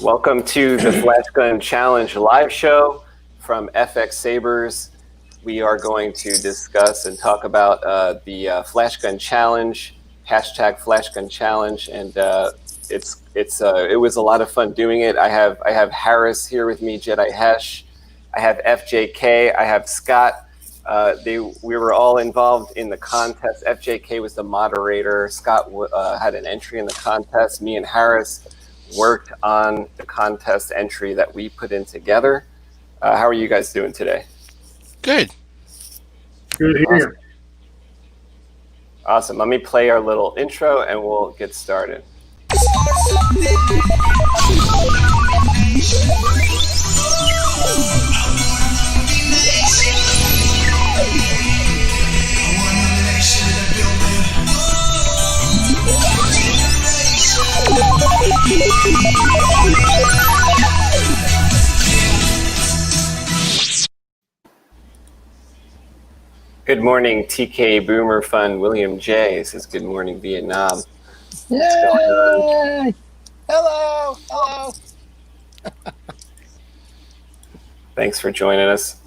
Welcome to the Flashgun Challenge live show from FX-Sabers. We are going to discuss and talk about the Flashgun Challenge, hashtag Flashgun Challenge, and it was a lot of fun doing it. I have Harris here with me, Jedi Hesh. I have FJK. I have Scott. We were all involved in the contest. FJK was the moderator. Scott had an entry in the contest. Me and Harris worked on the contest entry that we put in together. How are you guys doing today? Good. Good here. Awesome. Let me play our little intro and we'll get started. Good morning, TK Boomer Fun. William J says good morning, Vietnam. Yay! Hello! Hello! Thanks for joining us.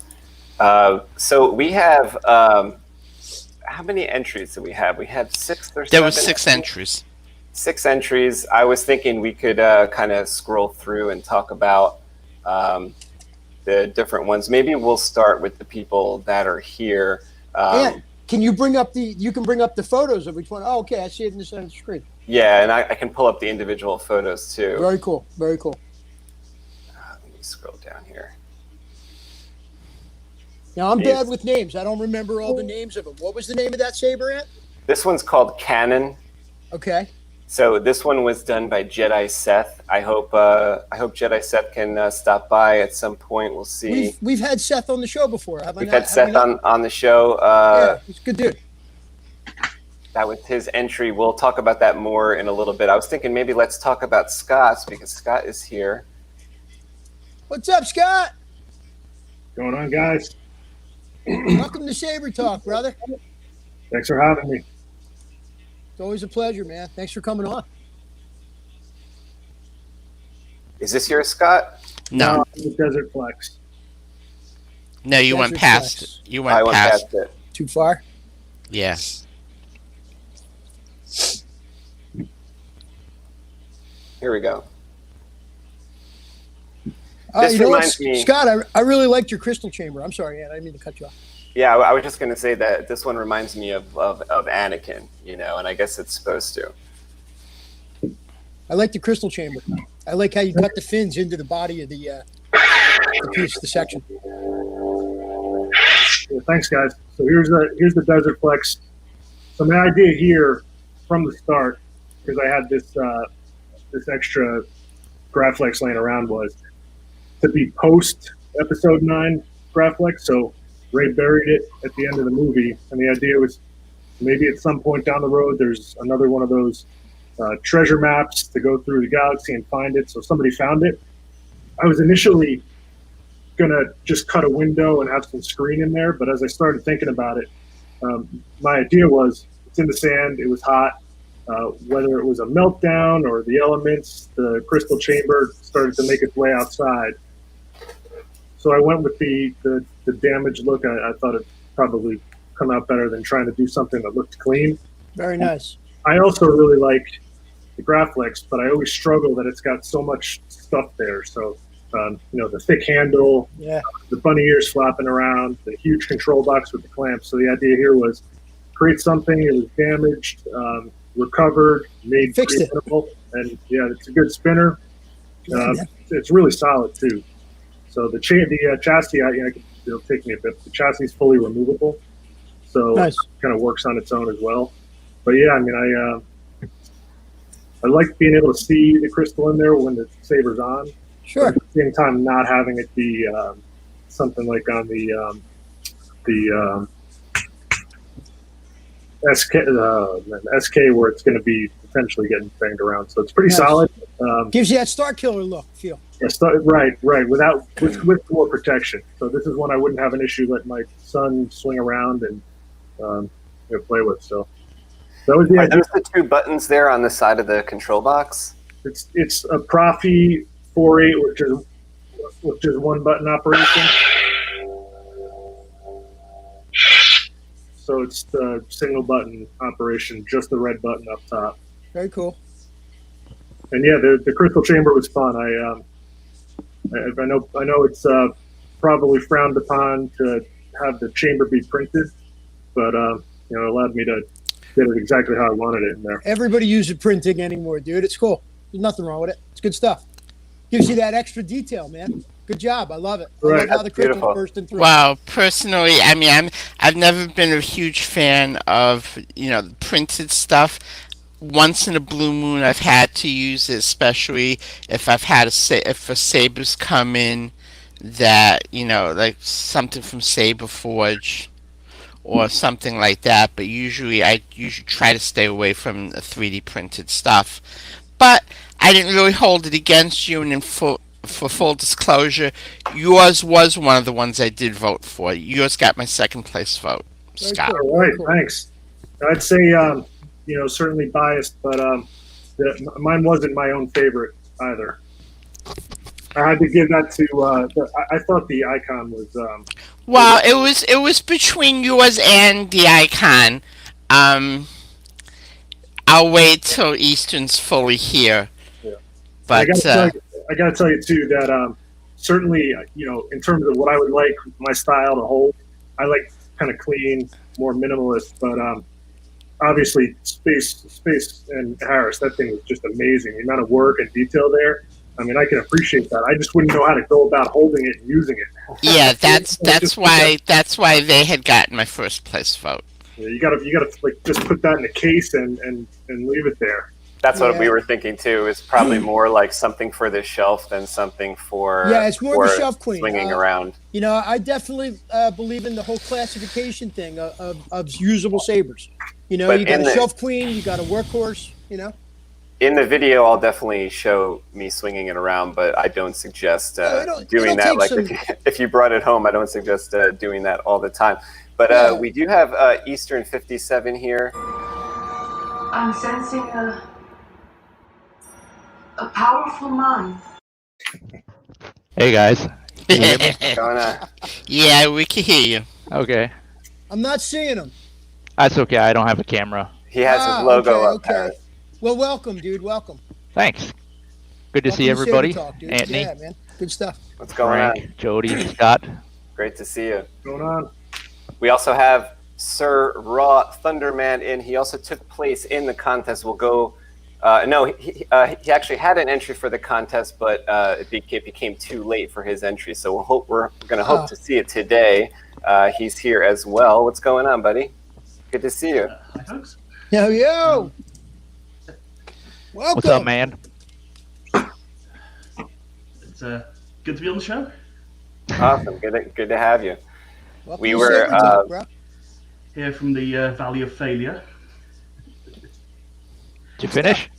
So we have, how many entries do we have? We had 6 or 7? There was 6 entries. 6 entries. I was thinking we could kind of scroll through and talk about the different ones. Maybe we'll start with the people that are here. Yeah. Can you bring up you can bring up the photos of each one? Oh, okay. I see it in the center of the screen. Yeah, and I can pull up the individual photos too. Very cool. Very cool. Let me scroll down here. Now, I'm bad with names. I don't remember all the names of them. What was the name of that saber ant? This one's called Cannon. Okay. So this one was done by Jedi Seth. I hope Jedi Seth can stop by at some point. We'll see. We've had Seth on the show before. We've had Seth on the show. Yeah, he's a good dude. That was his entry. We'll talk about that more in a little bit. I was thinking maybe let's talk about Scott's because Scott is here. What's up, Scott? What's going on, guys? Welcome to Saber Talk, brother. Thanks for having me. It's always a pleasure, man. Thanks for coming on. Is this yours, Scott? No. The Desert Flex. No, you went past it. You went I went past it. Too far? Yeah. Here we go. This reminds me, Scott, I really liked your crystal chamber. I'm sorry, Ed. I didn't mean to cut you off. Yeah, I was just going to say that this one reminds me of Anakin, you know, and I guess it's supposed to. I like the crystal chamber. I like how you cut the fins into the body of the piece, the section. Yeah, thanks, guys. So here's the Desert Flex. So my idea here from the start, because I had this extra Graflex laying around, was to be post Episode 9 Graflex. So Ray buried it at the end of the movie, and the idea was maybe at some point down the road there's another one of those treasure maps to go through the galaxy and find it. So somebody found it. I was initially going to just cut a window and have some screen in there, but as I started thinking about it, my idea was it's in the sand, it was hot, whether it was a meltdown or the elements, the crystal chamber started to make its way outside. So I went with the damaged look. I thought it'd probably come out better than trying to do something that looked clean. Very nice. I also really like the Graflex, but I always struggle that it's got so much stuff there. So, the thick handle, the bunny ears flapping around, the huge control box with the clamps. So the idea here was create something. It was damaged, recovered, made fixed it. And yeah, it's a good spinner. It's really solid too. So the chassis, it'll take me a bit. The chassis is fully removable, so nice. It kind of works on its own as well. But yeah, I mean, I like being able to see the crystal in there when the saber's on. Sure. But at the same time, not having it be something like on the SK where it's going to be potentially getting banged around. So it's pretty solid. Gives you that Star Killer look, feel. Yeah, right. With more protection. So this is one I wouldn't have an issue letting my son swing around and play with. So that was the idea. There's the 2 buttons there on the side of the control box. It's a Profi 4.8, which is one button operation. So it's the single button operation, just the red button up top. Very cool. And yeah, the crystal chamber was fun. I know it's probably frowned upon to have the chamber be printed, but it allowed me to get it exactly how I wanted it in there. Everybody uses printing anymore, dude. It's cool. There's nothing wrong with it. It's good stuff. Gives you that extra detail, man. Good job. I love it. I love how the crystal burst through. Wow. Personally, I mean, I've never been a huge fan of printed stuff. Once in a blue moon, I've had to use it, especially if I've had if a Sabers come in that like something from Saber Forge or something like that. But I usually try to stay away from the 3D printed stuff. But I didn't really hold it against you, and for full disclosure, yours was one of the ones I did vote for. Yours got my second place vote, Scott. All right, thanks. I'd say, certainly biased, but mine wasn't my own favorite either. I had to give that to. I thought the icon was. Well, it was between yours and the icon. I'll wait till Eastern's fully here. Yeah. But I gotta tell you too that certainly in terms of what I would like my style to hold, I like kind of clean, more minimalist. But obviously, Space and Harris, that thing was just amazing. The amount of work and detail there. I mean, I can appreciate that. I just wouldn't know how to go about holding it and using it. Yeah, that's why they had gotten my first place vote. Yeah, you gotta like just put that in a case and leave it there. That's what we were thinking too. It's probably more like something for this shelf than something for it's more of a shelf queen swinging around. I definitely believe in the whole classification thing of usable sabers. You got a shelf queen, you got a workhorse. In the video, I'll definitely show me swinging it around, but I don't suggest doing that. Like if you brought it home, I don't suggest doing that all the time. But we do have Eastern 57 here. I'm sensing a powerful mind. Hey guys. What's going on? Yeah, we can hear you. Okay. I'm not seeing him. That's okay. I don't have a camera. He has his logo up. Okay. Well, welcome, dude. Welcome. Thanks. Good to see everybody. Talk, Anthony. Yeah, man. Good stuff. What's going on? Jody, Scott. Great to see you. What's going on? We also have SirRawThunderman in. He also took place in the contest. We'll go. He actually had an entry for the contest, but it became too late for his entry. So we're going to hope to see it today. He's here as well. What's going on, buddy? Good to see you. Hi, folks. Yo. Welcome. What's up, man? It's good to be on the show. Awesome. Good to have you. Welcome we were here from the Valley of Failure. Did you finish?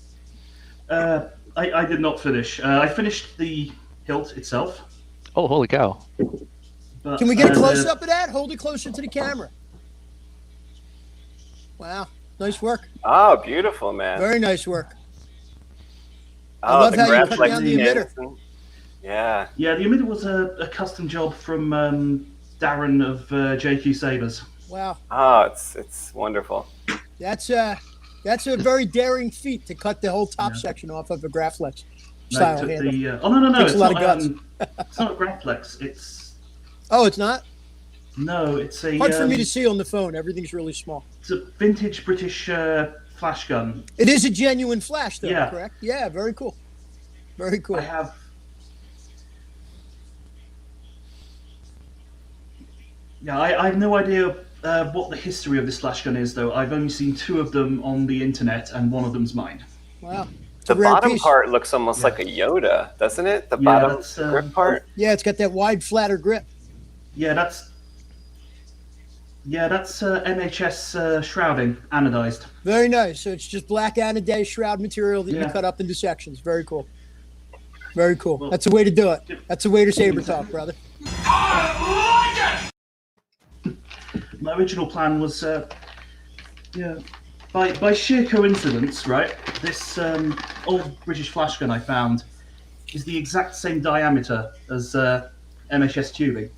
I did not finish. I finished the hilt itself. Oh, holy cow. But, can we get a close-up of that? Hold it closer to the camera. Wow. Nice work. Oh, beautiful, man. Very nice work. I love how you cut down the emitter. Yeah. Yeah, the emitter was a custom job from Darren of JQ Sabers. Wow. Oh, it's wonderful. That's a very daring feat to cut the whole top section off of a Graflex style handle. No. Takes a lot of guts. It's not a Graflex. It's. Oh, it's not? No, it's a. Hard for me to see on the phone. Everything's really small. It's a vintage British flash gun. It is a genuine flash, though, Yeah. correct? Yeah, very cool. Very cool. I have. Yeah, I have no idea what the history of this flash gun is, though. I've only seen 2 of them on the internet, and one of them's mine. Wow. The bottom part looks almost like a Yoda, doesn't it? The bottom grip part? Yeah, it's got that wide, flatter grip. Yeah, that's NHS shrouding, anodized. Very nice. So it's just black anodized shroud material that you cut up into sections. Very cool. Very cool. Well, that's the way to do it. That's the way to saber talk, brother. My original plan was, by sheer coincidence, right? This old British flash gun I found is the exact same diameter as MHS tubing.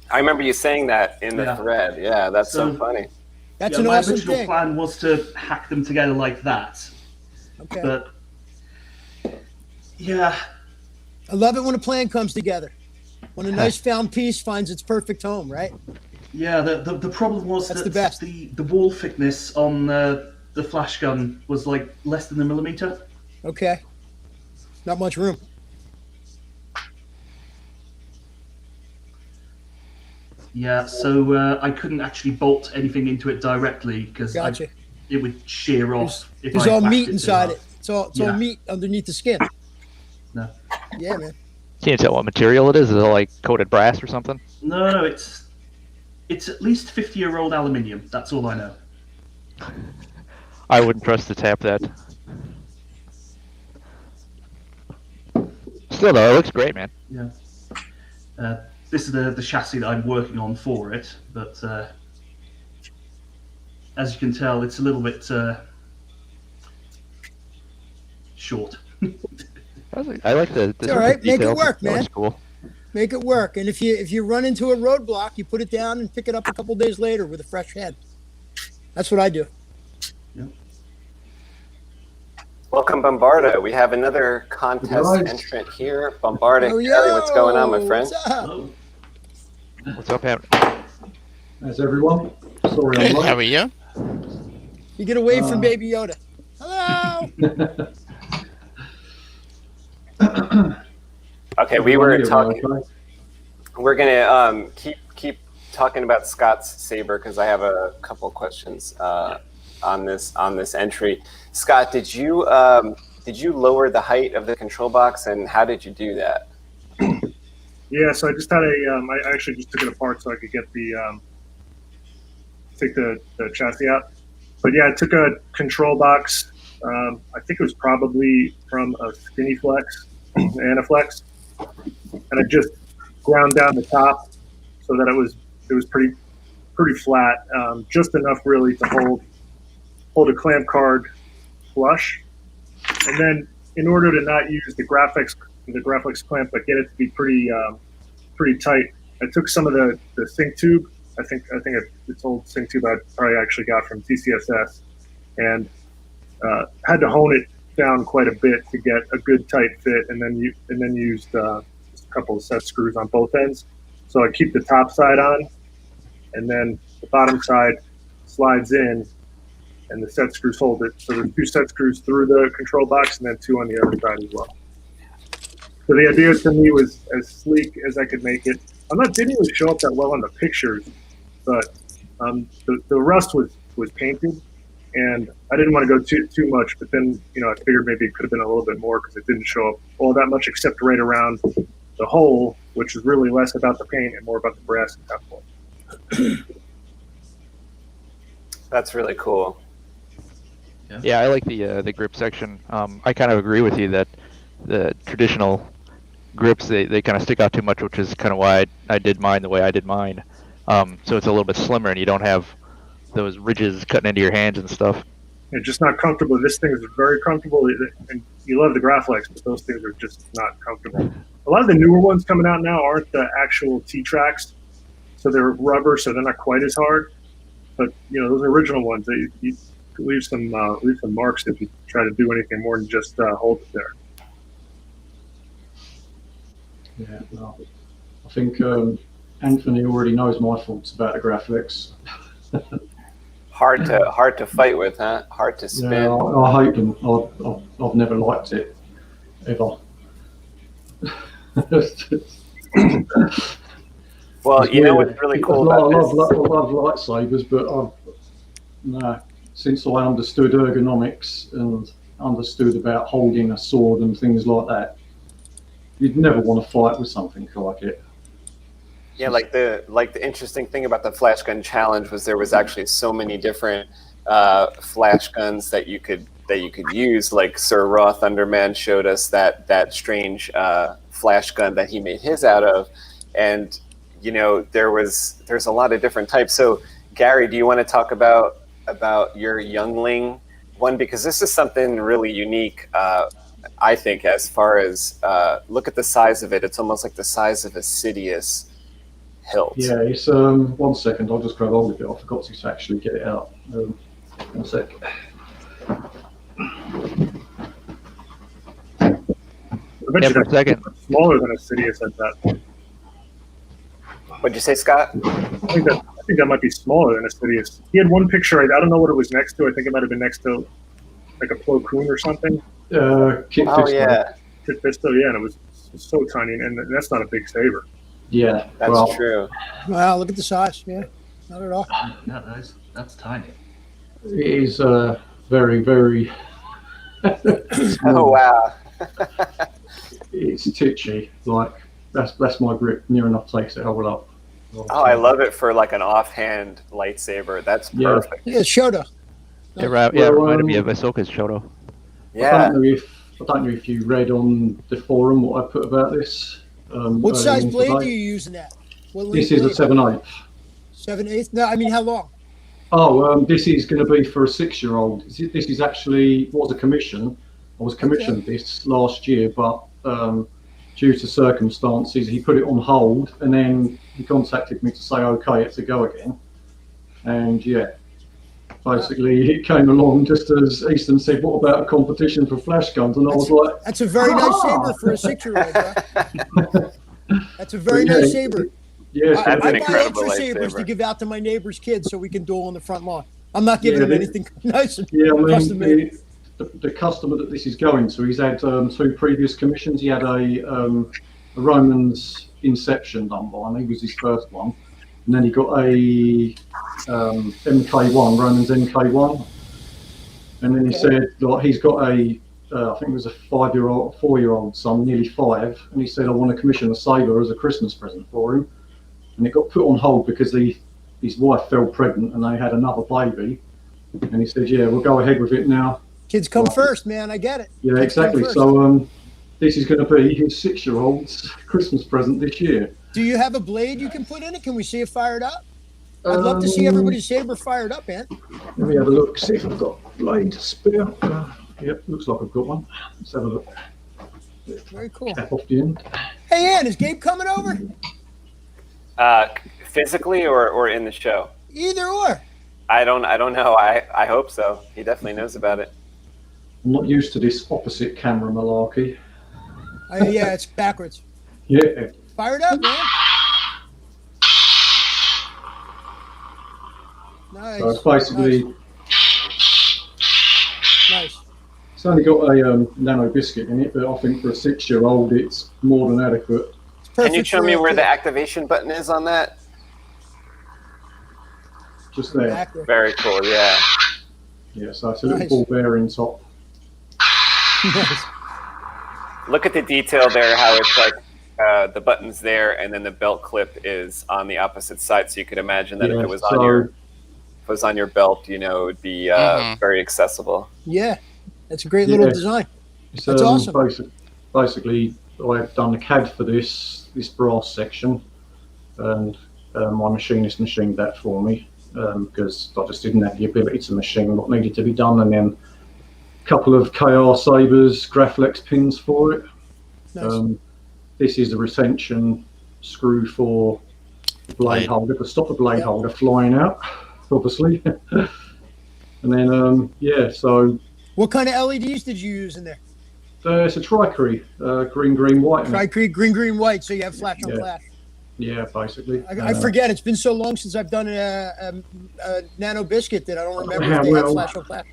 I remember you saying that in the thread. Yeah, that's so funny. That's an my awesome original thing. plan was to hack them together like that. Okay. But yeah, I love it when a plan comes together. When a nice found piece finds its perfect home, right? yeah. The problem was That's that the best. the wall thickness on the Flashgun was like less than a millimeter. Okay. Not much room. Yeah, so I couldn't actually bolt anything into it directly because Gotcha. it would shear off. If There's I all whacked meat it too inside hard. it. It's all Yeah. meat underneath the skin. No. Yeah, man. Can't tell what material it is. Is it like coated brass or something? No, it's at least 50-year-old aluminium. That's all I know. I wouldn't trust to tap that. Still though, it looks great, man. Yeah. This is the chassis that I'm working on for it, but as you can tell, it's a little bit short. I like the It's all right. Make it details. work, That looks man. cool. Make it work. And if you run into a roadblock, you put it down and pick it up a couple days later with a fresh head. That's what I do. Welcome, Bombarta. We have another contest entrant here. Bombarta, Oh, Gary, what's going on, my friend? What's up? Oh, What's up, Ham? How's everyone? Sorry Good. I'm How late. are you? You get away from Baby Yoda. Hello. Okay, we were talking. Okay. We're gonna keep talking about Scott's saber because I have a couple questions on this entry. Scott, did you lower the height of the control box, and how did you do that? Yeah, so I just had I actually just took it apart so I could get take the chassis out. But yeah, I took a control box. I think it was probably from a Skinny Flex, Anaflex, and I just ground down the top so that it was pretty flat, just enough really to hold a clamp card flush. And then in order to not use the graphics clamp but get it to be pretty tight, I took some of the sync tube. I think it's old sync tube I probably actually got from TCSS, and had to hone it down quite a bit to get a good tight fit, and then used just a couple of set screws on both ends. So I keep the top side on, and then the bottom side slides in, and the set screws hold it. So there's 2 set screws through the control box, and then 2 on the other side as well. So the idea to me was as sleek as I could make it. Didn't even show up that well on the pictures, but the rust was painted, and I didn't want to go too much. But then I figured maybe it could have been a little bit more because it didn't show up all that much except right around the hole, which is really less about the paint and more about the brass at that point. That's really cool. Yeah, I like the grip section. I kind of agree with you that the traditional grips they kind of stick out too much, which is kind of why I did mine the way I did mine. So it's a little bit slimmer, and you don't have those ridges cutting into your hands and stuff. It's just not comfortable. This thing is very comfortable, and you love the Graflex, but those things are just not comfortable. A lot of the newer ones coming out now aren't the actual T-tracks, so they're rubber, so they're not quite as hard. But those original ones, you leave some marks if you try to do anything more than just hold it there. Yeah, well, I think Anthony already knows my thoughts about the Graflex. Hard to fight with, huh? Hard to spin. Yeah, I hate them. I've never liked it, ever. Well, you know what's really cool about this? I love lightsabers, but since I understood ergonomics and understood about holding a sword and things like that, you'd never want to fight with something like it. Yeah, like the interesting thing about the Flashgun Challenge was there was actually so many different flash guns that you could use. Like SirRawThunderman showed us that strange flash gun that he made his out of, and there's a lot of different types. So Gary, do you want to talk about your Youngling one, because this is something really unique. I think, as far as look at the size of it. It's almost like the size of a Sidious hilt. Yeah, it's 1 second. I'll just grab hold of it. I forgot to actually get it out. 1 sec. I bet Yeah, you for a that's second. smaller than a Sidious at that. What'd you say, Scott? I think that might be smaller than a Sidious. He had one picture. I don't know what it was next to. I think it might have been next to like a Plo Koon or something. Kit Oh Fisto. yeah, Kit Fisto, yeah, and it was so tiny, and that's not a big saber. Yeah, that's well, true. Wow, look at the size. Yeah, not at all. Yeah, that's tiny. it is very, very. Oh wow. It's titchy. Like that's my grip. Near enough takes it all up. Oh, I love it for like an offhand lightsaber. That's perfect. Yeah, Shoto. It reminded me of Ahsoka's Shoto. Yeah. I don't know if you read on the forum what I put about this. What size earlier blade today. do you use in that? What This length is a blade? 7/8. 7/8? No, I mean how long? Oh, this is going to be for a 6-year-old. This is actually was a commission. I was commissioned this last year, but due to circumstances, he put it on hold, and then he contacted me to say, okay, it's a go again. And yeah, basically it came along just as Easton said, what about a competition for flash guns? And I was like, That's a very nice saber for a 6-year-old, bro. That's a very Yeah, nice saber. yes, That's I an buy incredible extra sabers lightsaber. to give out to my neighbor's kids so we can duel on the front lawn. I'm not giving them anything nice and yeah, I custom mean, made. the customer that this is going to, he's had 2 previous commissions. He had a Roman's Inception done by him. He was his first one. And then he got a MK1, Roman's MK1. And then he said, like, he's got a, I think it was a 4-year-old son, nearly 5. And he said, I want to commission a saber as a Christmas present for him. And it got put on hold because his wife fell pregnant and they had another baby. And he said, yeah, we'll go ahead with it now. Kids come first, man. I get it. Yeah, Kids come exactly. first. So this is going to be his 6-year-old's Christmas present this year. Do you have a blade you can put in it? Can we see it fired up? I'd love to see everybody's saber fired up, man. Let me have a look, see if I've got a blade spare. Yep, looks like I've got one. Let's have a look. Very cool. Tap off the end. Hey, Ann, is Gabe coming over? Physically or in the show? Either or. I don't know. I hope so. He definitely knows about it. I'm not used to this opposite camera malarkey. Yeah, it's backwards. Yeah. Fire it up, man. Nice. So it's basically, Nice. it's only got a nano biscuit in it, but I think for a 6-year-old, it's more than adequate. Can you show me where the activation button is on that? Just there. Exactly. Very cool, yeah. Yeah, so it's a little Nice. ball bearing top. Nice. Look at the detail there, how it's like the button's there and then the belt clip is on the opposite side. So you could imagine that if it was on your belt, you know, it would be very accessible. Yeah, that's a great little design. It's, That's awesome. Basically, I've done a CAD for this brass section, and my machinist machined that for me because I just didn't have the ability to machine what needed to be done, and then a couple of KR Sabers Graflex pins for it. Nice. This is the retention screw for the blade holder to stop the blade holder flying out, obviously. And then, so... What kind of LEDs did you use in there? It's a Tricree, green, white. Tricree, green, white, so you have flash on flash. Yeah, basically. I forget. It's been so long since I've done a nano biscuit that I don't remember if they have flash on flash.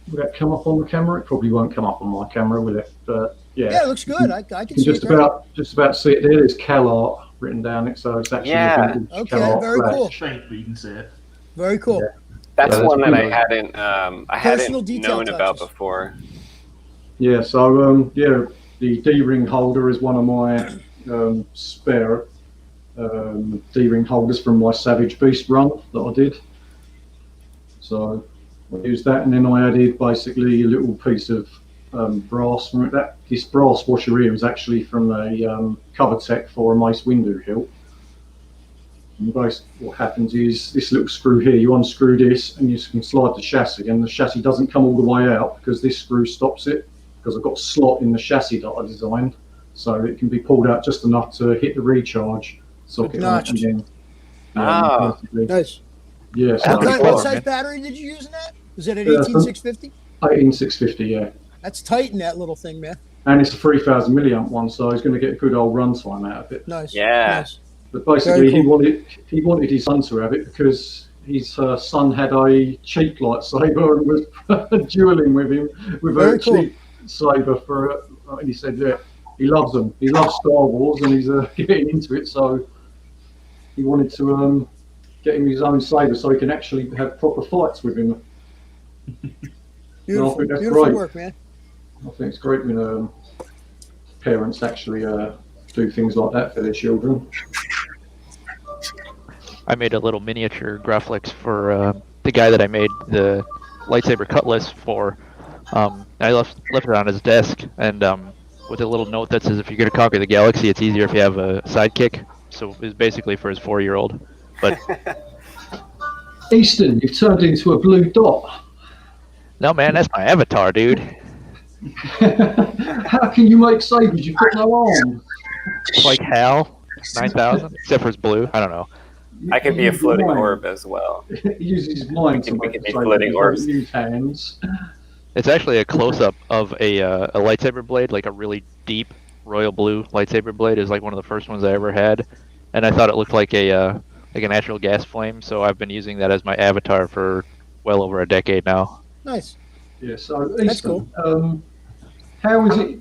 Will that come up on the camera? It probably won't come up on my camera, will it? But yeah, it looks good. I can see just it. Just about see it there. There's CalArt written down it, so it's actually Okay, very cool. Faint, but you can see it. Very cool. Yeah. That's Yeah, one that cool. I hadn't known about before. Yeah, so the D-ring holder is one of my spare D-ring holders from my Savage Beast run that I did. So I used that, and then I added basically a little piece of brass from it. This brass washer here is actually from a cover tech for a SpaceWindu hilt. And basically what happens is this little screw here, you unscrew this and you can slide the chassis, and the chassis doesn't come all the way out because this screw stops it. because I've got a slot in the chassis that I designed, so it can be pulled out just enough to hit the recharge socket on it, and then Nice. Yeah. So What size battery did you use in that? Was it an 18650? 18650, yeah. That's tight in that little thing, man. And it's a 3000 milliamp one, so he's going to get a good old runtime out of it. Nice. Yeah. Nice. But basically, Cool. he wanted his son to have it because his son had a cheap lightsaber and was dueling with him with a cheap saber for. And he said, "Yeah, he loves them. He loves Star Wars, and he's getting into it. So he wanted to get him his own saber so he can actually have proper fights with him." Beautiful, that's beautiful great. work, man. I think it's great when parents actually do things like that for their children. I made a little miniature Graphics for the guy that I made the lightsaber cutlass for. I left it on his desk, and with a little note that says, "If you're going to conquer the galaxy, it's easier if you have a sidekick." So it's basically for his 4-year-old. But Easton, you've turned into a blue dot. no, man, that's my avatar, dude. How can you make sabers? You've got no arms. Like Hal, 9000, except for his blue. I don't know. I could be a floating orb as well. He uses his mind to We make could be sabers. floating orbs. Use hands. It's actually a close-up of a lightsaber blade, like a really deep royal blue lightsaber blade. It was like one of the first ones I ever had, and I thought it looked like a natural gas flame. So I've been using that as my avatar for well over a decade now. Nice. Yeah, so That's Easton, cool. how is it,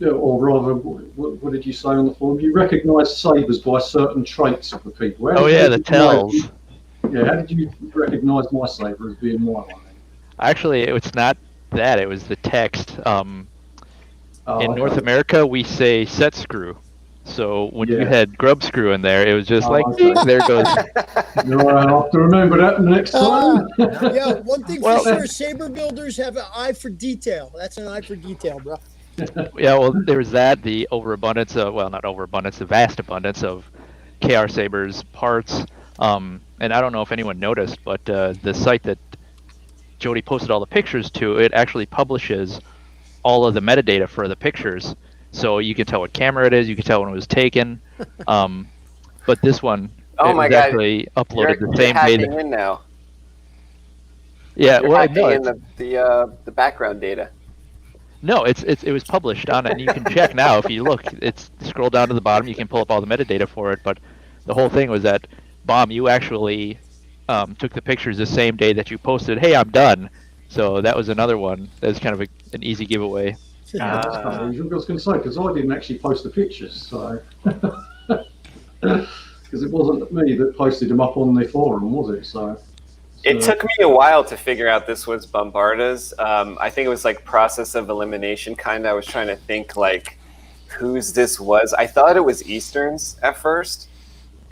or rather, what did you say on the forum? You recognise sabers by certain traits of the people. Oh yeah, the tells. Yeah, how did you recognise my saber as being my one? Actually, it's not that. It was the text. In Okay. North America, we say set screw. So when you Yeah. had grub screw in there, it was just like, okay. there goes. You're going to have to remember that next time. Yeah, one thing Well, for sure, saber builders have an eye for detail. That's an eye for detail, bro. Yeah, well, there was that, the overabundance of, well, not overabundance, the vast abundance of KR Sabers parts. And I don't know if anyone noticed, but the site that Jody posted all the pictures to, it actually publishes all of the metadata for the pictures. So you can tell what camera it is, you can tell when it was taken. But this one, Oh my was God. actually uploaded You're the same day. hacking in now. Yeah, You're well, hacking no, in the background data. no, it was published on it, and you can check now if you look. It's scroll down to the bottom, you can pull up all the metadata for it. But the whole thing was that, Bomb, you actually took the pictures the same day that you posted, "Hey, I'm done." So that was another one. That's kind of an easy giveaway. Yeah, that's kind of unusual. I was going to say, because I didn't actually post the pictures, so. Because it wasn't me that posted them up on the forum, was it? So. It took me a while to figure out this was Bombarta's. I think it was like process of elimination kind of. I was trying to think like whose this was. I thought it was Eastern's at first.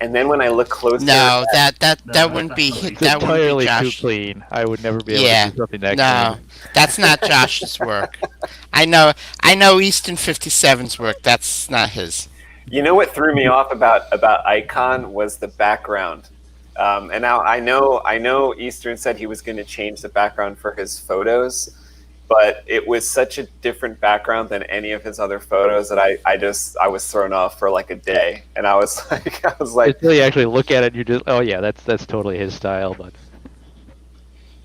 And then when I look closer, No, that No, wouldn't be It's that wouldn't be entirely too Josh. clean. I would never be able Yeah, to do something that No, clean. that's not Josh's work. I know Easton 57's work. That's not his. you know what threw me off about Icon was the background. And now I know Eastern said he was going to change the background for his photos, but it was such a different background than any of his other photos that I was thrown off for like a day, and I was like, Until you actually look at it, you just, oh yeah, that's totally his style. But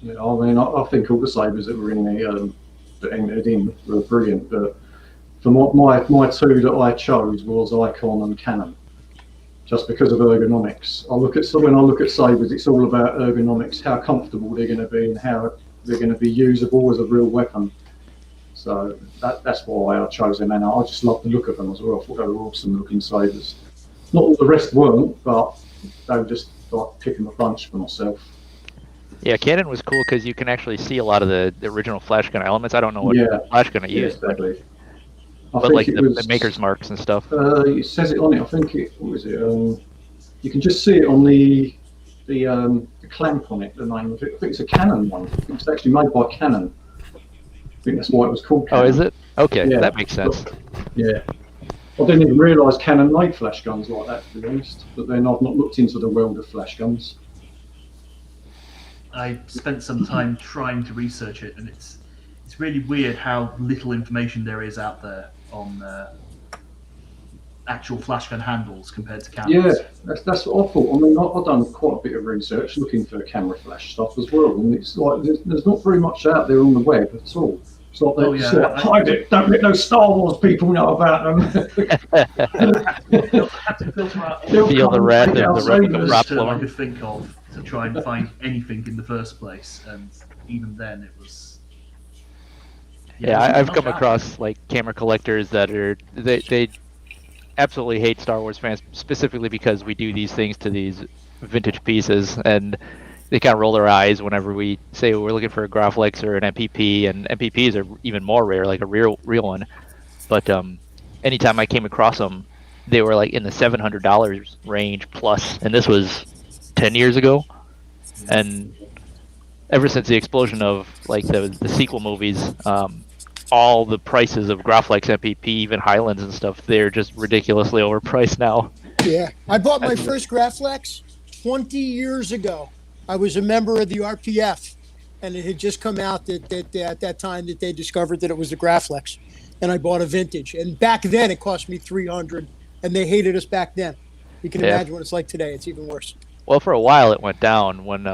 Yeah, I mean, I think all the sabers that were in the that entered in were brilliant. But for my two that I chose was Icon and Canon, just because of ergonomics. When I look at sabers, it's all about ergonomics, how comfortable they're going to be, and how they're going to be usable as a real weapon. So that's why I chose them, and I just love the look of them as well. I thought they were awesome looking sabers. Not all the rest weren't, but they were just like picking a bunch for myself. yeah, Canon was cool because you can actually see a lot of the original Flashgun elements. I don't know what Yeah. Flashgun I Yeah, used, exactly. but like the maker's marks and stuff. It says it on it. I think what was it? You can just see it on the clamp on it. The name of it. I think it's a Canon one. It's actually made by Canon. I think that's why it was called Canon. Oh, is it? Okay, Yeah. that makes sense. Yeah. I didn't even realise Canon made flash guns like that, to be honest. But then I've not looked into the world of flash guns. I spent some time trying to research it, and it's it's really weird how little information there is out there on actual flashgun handles compared to cameras. Yeah, that's what I thought. I mean, I've done quite a bit of research looking for camera flash stuff as well, and it's like there's not very much out there on the web at all. It's like hide it. Don't let those Star Wars people know about them. They'll have to filter out Feel the wrath of the most Rappler. I could think of to try and find anything in the first place, and even then it was. Yeah, I've come across like camera collectors that are they absolutely hate Star Wars fans specifically because we do these things to these vintage pieces, and they kind of roll their eyes whenever we say we're looking for a Graflex or an MPP, and MPPs are even more rare, like a real one. But anytime I came across them, they were like in the $700 range plus, and this was 10 years ago. And ever since the explosion of like the sequel movies, all the prices of Graflex, MPP, even Highlands and stuff, they're just ridiculously overpriced now. Yeah, I bought my first Graflex 20 years ago. I was a member of the RPF, and it had just come out that at that time that they discovered that it was the Graflex, and I bought a vintage. And back then it cost me $300, and they hated us back then. You can imagine what it's like today. It's even worse. Well, for a while it went down when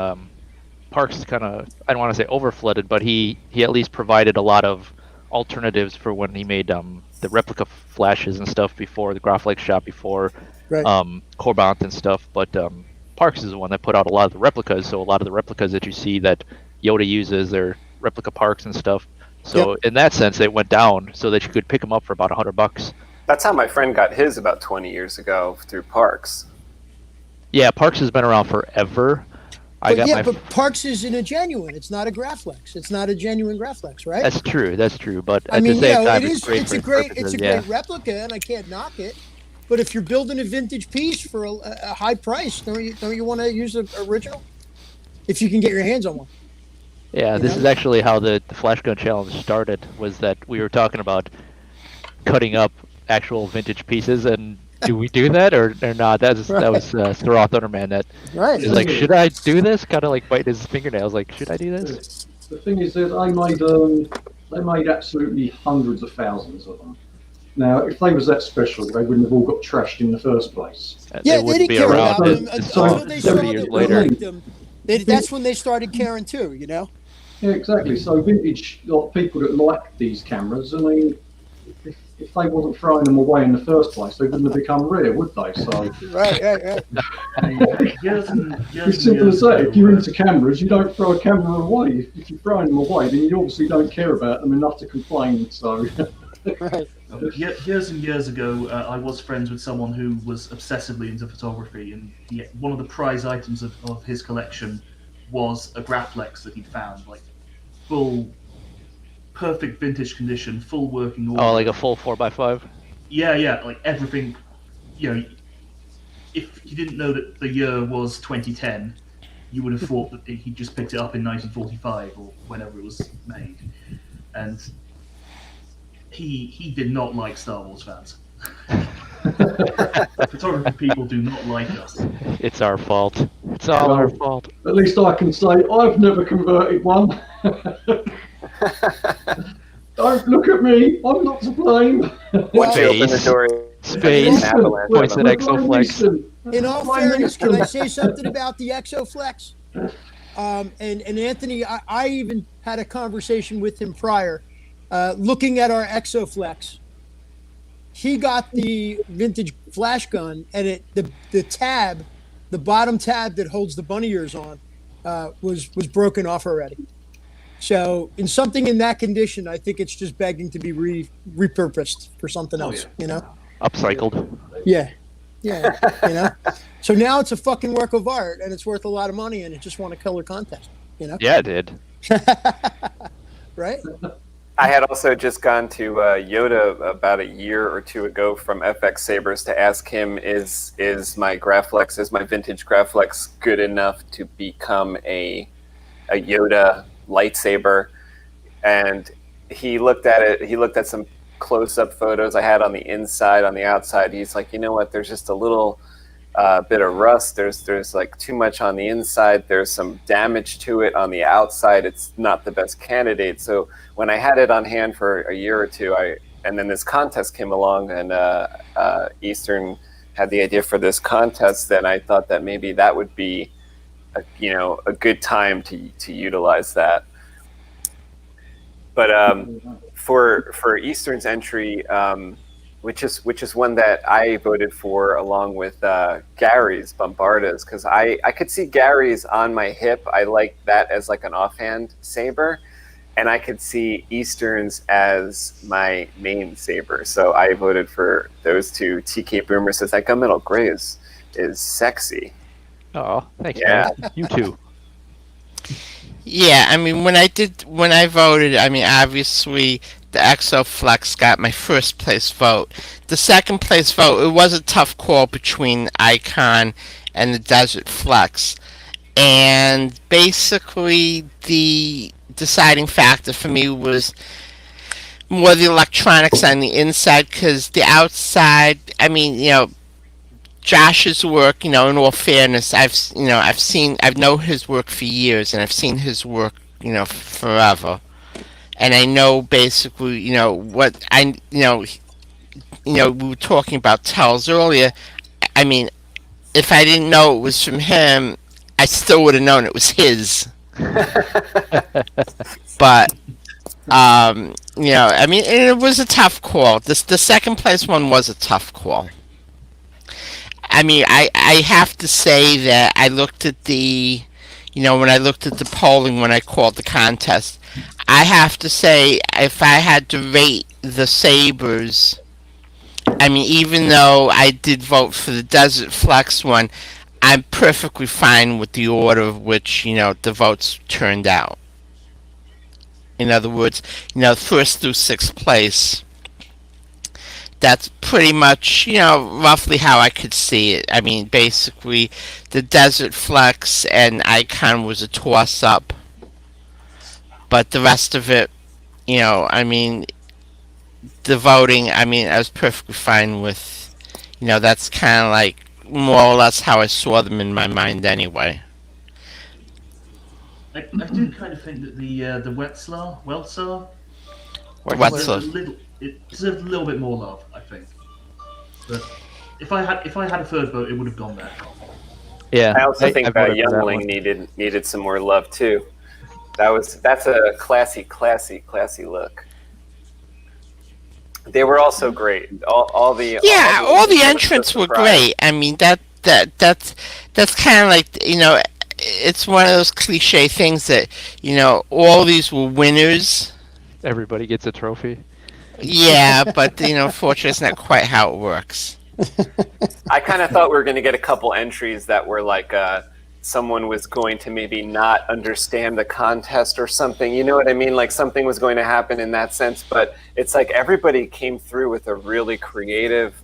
Parks kind of, I don't want to say overflooded, but he at least provided a lot of alternatives for when he made the replica flashes and stuff before the Graflex shop, before Corbant and stuff. But Parks is the one that put out a lot of the replicas, so a lot of the replicas that you see that Yoda uses, they're replica Parks and stuff. So in that sense, it went down so that you could pick them up for about $100. That's how my friend got his about 20 years ago through Parks. Yeah, Parks has been around forever. But Parks isn't a genuine. It's not a Graflex. It's not a genuine Graflex, right? That's true. But I mean, at the same time, it's a great replica, and I can't knock it. But if you're building a vintage piece for a high price, don't you want to use an original? If you can get your hands on one. Yeah, this is actually how the Flashgun Challenge started, was that we were talking about cutting up actual vintage pieces, and do we do that or not? That was SirRawThunderman that is like, should I do this? Kind of like biting his fingernails, like, should I do this? The thing is that they made absolutely hundreds of thousands of them. Now, if they was that special, they wouldn't have all got trashed in the first place. Yeah, they didn't care about them until they saw 30 years later. That's when they started caring too, you know? Yeah, exactly. So vintage, like, people that like these cameras, I mean, if they wasn't throwing them away in the first place, they wouldn't have become rare, would they? So right. It's simple as that. If you're into cameras, you don't throw a camera away. If you're throwing them away, then you obviously don't care about them enough to complain. So. Right. Years and years ago, I was friends with someone who was obsessively into photography, and one of the prize items of his collection was a Graflex that he'd found, like full, perfect vintage condition, full working order. Oh, like a full 4x5? Yeah, like everything. You know, if you didn't know that the year was 2010, you would have thought that he just picked it up in 1945 or whenever it was made, and he did not like Star Wars fans. Photography people do not like us. It's our fault. It's all our fault. At least I can say I've never converted one. Don't look at me. I'm not to blame. Once you open the door, Space. Points at Exoflex. In all fairness, can I say something about the Exoflex? And Anthony, I even had a conversation with him prior. Looking at our Exoflex, he got the vintage flash gun, and the tab, the bottom tab that holds the bunny ears on, was broken off already. So in something in that condition, I think it's just begging to be repurposed for something else. You know, Upcycled. Yeah. You know. So now it's a fucking work of art, and it's worth a lot of money, and it just won a color contest. You know. Yeah, it did. Right. I had also just gone to Yoda about a year or two ago from FX-Sabers to ask him, is my vintage Graflex good enough to become a Yoda lightsaber? And he looked at it. He looked at some close-up photos I had on the inside, on the outside. He's like, you know what? There's just a little a bit of rust. There's like too much on the inside. There's some damage to it on the outside. It's not the best candidate. So when I had it on hand for a year or two, and then this contest came along, and Eastern had the idea for this contest, then I thought that maybe that would be a good time to utilize that. But for Eastern's entry, which is one that I voted for along with Gary's Bombartas, because I could see Gary's on my hip. I like that as like an offhand saber, and I could see Eastern's as my main saber. So I voted for those two. TK Boomer says that gunmetal gray is sexy. Oh, thanks, Yeah. man. You too. Yeah, I mean, when I voted, I mean, obviously the Exoflex got my first place vote. The second place vote, it was a tough call between Icon and the Desert Flex. And basically the deciding factor for me was more the electronics on the inside, because the outside, I mean, Josh's work, in all fairness, I've known his work for years, and I've seen his work, forever. And I know basically, what we were talking about tells earlier. I mean, if I didn't know it was from him, I still would have known it was his. But, I mean, it was a tough call. The second place one was a tough call. I mean, I have to say that I looked at the, when I looked at the polling when I called the contest, I have to say, if I had to rate the Sabers, I mean, even though I did vote for the Desert Flex one, I'm perfectly fine with the order of which, the votes turned out. In other words, first through sixth place. That's pretty much, roughly how I could see it. I mean, basically, the Desert Flex and Icon was a toss-up. But the rest of it, I mean, the voting, I mean, I was perfectly fine with, that's kind of like more or less how I saw them in my mind anyway. I do kind of think that the Wetzlar it deserved a little bit more love, I think. But if I had a third vote, it would have gone there. Yeah. I also think voted for that Youngling one. needed some more love too. That's a classy look. They were also great. All the entrants were great. I mean, that's kind of like, it's one of those cliche things that, all these were winners. Everybody gets a trophy. Yeah, but unfortunately, it's not quite how it works. I kind of thought we were going to get a couple entries that were like someone was going to maybe not understand the contest or something. You know what I mean? Like something was going to happen in that sense. But it's like everybody came through with a really creative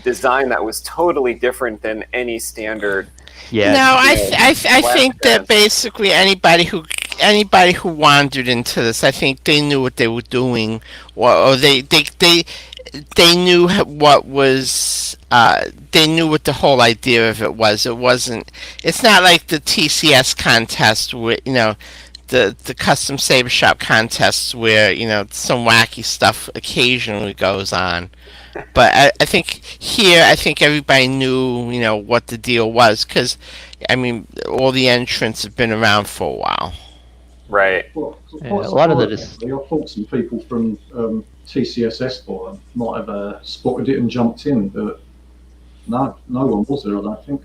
design that was totally different than any standard. Yeah. No, I think that basically anybody who wandered into this, I think they knew what they were doing, or they knew what was they knew what the whole idea of it was. It's not like the TCS contest where the custom saber shop contests where some wacky stuff occasionally goes on. But I think everybody knew, what the deal was, because, I mean, all the entrants have been around for a while. Right. Well, Yeah, a lot of it is. I thought some people from TCSS forum might have spotted it and jumped in, but no one was there, I don't think.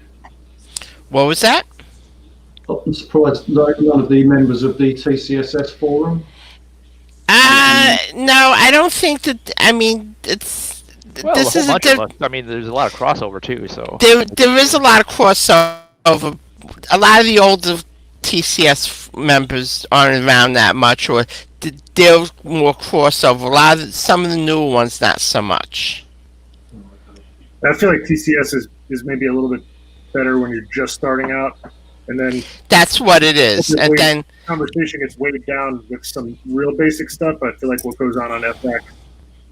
What was that? I'm surprised none of the members of the TCSS forum. No, I don't think that. I mean, it's. Well, this a is whole bunch of us. I mean, there's a lot of crossover too. So there is a lot of crossover. A lot of the older TCS members aren't around that much, or there's more crossover. Some of the newer ones, not so much. I feel like TCS is maybe a little bit better when you're just starting out, and then That's what it is. And then conversation gets weighted down with some real basic stuff. I feel like what goes on FX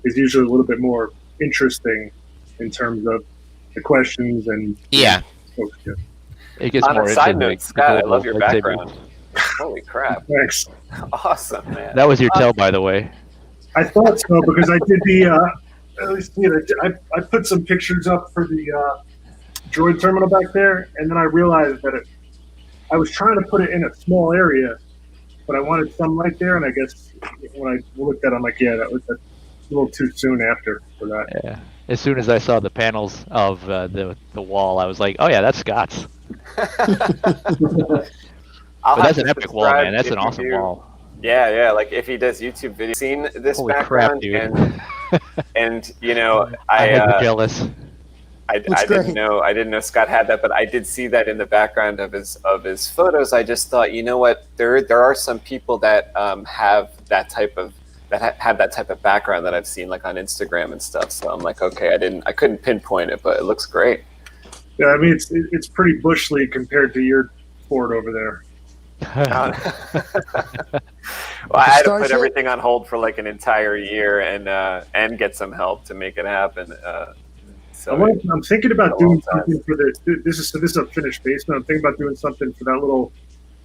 is usually a little bit more interesting in terms of the questions and Yeah. folks get. It gets On more a side into note, like, Scott, I the love your lightsaber. background. Holy crap! Thanks. Awesome, man. That was your tail, by the way. I thought so because I did the. At least I put some pictures up for the droid terminal back there, and then I realized that I was trying to put it in a small area, but I wanted sunlight there, and I guess when I looked at it, I'm like, yeah, that's a little too soon after for that. Yeah. As soon as I saw the panels of the wall, I was like, oh yeah, that's Scott's. But that's an epic wall, man. That's an awesome wall. Yeah. Like if he does YouTube videos, seen this Holy crap, background, dude. and you know, I had to be jealous. I didn't know Scott had that, but I did see that in the background of his photos. I just thought, you know what, there are some people that have that type of have that type of background that I've seen like on Instagram and stuff. So I'm like, okay, I couldn't pinpoint it, but it looks great. Yeah, I mean it's pretty bush league compared to your Ford over there. Well, I had to put everything on hold for like an entire year and get some help to make it happen. So I'm thinking about doing something for this is a finished basement. I'm thinking about doing something for that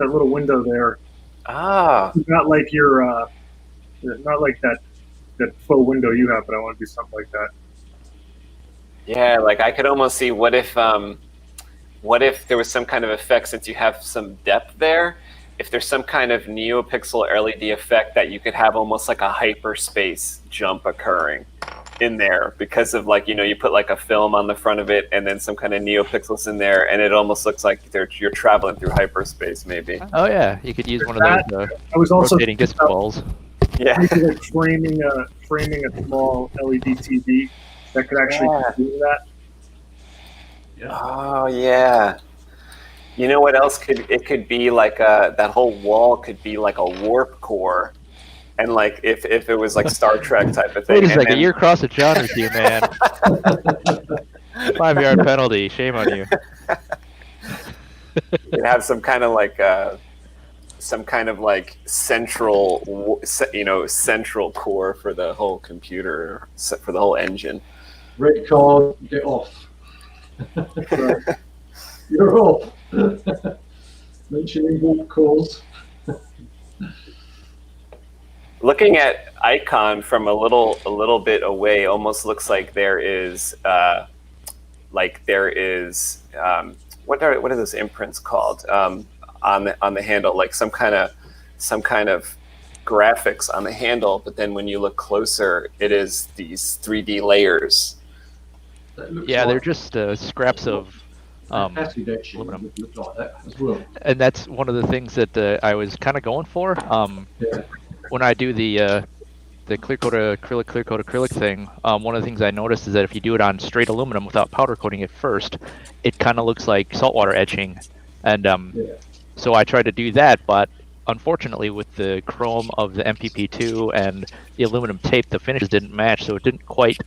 little window there. Not like your not like that faux window you have, but I want to do something like that. Yeah, like I could almost see what if there was some kind of effect, since you have some depth there, if there's some kind of NeoPixel LED effect that you could have almost like a hyperspace jump occurring in there because of like, you know, you put like a film on the front of it and then some kind of NeoPixels in there, and it almost looks like you're traveling through hyperspace maybe. Oh yeah, you could use one of those I was also rotating disc balls. Yeah. Maybe like framing a small LED TV that could actually do that. Yeah. Oh yeah. You know what else it could be like that whole wall could be like a warp core, and like if it was like Star Trek type of thing. Wait a second, you're crossing genres here, man. 5-yard penalty, shame on you. You'd have some kind of central, central core for the whole computer, for the whole engine. Red card, get off. You're off. Mentioning warp cores. Looking at Icon from a little bit away, almost looks like there is what are those imprints called on the handle, like some kind of graphics on the handle, but then when you look closer, it is these 3D layers. Yeah, they're just scraps of acid etching aluminum. would look like that as well. And that's one of the things that I was kind of going for. When I do the clear coat acrylic thing, one of the things I noticed is that if you do it on straight aluminum without powder coating it first, it kind of looks like saltwater etching. And so I tried to do that, but unfortunately with the chrome of the MPP2 and the aluminum tape, the finishes didn't match, so it didn't quite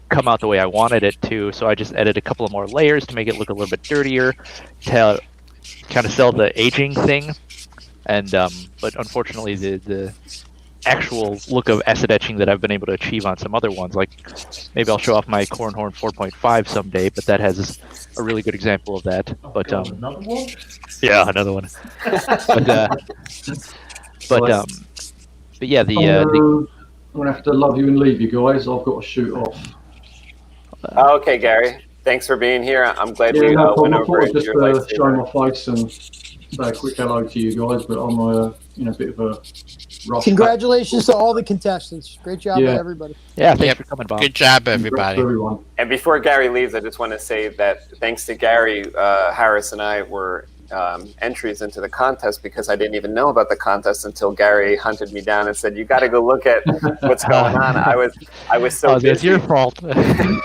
come out the way I wanted it to. So I just added a couple of more layers to make it look a little bit dirtier, to kind of sell the aging thing. And but unfortunately the actual look of acid etching that I've been able to achieve on some other ones, like maybe I'll show off my Cornhorn 4.5 someday, but that has a really good example of that. But another one? Yeah, another one. but yeah, I'm gonna have to love you and leave you guys. I've got to shoot off. Okay, Gary. Thanks for being here. I'm glad you no went problem. I over thought I'd just your show lightsaber. my face and say a quick hello to you guys, but I'm in a bit of a rush. Congratulations to all the contestants. Great job to Yeah. everybody. yeah, thanks for coming, Bob. Good job, Congrats everybody. to everyone. And before Gary leaves, I just want to say that thanks to Gary, Harris and I were entries into the contest, because I didn't even know about the contest until Gary hunted me down and said, "You got to go look at what's going on." I was so It's busy. your fault. I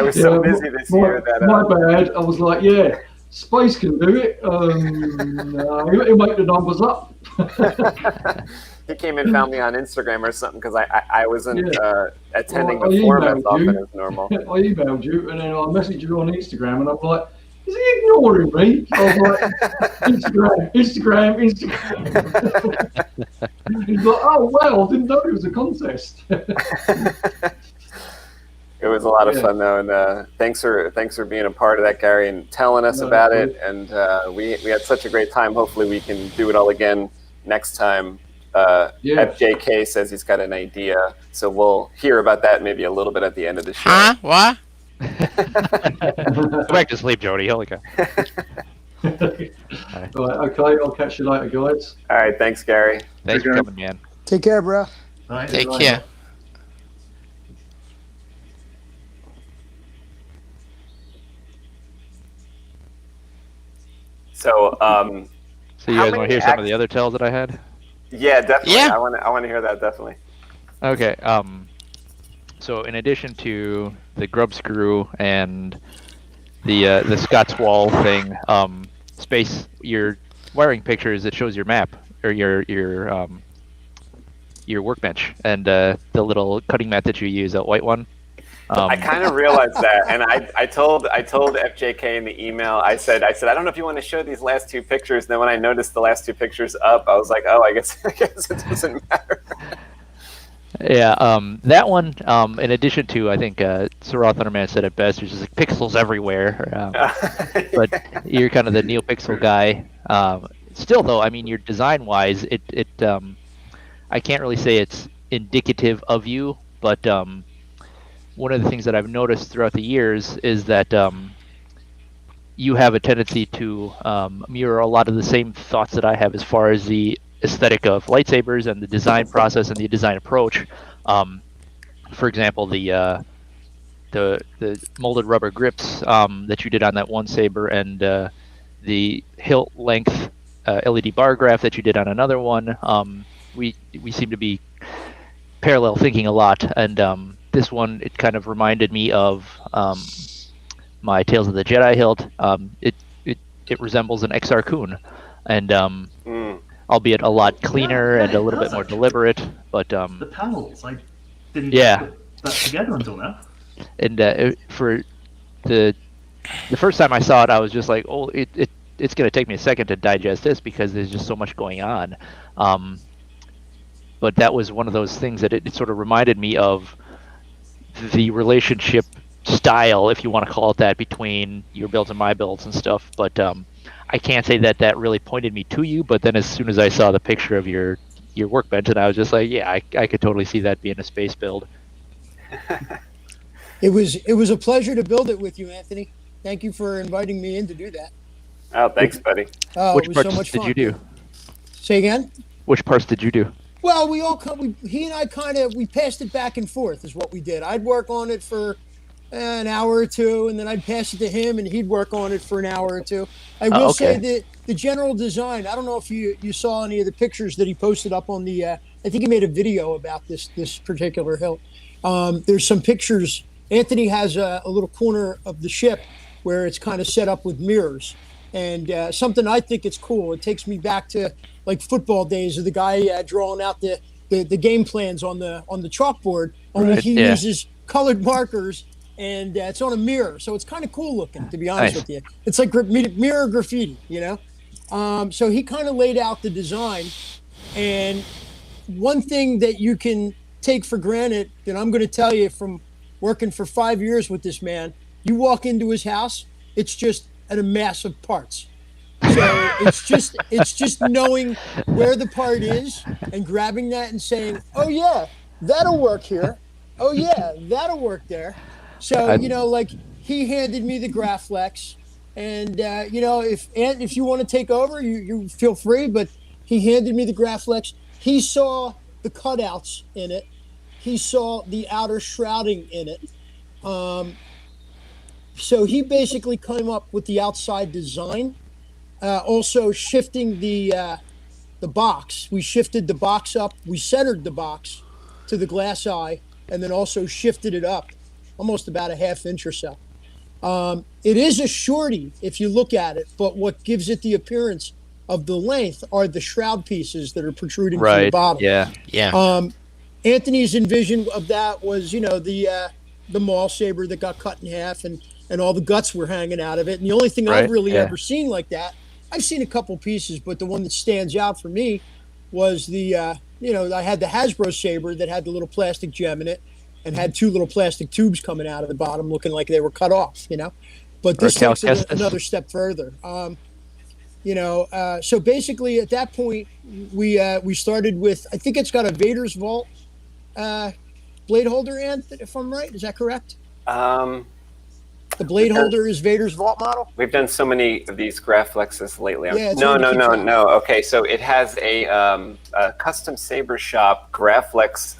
was so busy this year that My bad. I was like, yeah, Space can do it. He'll make the numbers up. he came and found me on Instagram or something, because I wasn't attending Well, I the forum as emailed often you. as normal. I emailed you and then I messaged you on Instagram and I'm like, is he ignoring me? I was like, Instagram. He's like, oh, well, I didn't know it was a contest. It It was a lot of Yeah. fun though, and thanks for being a part of that, Gary, and telling us No, about no. it. And we had such a great time. Hopefully, we can do it all again next time. Yeah. FJK says he's got an idea, so we'll hear about that maybe a little bit at the end of the show. Huh? What? Go back to sleep, Jody. Holy cow. All right, okay, I'll catch you later, guys. All right, thanks, Gary. Thanks for Okay. coming, man. Take care, bro. Right? Take care. So, So you How guys want many to hear some of the other tells that I had? yeah, definitely. Yeah. I want to hear that definitely. Okay. So in addition to the grub screw and the Scott's wall thing, Space, your wiring pictures, it shows your map or your workbench and the little cutting mat that you use, that white one. I kind of realized that, and I told FJK in the email. I said I don't know if you want to show these last two pictures. And then when I noticed the last two pictures up, I was like, oh, I guess it doesn't matter. Yeah, that one, in addition to, I think SirRawThunderman said it best, there's just like pixels everywhere. But you're kind of the NeoPixel guy. Still, though, I mean, your design-wise, I can't really say it's indicative of you, but one of the things that I've noticed throughout the years is that you have a tendency to mirror a lot of the same thoughts that I have as far as the aesthetic of lightsabers and the design process and the design approach. For example, the molded rubber grips that you did on that one saber, and the hilt length LED bar graph that you did on another one. We seem to be parallel thinking a lot, and this one, it kind of reminded me of my Tales of the Jedi hilt. It resembles an XR Kun, and albeit a lot cleaner and a little bit more deliberate. But The panels, I didn't Yeah. put that together until now. and for the first time I saw it, I was just like, oh, it's going to take me a second to digest this because there's just so much going on. But that was one of those things that it sort of reminded me of the relationship style, if you want to call it that, between your builds and my builds and stuff. But I can't say that really pointed me to you. But then as soon as I saw the picture of your workbench, and I was just like, yeah, I could totally see that being a space build. It was a pleasure to build it with you, Anthony. Thank you for inviting me in to do that. Oh, thanks, buddy. Oh, Which it was parts so much did fun. you do? Say again? Which parts did you do? Well, he and I we passed it back and forth is what we did. I'd work on it for an hour or two, and then I'd pass it to him, and he'd work on it for an hour or two. I will say that the general design, I don't know if you saw any of the pictures that he posted up on the, I think he made a video about this particular hilt. There's some pictures. Anthony has a little corner of the ship where it's kind of set up with mirrors. And something I think it's cool. It takes me back to like football days of the guy drawing out the game plans on the chalkboard. Only he uses colored markers, and it's on a mirror, so it's kind of cool looking. To be honest with you, it's like mirror graffiti, you know. So he kind of laid out the design, and one thing that you can take for granted that I'm going to tell you from working for 5 years with this man, you walk into his house, it's just a mass of parts. So it's just knowing where the part is and grabbing that and saying, oh yeah, that'll work here. Oh yeah, that'll work there. So, you know, like he handed me the Graflex, and you know, if you want to take over, you feel free, but he handed me the Graflex. He saw the cutouts in it. He saw the outer shrouding in it. So he basically came up with the outside design. Also shifting the box. We shifted the box up. We centered the box to the glass eye, and then also shifted it up almost about a half inch or so. It is a shorty if you look at it, but what gives it the appearance of the length are the shroud pieces that are protruding from the bottom. Yeah. Anthony's envision of that was, you know, the maul saber that got cut in half and all the guts were hanging out of it. And the only thing I've really ever seen like that, I've seen a couple pieces, but the one that stands out for me was the, you know, I had the Hasbro saber that had the little plastic gem in it. and had two little plastic tubes coming out of the bottom, looking like they were cut off. But this takes it another step further. So basically at that point we started with, I think it's got a Vader's Vault blade holder, if I'm right. Is that correct? The blade holder is Vader's Vault model? We've done so many of these Graflexes lately. Yeah, No. Okay, so it has a custom Saber Shop Graflex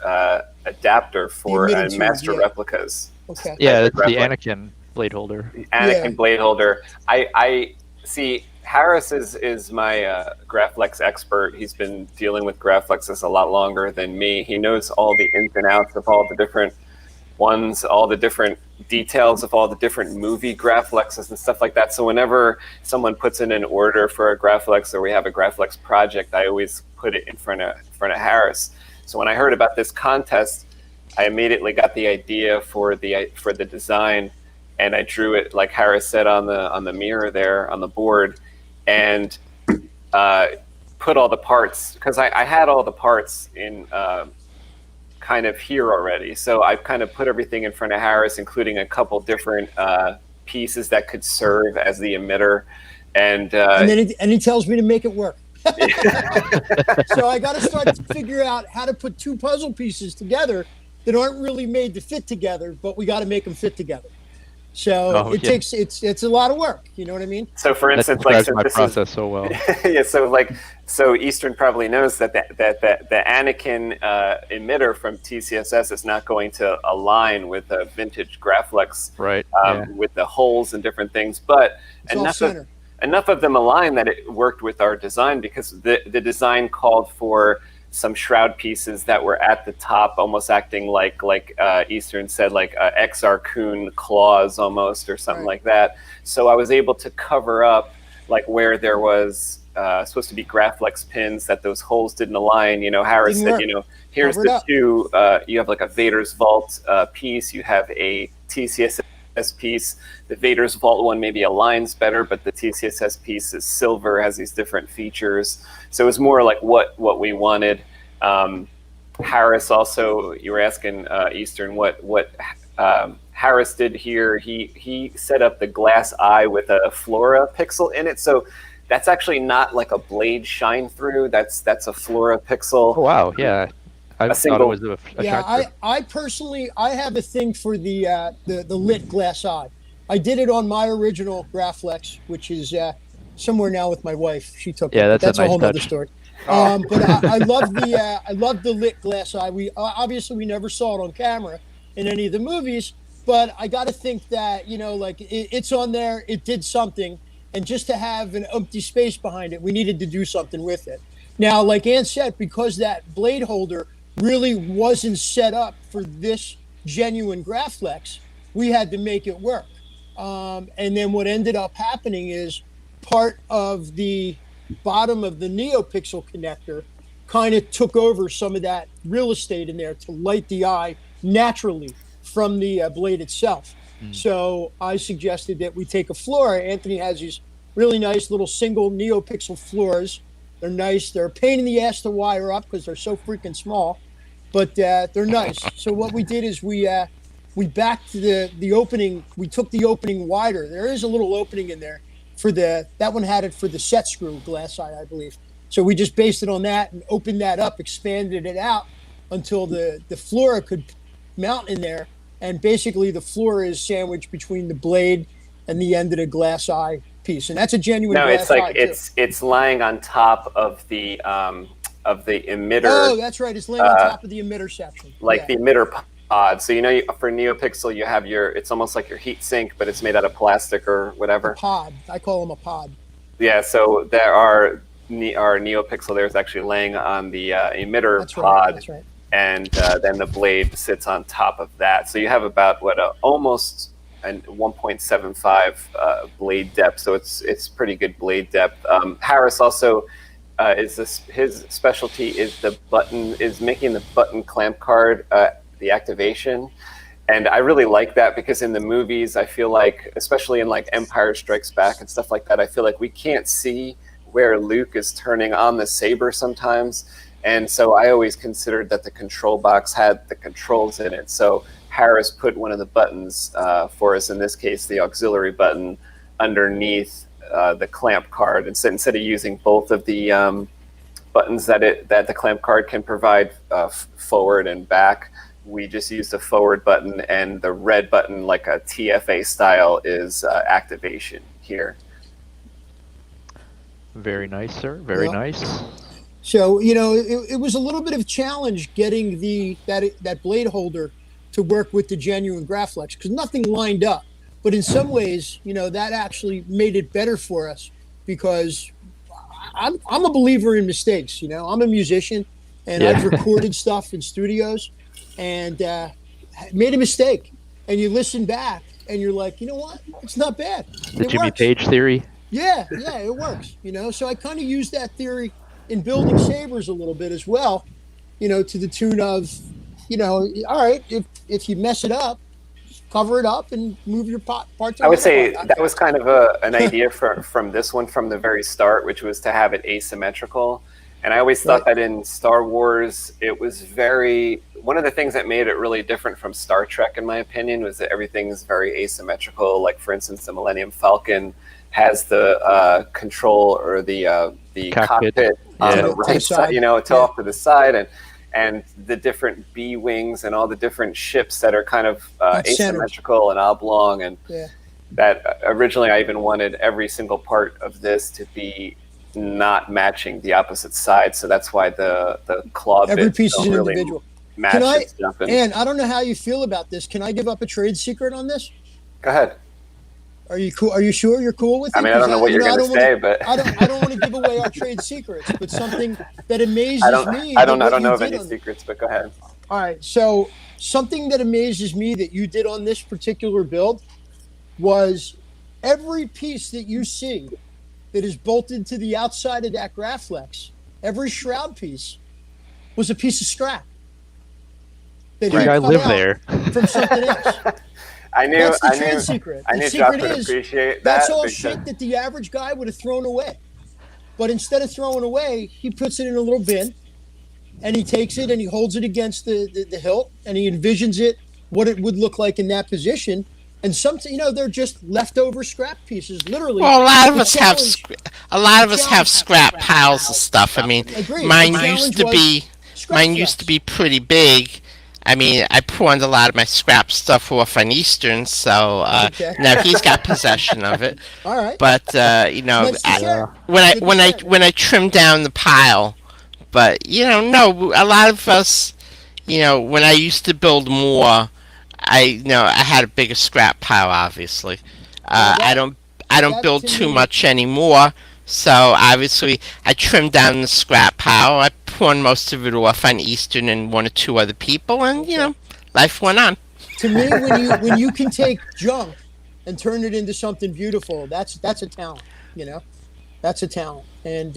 adapter for master replicas. Okay. Yeah, it's the Anakin blade holder. Anakin blade holder. I see. Harris is my Graflex expert. He's been dealing with Graflexes a lot longer than me. He knows all the ins and outs of all the different ones, all the different details of all the different movie Graflexes and stuff like that. So whenever someone puts in an order for a Graflex or we have a Graflex project, I always put it in front of Harris. So when I heard about this contest, I immediately got the idea for the design, and I drew it like Harris said on the mirror there on the board, and put all the parts, because I had all the parts in kind of here already. So I've kind of put everything in front of Harris, including a couple different pieces that could serve as the emitter. And then he tells me to make it work. So I got to start to figure out how to put two puzzle pieces together that aren't really made to fit together, but we got to make them fit together. So takes it's a lot of work. You know what I mean? So for instance, my process so well. Yeah. So Eastern probably knows that the Anakin emitter from TCSS is not going to align with a vintage Graflex, right? With the holes and different things, but enough of them align that it worked with our design, because the design called for some shroud pieces that were at the top, almost acting like Eastern said, like Exarchon claws almost, or something like that. So I was able to cover up like where there was supposed to be Graflex pins, that those holes didn't align. Harris said, here's the two. You have like a Vader's Vault piece. You have a TCSS piece. The Vader's Vault one maybe aligns better, but the TCSS piece is silver, has these different features. So it was more like what we wanted. Harris also, you were asking Eastern what Harris did here. He set up the glass eye with a Flora pixel in it. So that's actually not like a blade shine through. That's a Flora pixel. Oh, wow, yeah. I thought it was a shine through. I personally have a thing for the lit glass eye. I did it on my original Graflex, which is somewhere now with my wife. She took it. That's a whole other story. But I love the lit glass eye. We obviously we never saw it on camera in any of the movies, but I got to think that it's on there. It did something, and just to have an empty space behind it, we needed to do something with it. Now, like Ann said, because that blade holder really wasn't set up for this genuine Graflex, we had to make it work. And then what ended up happening is part of the bottom of the NeoPixel connector kind of took over some of that real estate in there to light the eye naturally from the blade itself. So I suggested that we take a Flora. Anthony has these really nice little single NeoPixel Floras. They're nice. They're a pain in the ass to wire up because they're so freaking small, but they're nice. So what we did is we backed the opening. We took the opening wider. There is a little opening in there for that one had it for the set screw glass eye, I believe. So we just based it on that and opened that up, expanded it out until the Flora could mount in there. And basically the Flora is sandwiched between the blade and the end of the glass eye piece. And that's a genuine glass eye. No, it's lying on top of the emitter. Oh, that's right. It's laying on top of the emitter section. The emitter pod. So for NeoPixel you have it's almost like your heat sink, but it's made out of plastic or whatever. A pod. I call them a pod. Yeah, so there our NeoPixel there is actually laying on the emitter pod. That's right. And then the blade sits on top of that. So you have about almost a 1.75 blade depth. So it's pretty good blade depth. Harris also his specialty is making the button clamp card, the activation. And I really like that because in the movies, I feel like, especially in like Empire Strikes Back and stuff like that, I feel like we can't see where Luke is turning on the saber sometimes. And so I always considered that the control box had the controls in it. So Harris put one of the buttons for us, in this case, the auxiliary button, underneath the clamp card. Instead of using both of the buttons that the clamp card can provide forward and back, we just use the forward button, and the red button, like a TFA style, is activation here. Very nice, sir. Very nice. So, you know, it was a little bit of a challenge getting that blade holder to work with the genuine Graflex, because nothing lined up. But in some ways, you know, that actually made it better for us, because I'm a believer in mistakes. You know, I'm a musician, and I've recorded stuff in studios and made a mistake. And you listen back and you're like, you know what? It's not bad. The Jimmy Page theory. Yeah, it works. You know, so I kind of use that theory in building sabers a little bit as well, you know, to the tune of, you know, all right, if you mess it up, cover it up and move your parts. I would say that was kind of an idea from this one from the very start, which was to have it asymmetrical. And I always thought that in Star Wars, it was one of the things that made it really different from Star Trek, in my opinion, was that everything is very asymmetrical. Like, for instance, the Millennium Falcon has the control or the cockpit on the right side, you know, off to the side, and the different B wings and all the different ships that are kind of asymmetrical and oblong, and that originally I even wanted every single part of this to be not matching the opposite side, so that's why the claw every bits piece is don't an really individual. match and stuff. And I don't know how you feel about this. Can I give up a trade secret on this? Go ahead. Are you cool? Are you sure you're cool with it? I mean, I don't know what you're going to say, but I don't want to give away our trade secrets. But something that amazes me. I don't know of any secrets, but go ahead. All right. So something that amazes me that you did on this particular build was every piece that you see that is bolted to the outside of that Graflex, every shroud piece was a piece of scrap. I live there. From something else. I knew Josh would appreciate that. That's all shit that the average guy would have thrown away. But instead of throwing away, he puts it in a little bin, and he takes it and he holds it against the hilt, and he envisions it, what it would look like in that position. And something, you know, they're just leftover scrap pieces, literally. Well, a lot of us have scrap piles of stuff. I mean, mine used to be pretty big. I mean, I pawned a lot of my scrap stuff off on Eastern, so now he's got possession of it. All right. But you know, when I trim down the pile, but you know, no, a lot of us, you know, when I used to build more, I had a bigger scrap pile. Obviously, I don't build too much anymore. So obviously, I trimmed down the scrap pile. I pawned most of it off on Eastern and one or two other people, and you know, life went on. To me, when you can take junk and turn it into something beautiful, that's a talent. You know, that's a talent. And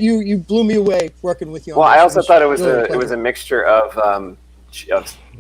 you blew me away working with you. Well, I also thought it was a mixture of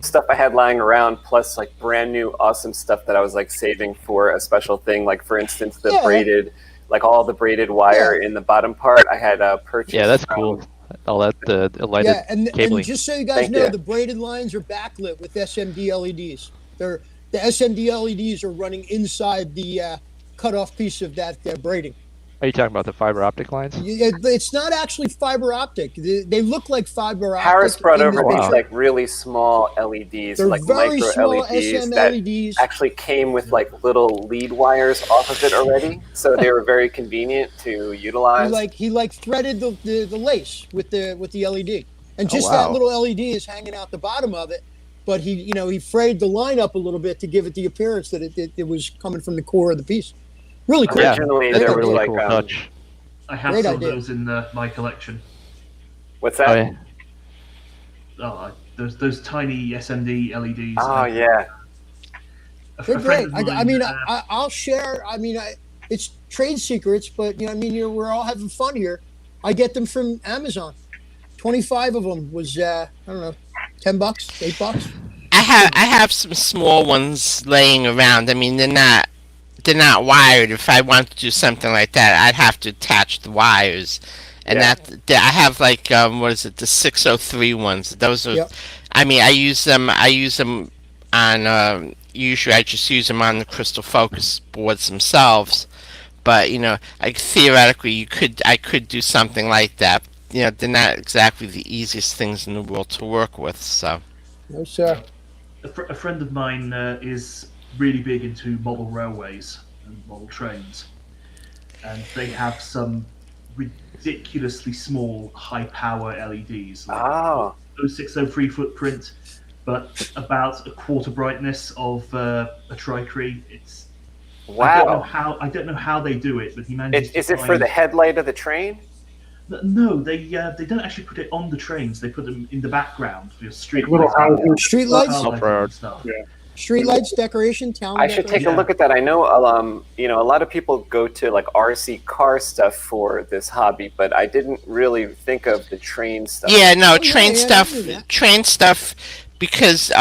stuff I had lying around, plus like brand new awesome stuff that I was like saving for a special thing. Like, for instance, the braided. Like all the braided wire in the bottom part, I had purchased. Yeah, that's cool. All that the lighted cabling. And just so you guys know, the braided lines are backlit with SMD LEDs. The SMD LEDs are running inside the cutoff piece of that braiding. Are you talking about the fiber optic lines? It's not actually fiber optic. They look like fiber optic. Harris brought over these like really small LEDs, They're like very micro small LEDs SM that LEDs. actually came with like little lead wires off of it already, so they were very convenient to utilize. He threaded the lace with the LED, and just that little LED is hanging out the bottom of it. But he frayed the line up a little bit to give it the appearance that it was coming from the core of the piece. Really cool. Originally, there was like touch. I have some of those in my collection. What's that? Those tiny SMD LEDs. Oh yeah, they're great. I'll share. I mean, it's trade secrets, but we're all having fun here. I get them from Amazon. 25 of them was I don't know, $10, $8. I have some small ones laying around. I mean, they're not wired. If I want to do something like that, I'd have to attach the wires And Yeah. I have like what is it, the 603 ones. Those are, Yep. I mean, I use them on usually I just use them on the crystal focus boards themselves. But like theoretically, I could do something like that. They're not exactly the easiest things in the world to work with. So No, sir. A friend of mine is really big into model railways and model trains, and they have some ridiculously small, high-power LEDs, like Oh. 0603 footprint, but about a quarter brightness of a Tricree. It's Wow. I don't know how they do it, but he manages. Is it for the headlight of the train? No, they don't actually put it on the trains. They put them in the background for your street Little lights, houses. Street lights, and stuff. Yeah. street lights, decoration, town. I should take a decoration. look at that. I know, a lot of people go to like RC car stuff for this hobby, but I didn't really think of the train stuff. yeah, no, Oh, yeah, train yeah, stuff, they do that. because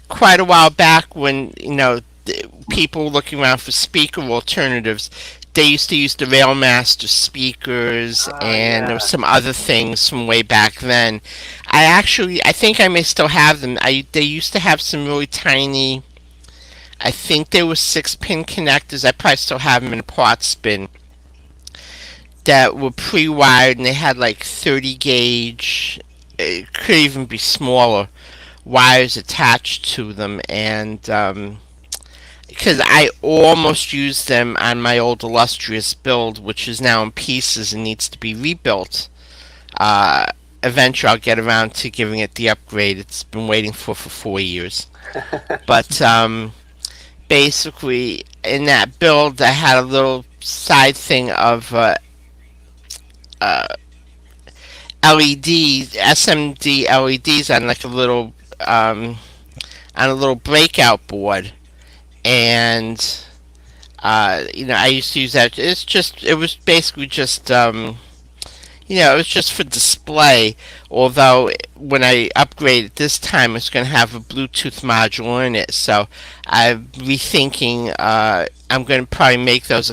quite a while back when people were looking around for speaker alternatives, they used to use the BladeMasters speakers, and there was some other things from way back then. I think I may still have them. They used to have some really tiny, I think they were 6-pin connectors. I probably still have them in a parts bin that were pre-wired, and they had like 30 gauge, it could even be smaller, wires attached to them, and because I almost used them on my old illustrious build, which is now in pieces and needs to be rebuilt. Eventually I'll get around to giving it the upgrade it's been waiting for 4 years. But basically in that build I had a little side thing of LEDs, SMD LEDs on like on a little breakout board, and I used to use that. It was basically just it was just for display. Although when I upgraded this time, it's going to have a Bluetooth module in it. So I'm rethinking. I'm going to probably make those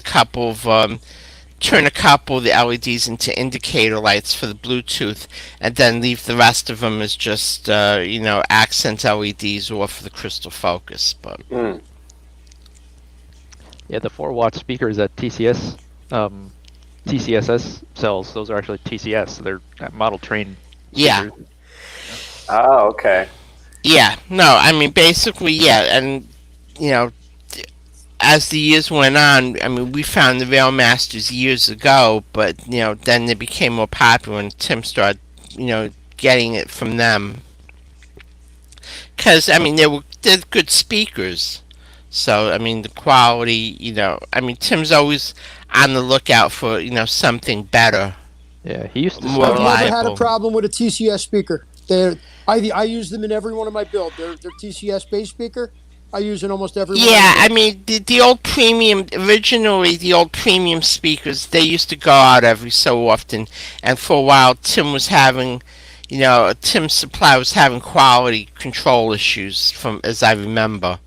turn a couple of the LEDs into indicator lights for the Bluetooth, and then leave the rest of them as just accent LEDs or for the crystal focus. But Yeah, the 4-watt speakers that TCSS sells, those are actually TCS. So they're model train yeah. speakers. Oh, okay. Yeah, no, I mean, basically, yeah, and, as the years went on, I mean, we found the BladeMasters years ago, but, then they became more popular, and Tim started, getting it from them. Because, I mean, they're good speakers. So, I mean, the quality, I mean, Tim's always on the lookout for, something better. Yeah, he used to More I've sell. never had a reliable. problem with a TCS speaker. I use them in every one of my builds. They're TCS based speaker. I use in almost every one. Yeah, I mean, the old premium, originally the old premium speakers, they used to go out every so often, and for a while Tim's supply was having quality control issues, from as I remember.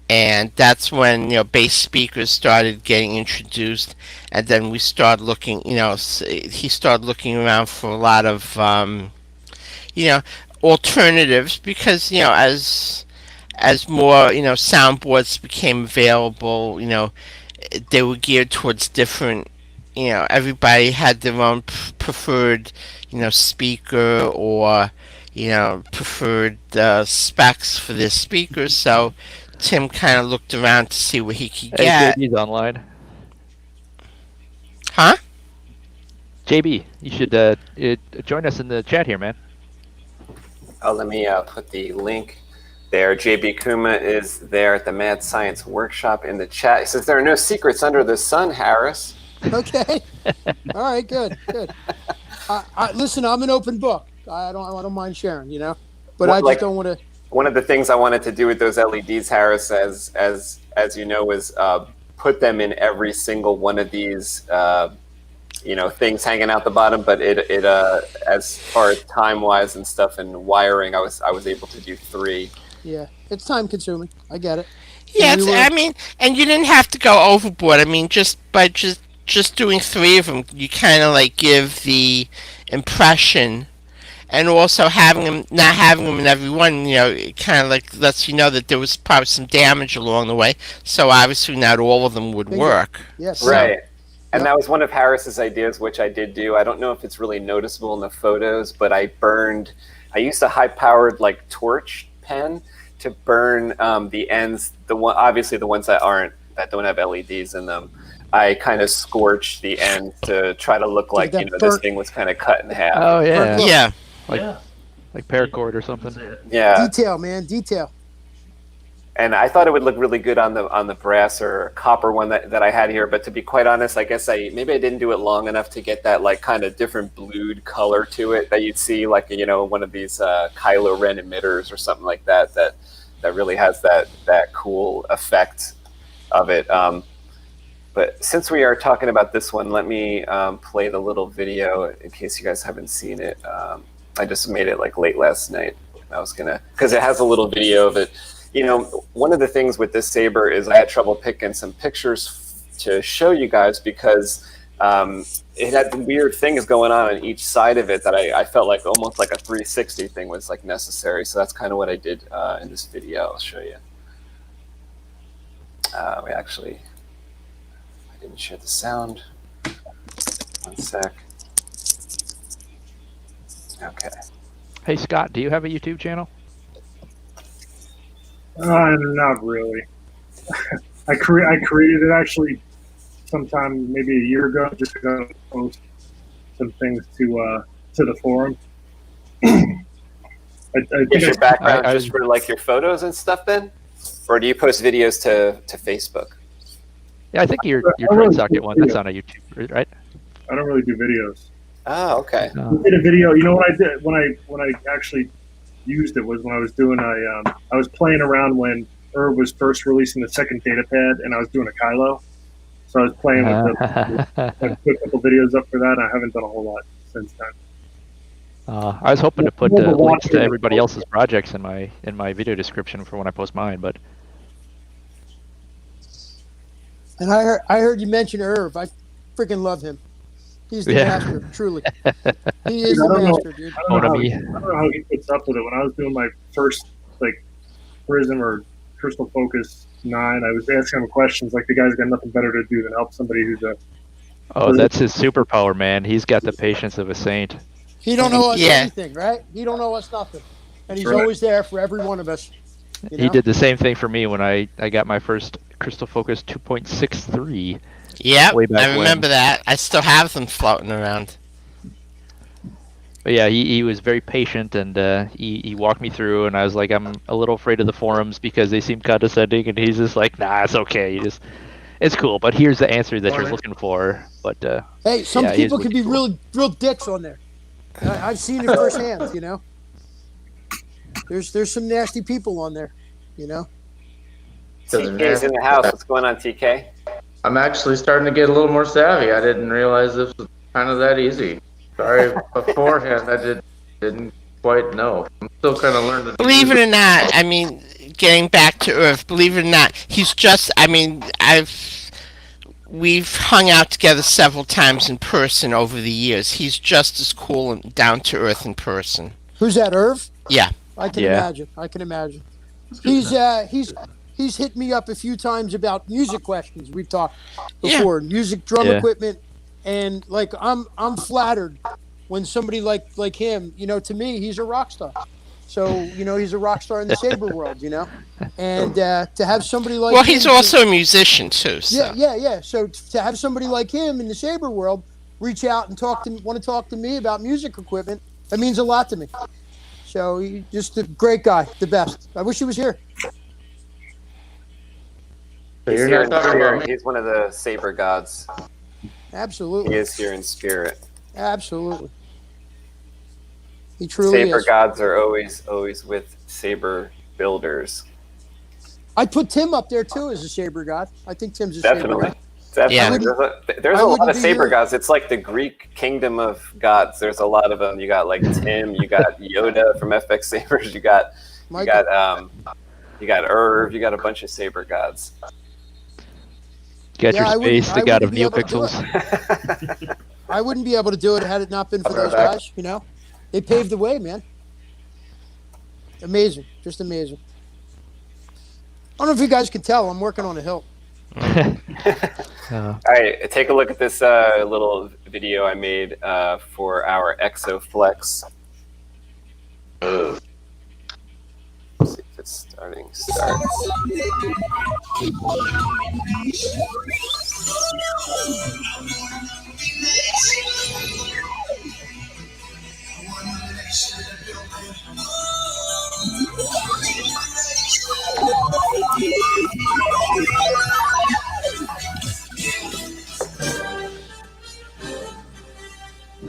And that's when bass speakers started getting introduced, and then we started looking. He started looking around for a lot of alternatives, because as more soundboards became available, they were geared towards different. Everybody had their own preferred speaker, or preferred specs for their speakers. So Tim kind of looked around to see what he could Hey, get. JB's online. Huh? JB, you should join us in the chat here, man. Oh, let me put the link there. JB Kuma is there at the Mad Science Workshop in the chat. He says there are no secrets under the sun, Harris. Okay. All right. Good. Listen, I'm an open book. I don't mind sharing. But I just don't want to. One of the things I wanted to do with those LEDs, Harris, as you know, was put them in every single one of these things hanging out the bottom. But it as far as time wise and stuff and wiring, I was able to do 3. Yeah, it's time consuming. I get it. Yeah, And we were- I mean, and you didn't have to go overboard. I mean, just just doing 3 of them, you kind of like give the impression, and also not having them in every one, it kind of like lets you know that there was probably some damage along the way. So obviously not all of them would Bingo. work. Yes. Right. And Yep. that was one of Harris's ideas, which I did do. I don't know if it's really noticeable in the photos, but I used a high-powered like torch pen to burn the ends. Obviously the ones that don't have LEDs in them. I kind of scorched the ends to try to look like this thing was kind of cut in half. Oh yeah, Yeah. like paracord or something. Yeah. Detail, man, detail. And I thought it would look really good on the brass or copper one that I had here. But to be quite honest, I guess maybe I didn't do it long enough to get that like kind of different blued color to it that you'd see like one of these Kylo Ren emitters or something like that really has that cool effect of it. But since we are talking about this one, let me play the little video in case you guys haven't seen it. I just made it like late last night. Because it has a little video of it. One of the things with this saber is I had trouble picking some pictures to show you guys because it had weird things going on each side of it that I felt like almost like a 360 thing was like necessary. So that's kind of what I did in this video. I'll show you. I didn't share the sound. One sec. Okay. Hey Scott, do you have a YouTube channel? Not really. I created it actually sometime maybe a year ago, just to post some things to the forum. Is your background just for like your photos and stuff then? Or do you post videos to Facebook? Yeah, I think your Trade Socket one, that's on a YouTube, right? I don't really do videos. Oh, okay. I did a video. You know what I did when I actually used it was when I was doing I was playing around when Irv was first releasing the second data pad, and I was doing a Kylo. So I was playing with I put a couple videos up for that. And I haven't done a whole lot since then. I was hoping to put links to everybody else's projects in my video description for when I post mine, but. And I heard you mention Irv. I freaking love him. He's the master, truly. He is the master, dude. I don't know how he puts up with it. When I was doing my first like Prism or Crystal Focus 9, I was asking him questions like the guy's got nothing better to do than help somebody who's a. Oh, that's his superpower, man. He's got the patience of a saint. He don't know us anything, right? He don't know us nothing, and he's always there for every one of us. He did the same thing for me when I got my first Crystal Focus 2.63. Yep, I remember that. I still have them floating around. But yeah, he was very patient, and he walked me through, and I was like, I'm a little afraid of the forums because they seem condescending, and he's just like, nah, it's okay. It's cool, but here's the answer that you're looking for. But hey, some people can be real dicks on there. I've seen it firsthand. There's some nasty people on there. TK's in the house. What's going on, TK? I'm actually starting to get a little more savvy. I didn't realize this was kind of that easy. Sorry, beforehand I didn't quite know. I'm still kind of learning. Believe it or not, I mean, getting back to Earth, believe it or not, he's just, I mean, we've hung out together several times in person over the years. He's just as cool and down to earth in person. Who's that, Irv? Yeah. I can imagine. He's hit me up a few times about music questions. We've talked before, music, drum equipment, and like I'm flattered when somebody like him, to me, he's a rock star. So he's a rock star in the saber world, and to have somebody like him, he's also a musician too. So. Yeah. So to have somebody like him in the saber world reach out and want to talk to me about music equipment, that means a lot to me. So he's just a great guy, the best. I wish he was here. He's here in spirit. He's one of the saber gods. Absolutely. He is here in spirit. Absolutely. He truly is. Saber gods are always with saber builders. I'd put Tim up there too as a saber god. I think Tim's a saber god. Definitely. There's a lot of saber gods. It's like the Greek kingdom of gods. There's a lot of them. You got like Tim, you got Yoda from FX-Sabers, you got Irv, you got a bunch of saber gods. Got Yeah, I your wouldn't- space, I the god of wouldn't be able to do neopixels. I wouldn't be able to do it had it not been for I'll be those right back. guys. You know, they paved the way, man. Amazing, just amazing. I don't know if you guys can tell. I'm working on a hill. All right, take a look at this little video I made for our ExoFlex. Let's see if it's starting. Start.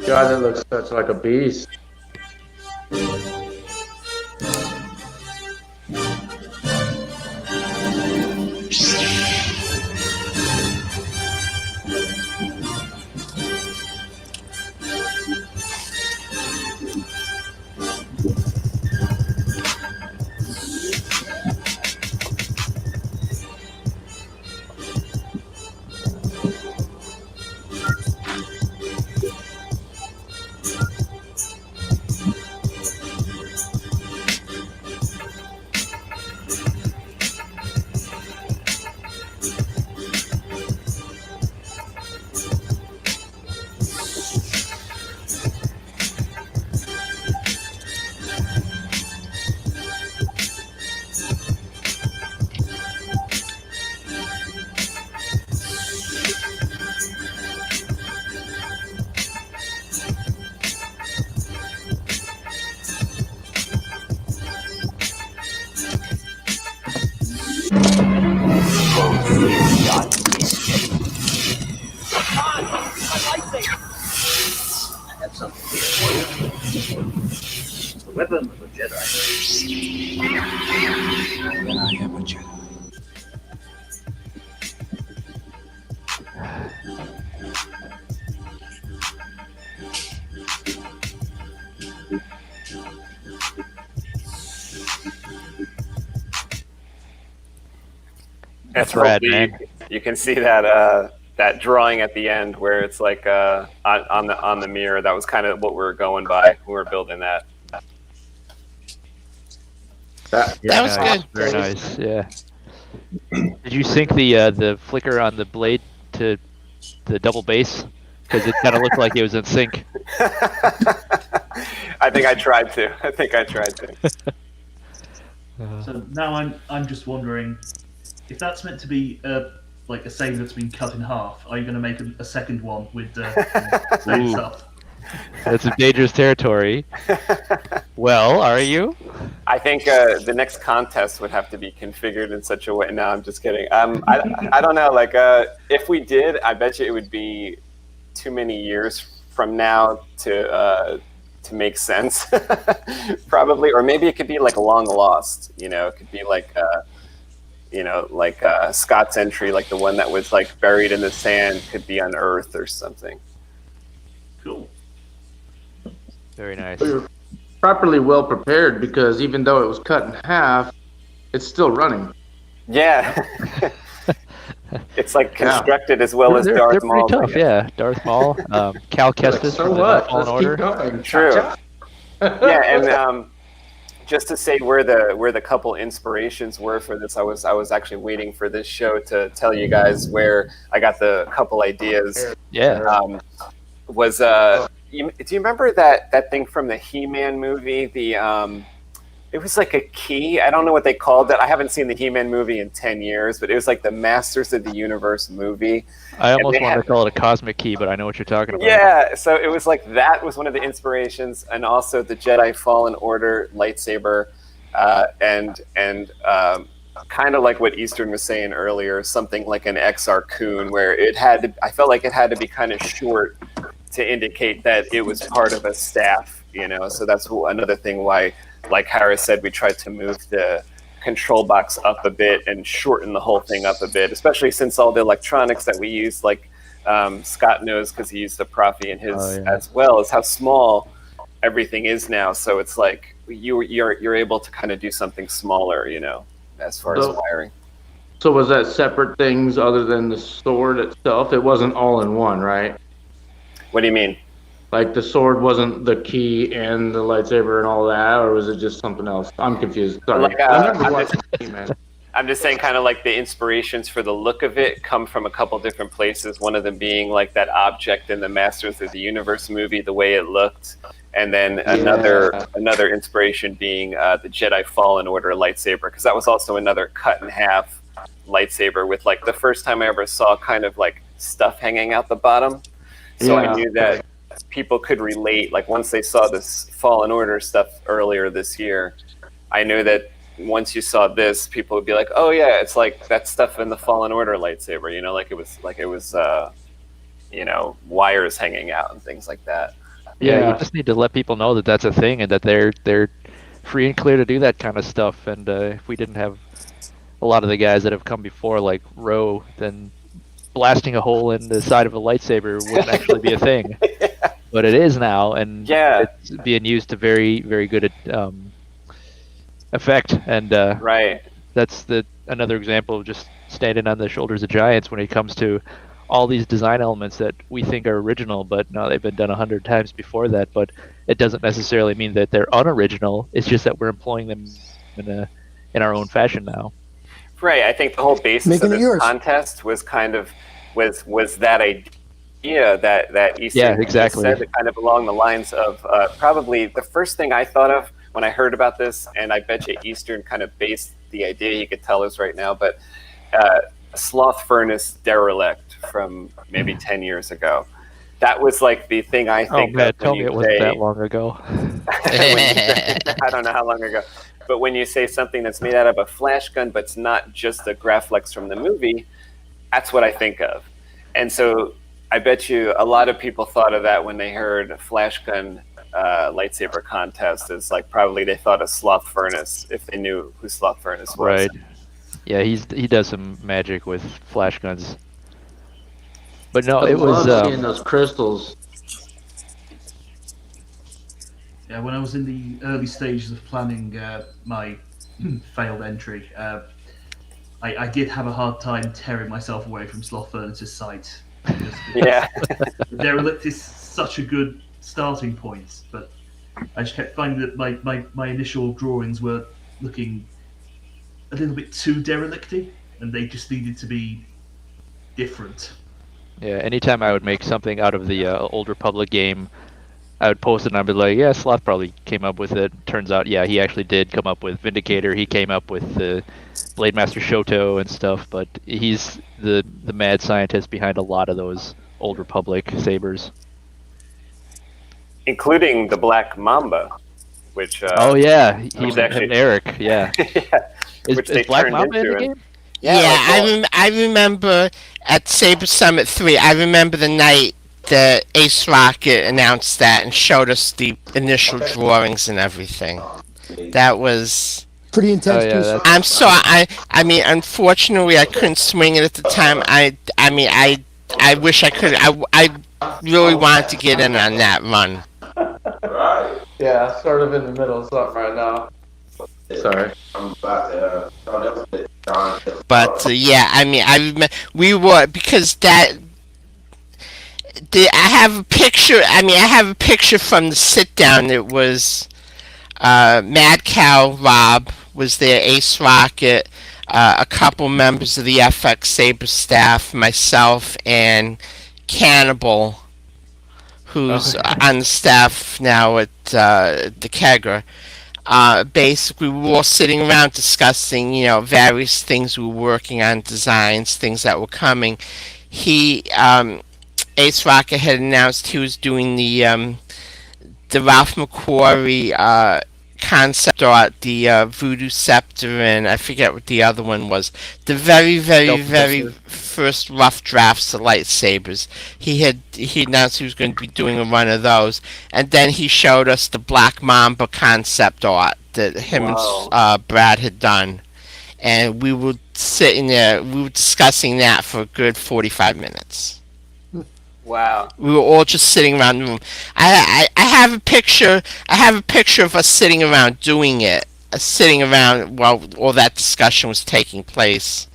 God, that looks such like a beast. Weapon of a Jedi. I am a Jedi. That's rad, hopefully man. you can see that that drawing at the end where it's like on the mirror. That was kind of what we were going by when we were building that. That was nice. good. Very nice. Yeah. Did you sync the flicker on the blade to the double base? Because it kind of looked like it was in sync. I think I tried to. So now I'm just wondering if that's meant to be like a saber that's been cut in half. Are you going to make a second one with the same stuff? That's some dangerous territory. Well, are you? I think the next contest would have to be configured in such a way. No, I'm just kidding. I don't know. Like, if we did, I bet you it would be too many years from now to make sense, probably. Or maybe it could be like long lost. You know, it could be like Scott's entry, like the one that was like buried in the sand, could be unearthed or something. Cool. Very nice. So you're properly well prepared because even though it was cut in half, it's still running. Yeah. It's like constructed as well as they're Darth pretty Maul. tough, yeah. Darth Maul, Cal Kestis So from the what? Fallen Let's Order. keep going. True. Cha-cha. Yeah, and just to say where the couple inspirations were for this, I was actually waiting for this show to tell you guys where I got the couple ideas. Yeah. Do you remember that thing from the He-Man movie? It was like a key. I don't know what they called it. I haven't seen the He-Man movie in 10 years, but it was like the Masters of the Universe movie. I almost wanted to call it a cosmic key, but I know what you're talking about. Yeah, so it was like that was one of the inspirations, and also the Jedi Fallen Order lightsaber, and kind of like what Eastern was saying earlier, something like an XR-Kun, where I felt like it had to be kind of short to indicate that it was part of a staff, you know. So that's another thing why, like Harris said, we tried to move the control box up a bit and shorten the whole thing up a bit, especially since all the electronics that we use, like Scott knows because he used the Profi in his as well, is how small everything is now. So it's like you're able to kind of do something smaller, you know, as far as wiring. So was that separate things other than the sword itself? It wasn't all in one, right? What do you mean? Like the sword wasn't the key and the lightsaber and all that, or was it just something else? I'm confused. Sorry. Like, I remember watching TV, man. I'm just saying, kind of like the inspirations for the look of it come from a couple different places. One of them being like that object in the Masters of the Universe movie, the way it looked, and then another inspiration being the Jedi Fallen Order lightsaber, because that was also another cut in half lightsaber with like the first time I ever saw kind of like stuff hanging out the bottom. So I knew that people could relate. Like once they saw this Fallen Order stuff earlier this year, I knew that once you saw this, people would be like, "Oh yeah, it's like that stuff in the Fallen Order lightsaber." You know, like it was, wires hanging out and things like that. Yeah, you just need to let people know that that's a thing and that they're free and clear to do that kind of stuff. And if we didn't have a lot of the guys that have come before, like Ro, then blasting a hole in the side of a lightsaber wouldn't actually be a thing. But it is now, and it's being used to very, very good effect. And right, that's another example of just standing on the shoulders of giants when it comes to all these design elements that we think are original, but no, they've been done 100 times before that. But it doesn't necessarily mean that they're unoriginal. It's just that we're employing them in our own fashion now. Right. I think the whole basis of this contest was kind of was that idea that Eastern exactly said, kind of along the lines of probably the first thing I thought of when I heard about this, and I bet you Eastern kind of based the idea, he could tell us right now, but a sloth furnace derelict from maybe 10 years ago. That was like the thing I think of. Tell me it wasn't that long ago. I don't know how long ago. But when you say something that's made out of a flash gun, but it's not just a Graflex from the movie, that's what I think of. And so I bet you a lot of people thought of that when they heard flash gun lightsaber contest. It's like probably they thought of Sloth Furnace if they knew who Sloth Furnace was. Right. Yeah, he does some magic with flash guns. But no, it was seeing those crystals. Yeah, when I was in the early stages of planning my failed entry, I did have a hard time tearing myself away from Sloth Furnace's site. Yeah. The derelict is such a good starting point, but I just kept finding that my initial drawings were looking a little bit too derelicty, and they just needed to be different. Yeah, anytime I would make something out of the Old Republic game, I would post it and I'd be like, yeah, Sloth probably came up with it. Turns out, yeah, he actually did come up with Vindicator. He came up with the BladeMaster Shoto and stuff, but he's the mad scientist behind a lot of those Old Republic sabers. Including the Black Mamba, which... oh, yeah, he's actually Eric, yeah. Is Black Mamba in the game? Yeah, I remember at Saber Summit 3, I remember the night that Ace Rocket announced that and showed us the initial drawings and everything. That was pretty intense. Yeah, I'm sorry. I mean, unfortunately, I couldn't swing it at the time. I wish I could. I really wanted to get in on that run. Yeah, sort of in the middle of something right now. Sorry. I'm about to. But yeah, I mean, I remember we were because I have a picture. I mean, I have a picture from the sit down. It was Mad Cow Rob was there, Ace Rocket, a couple members of the FX-Sabers staff, myself, and Cannibal, who's on the staff now at the Kegger. Basically, we were all sitting around discussing, various things we were working on, designs, things that were coming. Ace Rocket had announced he was doing the Ralph McQuarrie concept art, the Voodoo Scepter, and I forget what the other one was. The very, very, very first rough drafts of lightsabers. He announced he was going to be doing a run of those, and then he showed us the Black Mamba concept art that him and Brad had done, and we were sitting there, we were discussing that for a good 45 minutes. Wow. We were all just sitting around the room. I have a picture. I have a picture of us sitting around doing it. Sitting around while all that discussion was taking place.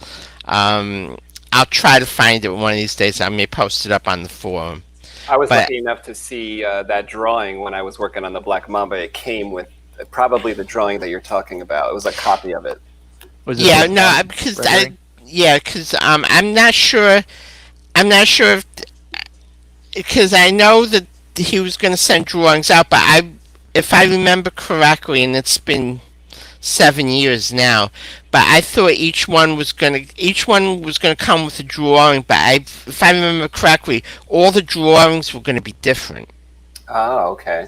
I'll try to find it one of these days. I may post it up on the forum. I was But- lucky enough to see that drawing when I was working on the Black Mamba. It came with probably the drawing that you're talking about. It was a copy of it. Was it Yeah, the no, one because rendering? I'm not sure. I'm not sure if because I know that he was going to send drawings out, but if I remember correctly, and it's been 7 years now, but I thought each one was gonna come with a drawing. But if I remember correctly, all the drawings were going to be different. Oh, okay.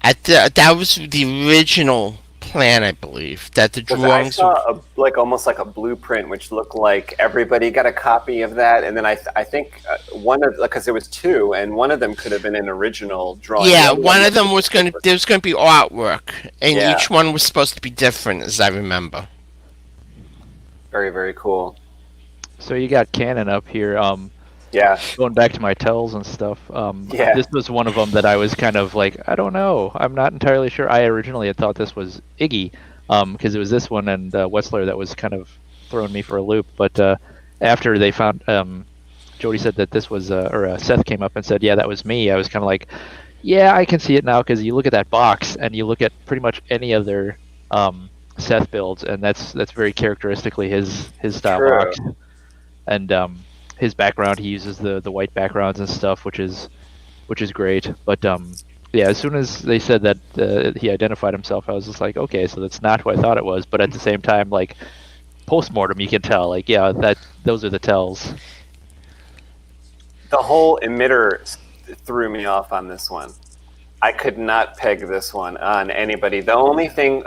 That was the original plan, I believe. That the 'Cause I drawings were. saw almost like a blueprint, which looked like everybody got a copy of that, and then I think one of because there was two, and one of them could have been an original drawing. Yeah, The other one of looked them was going to. different. There was going to be artwork, and Yeah. each one was supposed to be different, as I remember. Very, very cool. So you got Canon up here. Yeah. Going back to my tells and stuff. Yeah. This was one of them that I was kind of like, I don't know. I'm not entirely sure. I originally had thought this was Iggy, because it was this one and Wetzler that was kind of throwing me for a loop. But after they found, Jody said that this was, or Seth came up and said, yeah, that was me. I was kind of like, yeah, I can see it now, because you look at that box and you look at pretty much any other Seth builds, and that's very characteristically his style True. box. And his background, he uses the white backgrounds and stuff, which is great. But yeah, as soon as they said that he identified himself, I was just like, okay, so that's not who I thought it was. But at the same time, like post-mortem, you can tell, like, yeah, that those are the tells. The whole emitter threw me off on this one. I could not peg this one on anybody. The only thing,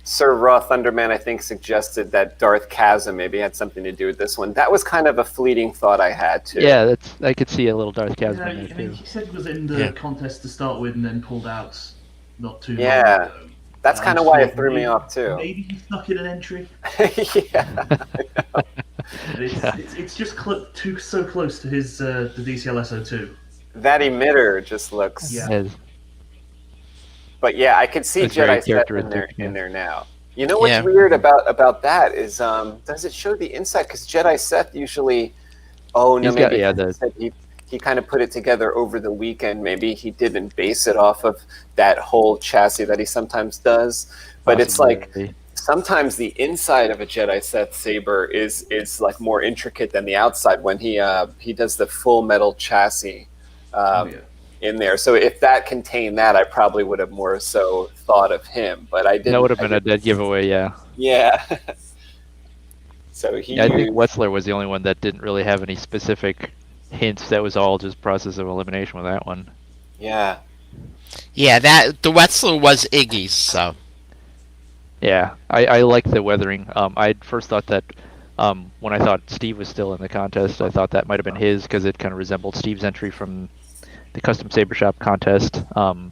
SirRawThunderman, I think, suggested that Darth Chasm maybe had something to do with this one. That was kind of a fleeting thought I had, too. Yeah, I could see a little Darth Chasm Yeah, in I there mean, too. he said he was in the contest to start with and then pulled out not too long Yeah. ago. That's kind of So why it threw me maybe- off, too. Maybe he snuck in an entry. Yeah. It's just so close to his the DCL-SO2. That emitter just looks... Yeah. Yes. But yeah, I could see It's very Jedi Seth in there, characteristic, yeah. in there now. You know what's Yeah. weird about that is, does it show the inside? Because Jedi Seth usually... Oh, no, He's got- maybe yeah, he kind of put it together over the weekend. Maybe he didn't base it off of that whole chassis that he sometimes does. But it's like... Possibly. Sometimes the inside of a Jedi Seth saber is like more intricate than the outside when he does the full metal chassis in there. So if that contained that, I probably would have more so thought of him. But I didn't. That would have been a dead giveaway, yeah. Yeah. So he. Yeah, I think Wetzler was the only one that didn't really have any specific hints. That was all just process of elimination with that one. Yeah. Yeah, the Wetzler was Iggy's, so. Yeah, I like the weathering. I first thought that when I thought Steve was still in the contest, I thought that might have been his because it kind of resembled Steve's entry from the Custom Saber Shop contest. It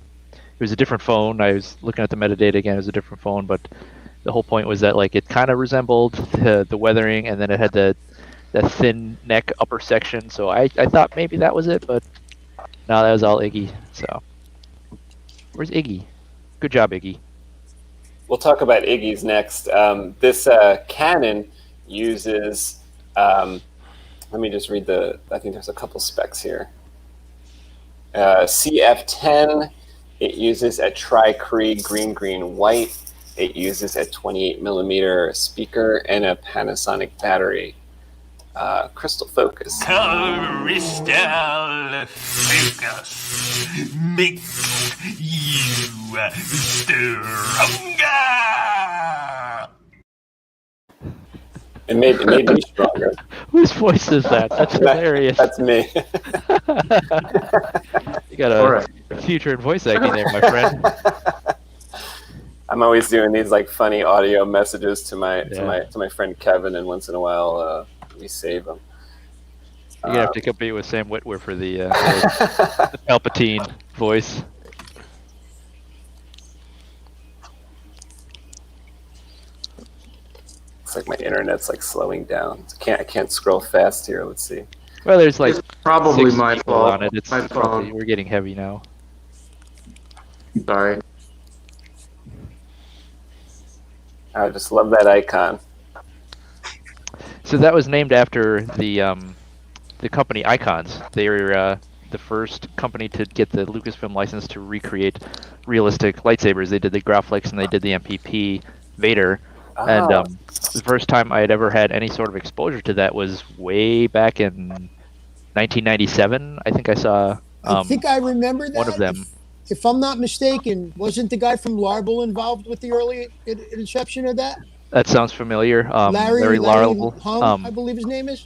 was a different phone. I was looking at the metadata again. It was a different phone, but the whole point was that like it kind of resembled the weathering, and then it had that thin neck upper section. So I thought maybe that was it, but no, that was all Iggy. So where's Iggy? Good job, Iggy. We'll talk about Iggy's next. This cannon uses. Let me just read I think there's a couple specs here. CF10. It uses a Tri-Cree green white. It uses a 28 millimeter speaker and a Panasonic battery. Crystal focus. Crystal focus makes you stronger. It made me stronger. Whose voice is that? That's hilarious. That's me. You got a future in voice acting there, my friend. I'm always doing these like funny audio messages to my friend Kevin, and once in a while we save them. You're gonna have to compete with Sam Witwer for the Palpatine voice. It's like my internet's like slowing down. I can't scroll fast here. Let's see. Well, there's like It's probably 6 my people fault. on it. It's My probably, phone. we're getting heavy now. Sorry. I just love that icon. So that was named after the company Icons. They were the first company to get the Lucasfilm license to recreate realistic lightsabers. They did the Graflex and they did the MPP Vader. And the first time I had ever had any sort of exposure to that was way back in 1997. I think I saw. I think I remember that. One of them. If I'm not mistaken, wasn't the guy from Larble involved with the early inception of that? That sounds familiar. Larry Larble. Hung, I believe his name is.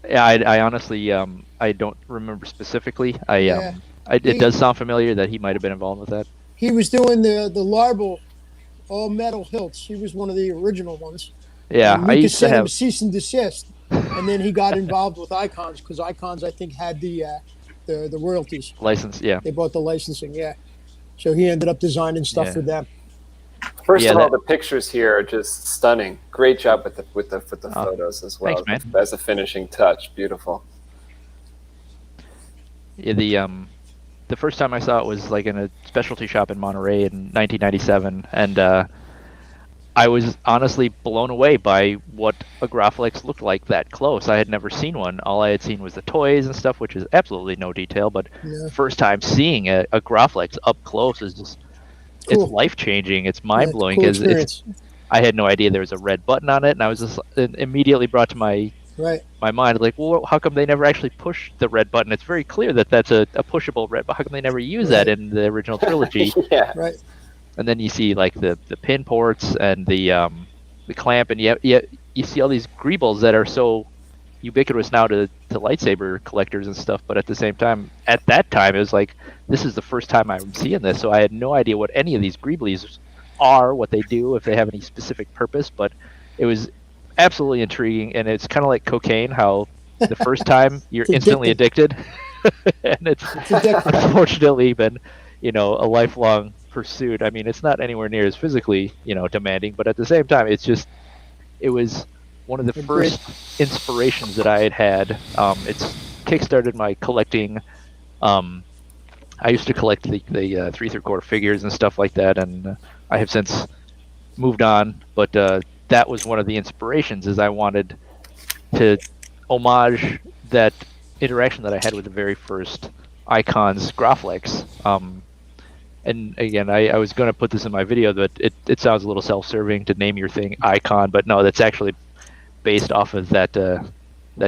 Yeah, I honestly I don't remember specifically. It does sound familiar that he might have been involved with that. He was doing the Larble all metal hilts. He was one of the original ones. Yeah, I used to have cease and desist, and then he got involved with Icons because Icons I think had the royalties license. Yeah, they bought the licensing. Yeah, so he ended up designing stuff for them. First of all, the pictures here are just stunning. Great job with the photos as well. Thanks, man. As a finishing touch, beautiful. Yeah, the first time I saw it was like in a specialty shop in Monterey in 1997, and I was honestly blown away by what a Graflex looked like that close. I had never seen one. All I had seen was the toys and stuff, which is absolutely no detail. But first time seeing a Graflex up close is just it's life changing. It's mind blowing because I had no idea there was a red button on it, and I was just immediately brought to my mind like, well, how come they never actually push the red button? It's very clear that that's a pushable red button. How come they never use that in the original trilogy? And then you see like the pin ports and the clamp, and you see all these greebles that are so ubiquitous now to lightsaber collectors and stuff. But at the same time, at that time, it was like, this is the first time I'm seeing this, so I had no idea what any of these greeblies are, what they do, if they have any specific purpose. But it was absolutely intriguing, and it's kind of like cocaine, how the first time you're instantly addicted, and it's unfortunately been, a lifelong pursuit. I mean, it's not anywhere near as physically, demanding, but at the same time, it was one of the first inspirations that I had. It's kickstarted my collecting. I used to collect the 3 3/4 figures and stuff like that, and I have since moved on, but that was one of the inspirations, is I wanted to homage that interaction that I had with the very first Icons Graflex. And again, I was going to put this in my video, but it sounds a little self-serving to name your thing Icon, but no, that's actually based off of that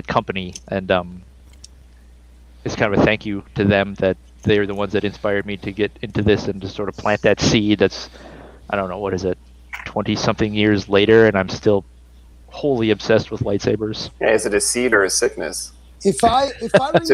company, and it's kind of a thank you to them that they're the ones that inspired me to get into this and to sort of plant that seed. That's, I don't know, what is it, 20-something years later, and I'm still wholly obsessed with lightsabers. Yeah, is it a seed or a sickness? If I remember it's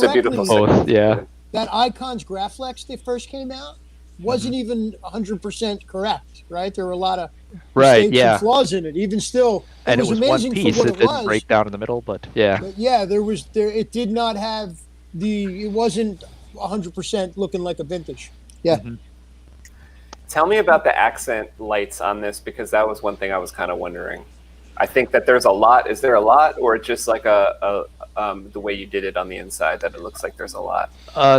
a beautiful both, yeah. That Icons Graflex they first came out wasn't even 100% correct, right? There were a lot of mistakes and flaws in it. Even still, and it was amazing one piece. for what it didn't break down in the middle, but yeah. But yeah, it did not have it wasn't 100% looking like a vintage. Yeah. Mm-hmm. Tell me about the accent lights on this, because that was one thing I was kind of wondering. I think that there's a lot. Is there a lot, or just like the way you did it on the inside, that it looks like there's a lot?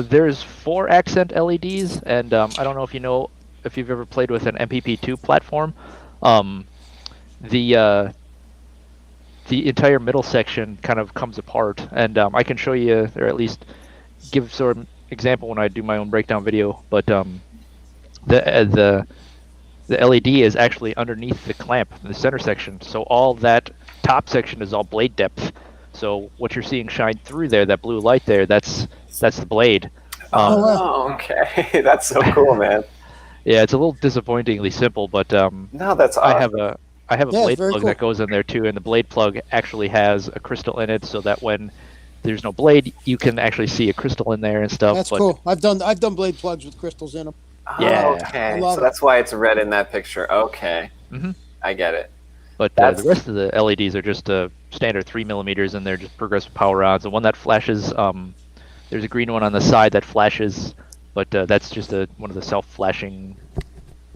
There's 4 accent LEDs, and I don't know if you've ever played with an MPP2 platform. The entire middle section kind of comes apart, and I can show you, or at least give sort of example when I do my own breakdown video. But the LED is actually underneath the clamp in the center section, so all that top section is all blade depth. So what you're seeing shine through there, that blue light there, that's the blade. Okay, that's so cool, man. Yeah, it's a little disappointingly simple, but no, that's awesome. I have a blade plug that goes in there too, and the blade plug actually has a crystal in it, so that when there's no blade, you can actually see a crystal in there and stuff. That's cool. I've done blade plugs with crystals in them. Yeah. Okay. So that's why it's red in that picture. Okay. Mm-hmm. I get it. But the rest of the LEDs are just standard 3mm, and they're just progressive power ons. The one that flashes, there's a green one on the side that flashes, but that's just one of the self-flashing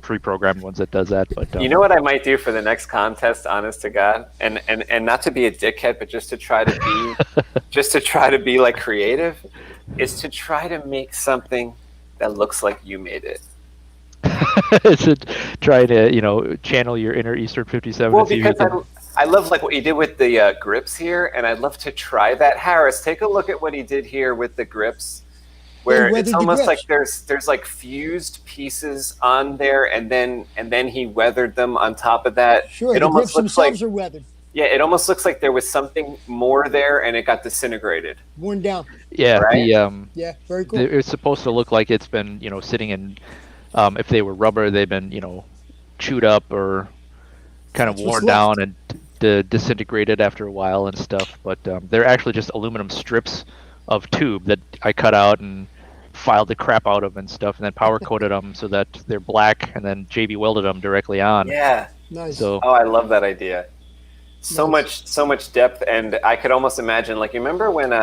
pre-programmed ones that does that. But you know what I might do for the next contest, honest to God, and not to be a dickhead, but just to try to be like creative, is to try to make something that looks like you made it. To try to channel your inner Eastern 57. Well, because I love like what you did with the grips here, and I'd love to try that. Harris, take a look at what he did here with the grips, where it's almost like there's like fused pieces on there, and then he weathered them on top of that. Sure, it the almost grips looks like themselves are weathered. Yeah, it almost looks like there was something more there, and it got disintegrated. Worn down. Yeah, right? Yeah, very cool. It's supposed to look like it's been, sitting in. If they were rubber, they've been, chewed up or kind of worn down and disintegrated after a while and stuff. But they're actually just aluminum strips of tube that I cut out and filed the crap out of and stuff, and then power coated them so that they're black, and then JB welded them directly on. Yeah. Nice. So, I love that idea. So much depth, and I could almost imagine, like, you remember when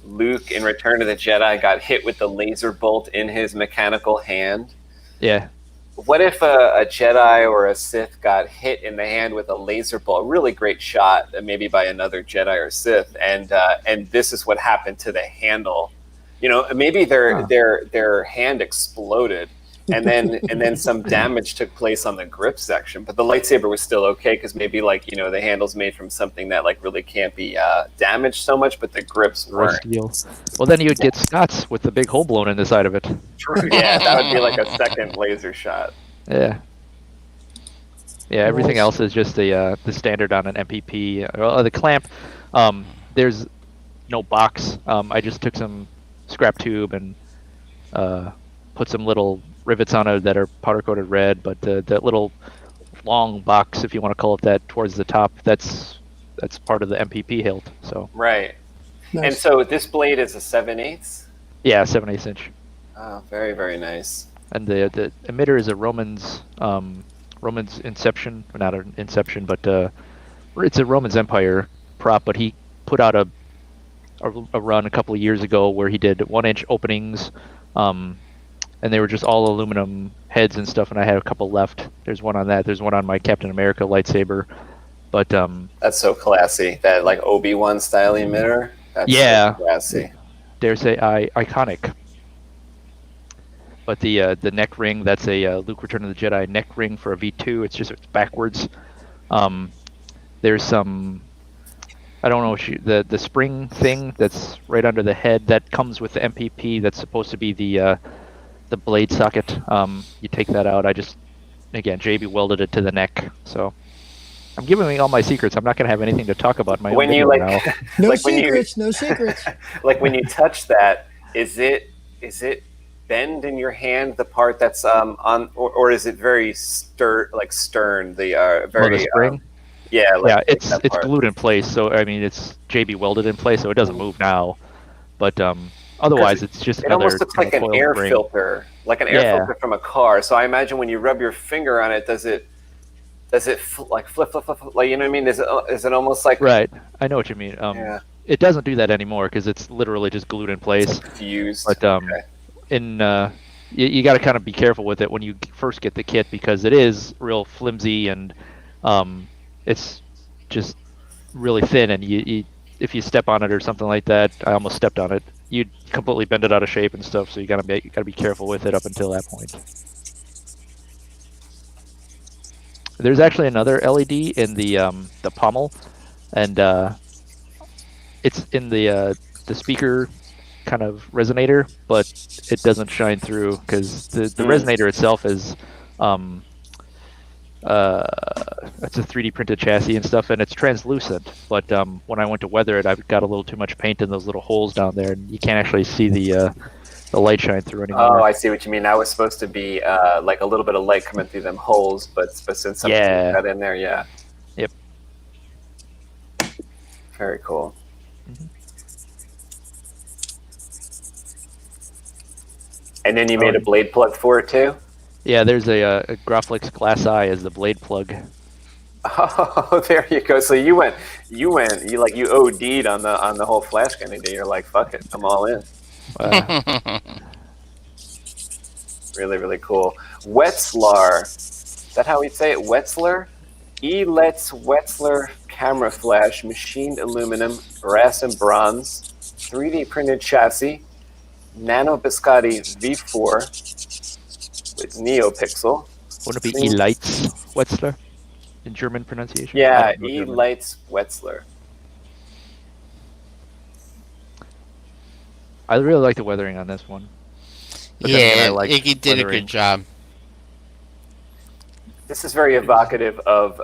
Luke in Return of the Jedi got hit with the laser bolt in his mechanical hand? Yeah. What if a Jedi or a Sith got hit in the hand with a laser bolt? Really great shot, maybe by another Jedi or Sith, and this is what happened to the handle. Maybe their hand exploded, and then some damage took place on the grip section, but the lightsaber was still okay because maybe the handle's made from something that really can't be damaged so much, but the grips weren't. Well, then you'd get Scots with the big hole blown in the side of it. Yeah, that would be like a second laser shot. Yeah. Yeah, everything else is just the standard on an MPP. The clamp, there's no box. I just took some scrap tube and put some little rivets on it that are powder coated red, but that little long box, if you want to call it that, towards the top, that's part of the MPP hilt. So right. Nice. And so this blade is a 7/8. Yeah, 7/8 inch. Oh, very, very nice. And the emitter is a Roman's Inception, not an Inception, but it's a Roman's Empire prop. But he put out a run a couple of years ago where he did 1-inch openings, and they were just all aluminum heads and stuff. And I had a couple left. There's one on that. There's one on my Captain America lightsaber. But that's so classy. That Obi-Wan style emitter. That's so classy. Dare say iconic. But the neck ring, that's a Luke Return of the Jedi neck ring for a V2. It's backwards. There's some, I don't know, the spring thing that's right under the head that comes with the MPP. That's supposed to be the blade socket. You take that out. JB welded it to the neck. So I'm giving away all my secrets. I'm not going to have anything to talk about in my own video now. No secrets. Like when you touch that, is it bend in your hand, the part that's on, or is it very stern? The very the spring. It's glued in place. So I mean, it's JB welded in place, so it doesn't move now. But otherwise, it's just it almost looks like an air filter, filter from a car. So I imagine when you rub your finger on it, does it flip, like, you know what I mean? Is it almost like right? I know what you mean. It doesn't do that anymore because it's literally just glued in place. It's fused. But you got to kind of be careful with it when you first get the kit because it is real flimsy and it's just really thin, and you if you step on it or something like that, I almost stepped on it, you'd completely bend it out of shape and stuff. So you gotta be careful with it up until that point. There's actually another LED in the pommel, and it's in the speaker kind of resonator, but it doesn't shine through because the resonator itself is it's a 3D printed chassis and stuff, and it's translucent. But when I went to weather it, I've got a little too much paint in those little holes down there, and you can't actually see the light shine through anymore. Oh, I see what you mean. That was supposed to be like a little bit of light coming through them holes, but since something got in there, yeah. Yep. Very cool. Mm-hmm. And then you made a blade plug for it too? Yeah, there's a Graflex Glass Eye as the blade plug. Oh, there you go. So you OD'd on the whole Flashgun idea. You're like, fuck it, I'm all in. Really, really cool. Wetzlar, is that how we say it? Wetzlar? E-Let's Wetzlar camera flash, machined aluminum, brass and bronze, 3D printed chassis, nano biscotti V4 with NeoPixel. Wouldn't it be E-Lights Wetzlar? in German pronunciation? I Yeah, don't know E. German. Leitz Wetzler. I really like the weathering on this one. But then Yeah, again, I like Iggy did a weathering. good job. This is very evocative of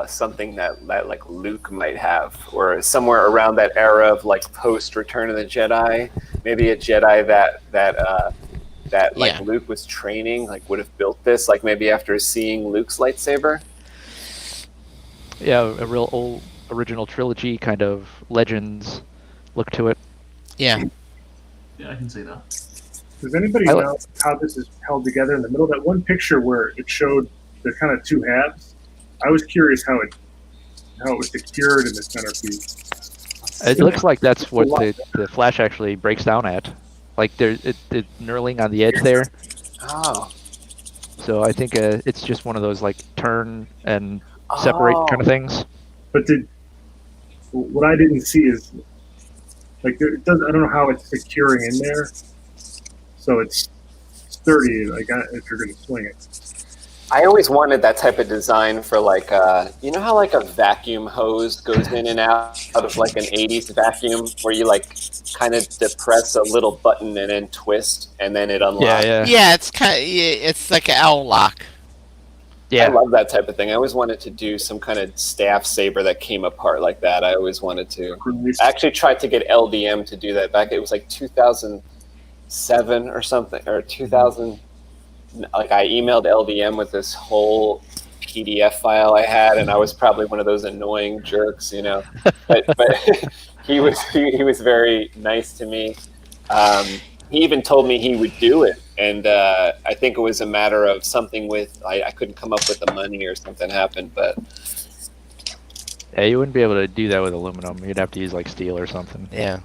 something that like Luke might have, or somewhere around that era of like post Return of the Jedi. Maybe a Jedi that like Yeah. Luke was training, like would have built this, like maybe after seeing Luke's lightsaber. Yeah, a real old original trilogy kind of Legends look to it. Yeah. Yeah, I can see that. Does anybody know how this is held together in the middle? That one picture where it showed the kind of two halves. I was curious how it was secured in the centerpiece. It looks like that's what the flash actually breaks down at. Like there's it knurling on the edge there. Oh. So I think it's just one of those like turn and separate kind of things. But what I didn't see is like it does. I don't know how it's securing in there. So it's sturdy. Like if you're going to swing it. I always wanted that type of design for like you know how like a vacuum hose goes in and out of like an 80s vacuum where you like kind of depress a little button and then twist and then it unlocks. Yeah, it's it's like an L lock. I love that type of thing. I always wanted to do some kind of staff saber that came apart like that. I always wanted to. I actually tried to get LDM to do that back. It was like 2007 or something, or 2000. Like I emailed LDM with this whole PDF file I had, and I was probably one of those annoying jerks, you know. But he was very nice to me. He even told me he would do it, and I think it was a matter of something with I couldn't come up with the money or something happened. But yeah, you wouldn't be able to do that with aluminum. You'd have to use like steel or something. Yeah.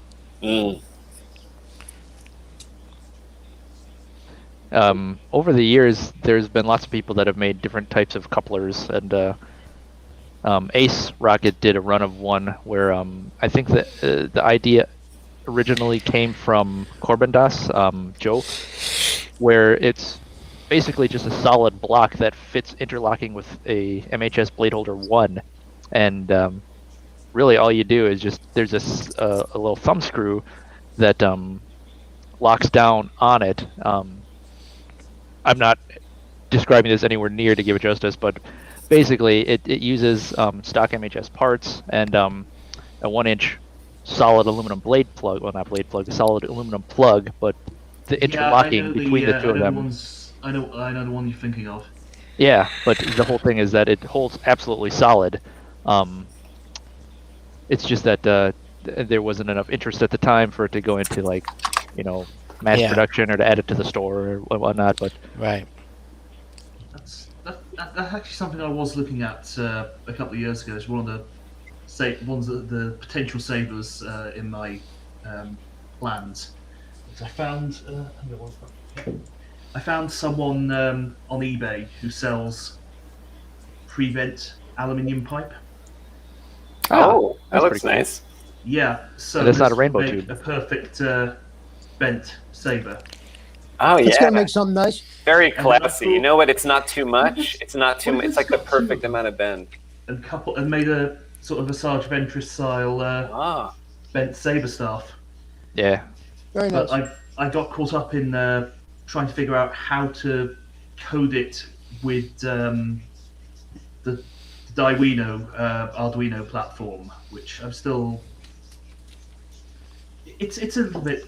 Over the years, there's been lots of people that have made different types of couplers, and Ace Rocket did a run of one where I think that the idea originally came from Corbin Das, Joe, where it's basically just a solid block that fits interlocking with a MHS Bladeholder 1, and really all you do is just there's a little thumb screw that locks down on it. I'm not describing this anywhere near to give it justice, but basically it uses stock MHS parts and a 1-inch solid aluminum blade plug. Well, not blade plug, a solid aluminum plug, but the interlocking between the two of them. I know the one you're thinking of. Yeah, but the whole thing is that it holds absolutely solid. It's just that there wasn't enough interest at the time for it to go into like, you know, mass production or to add it to the store or whatnot, but right. That's actually something I was looking at a couple of years ago. It's one of the potential sabers in my plans. I found someone on eBay who sells prevent aluminium pipe. Oh, that looks nice. Yeah, so and it's not a rainbow make tube. A perfect bent saber. Oh yeah, it's gonna make something nice. Very classy. You know what? It's not too much. It's not too much. It's like the perfect amount of bend. And made a sort of a Sarge Ventress style bent saber staff. Yeah. Very nice. But I got caught up in trying to figure out how to code it with the Arduino platform, which I'm still. It's a little bit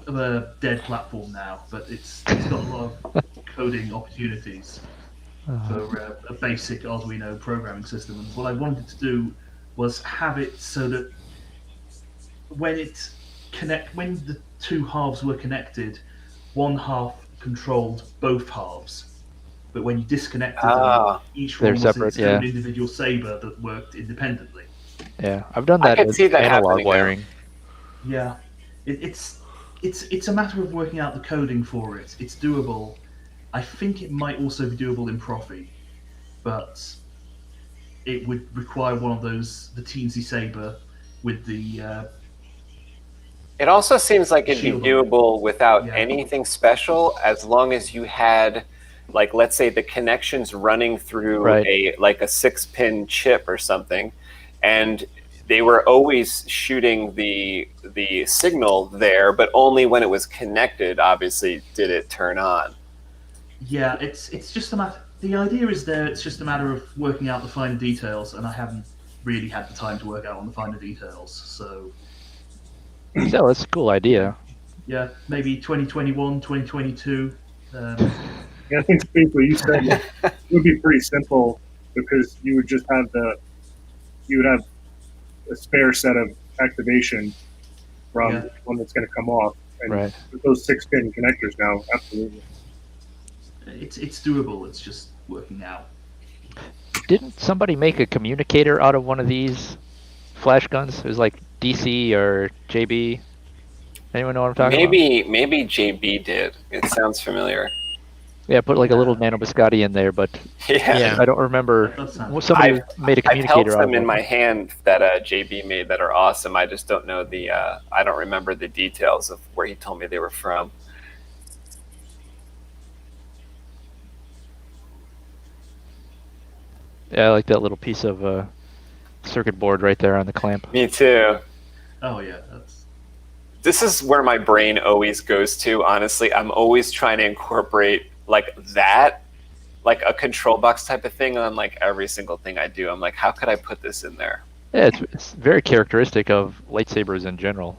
of a dead platform now, but it's got a lot of coding opportunities for a basic Arduino programming system. And what I wanted to do was have it so that when the two halves were connected, one half controlled both halves. But when you disconnected them, each one was its own individual saber that worked independently. Yeah, I've done that with analog wiring. Yeah, it's a matter of working out the coding for it. It's doable. I think it might also be doable in Profi, but it would require one of those, the Teensy Saber with the... It also seems like it'd be doable without anything special, as long as you had like let's say the connection's running through Right. a 6-pin chip or something, and they were always shooting the signal there, but only when it was connected, obviously, did it turn on. Yeah, it's just a matter. The idea is there. It's just a matter of working out the finer details, and I haven't really had the time to work out on the finer details. So So that's a cool idea. yeah, maybe 2021, 2022. Yeah, I think Space, what you said it would be pretty simple because you would just have a spare set of activation from Yeah. one that's going to come off. And Right. with those 6-pin connectors now, absolutely. It's doable. It's just working out. Didn't somebody make a communicator out of one of these flash guns? It was like DC or JB. Anyone know what I'm talking about? Maybe JB did. It sounds familiar. Yeah, put like a little nano biscotti in there, but Yeah. I don't remember. That sounds- Well, somebody made a I've held communicator out of some in it. my hand that JB made that are awesome. I just don't know I don't remember the details of where he told me they were from. Yeah, I like that little piece of circuit board right there on the clamp. Me too. Oh yeah, that's This is where my brain always goes to, honestly. I'm always trying to incorporate like that, like a control box type of thing on like every single thing I do. I'm like, how could I put this in there? Yeah, it's very characteristic of lightsabers in general.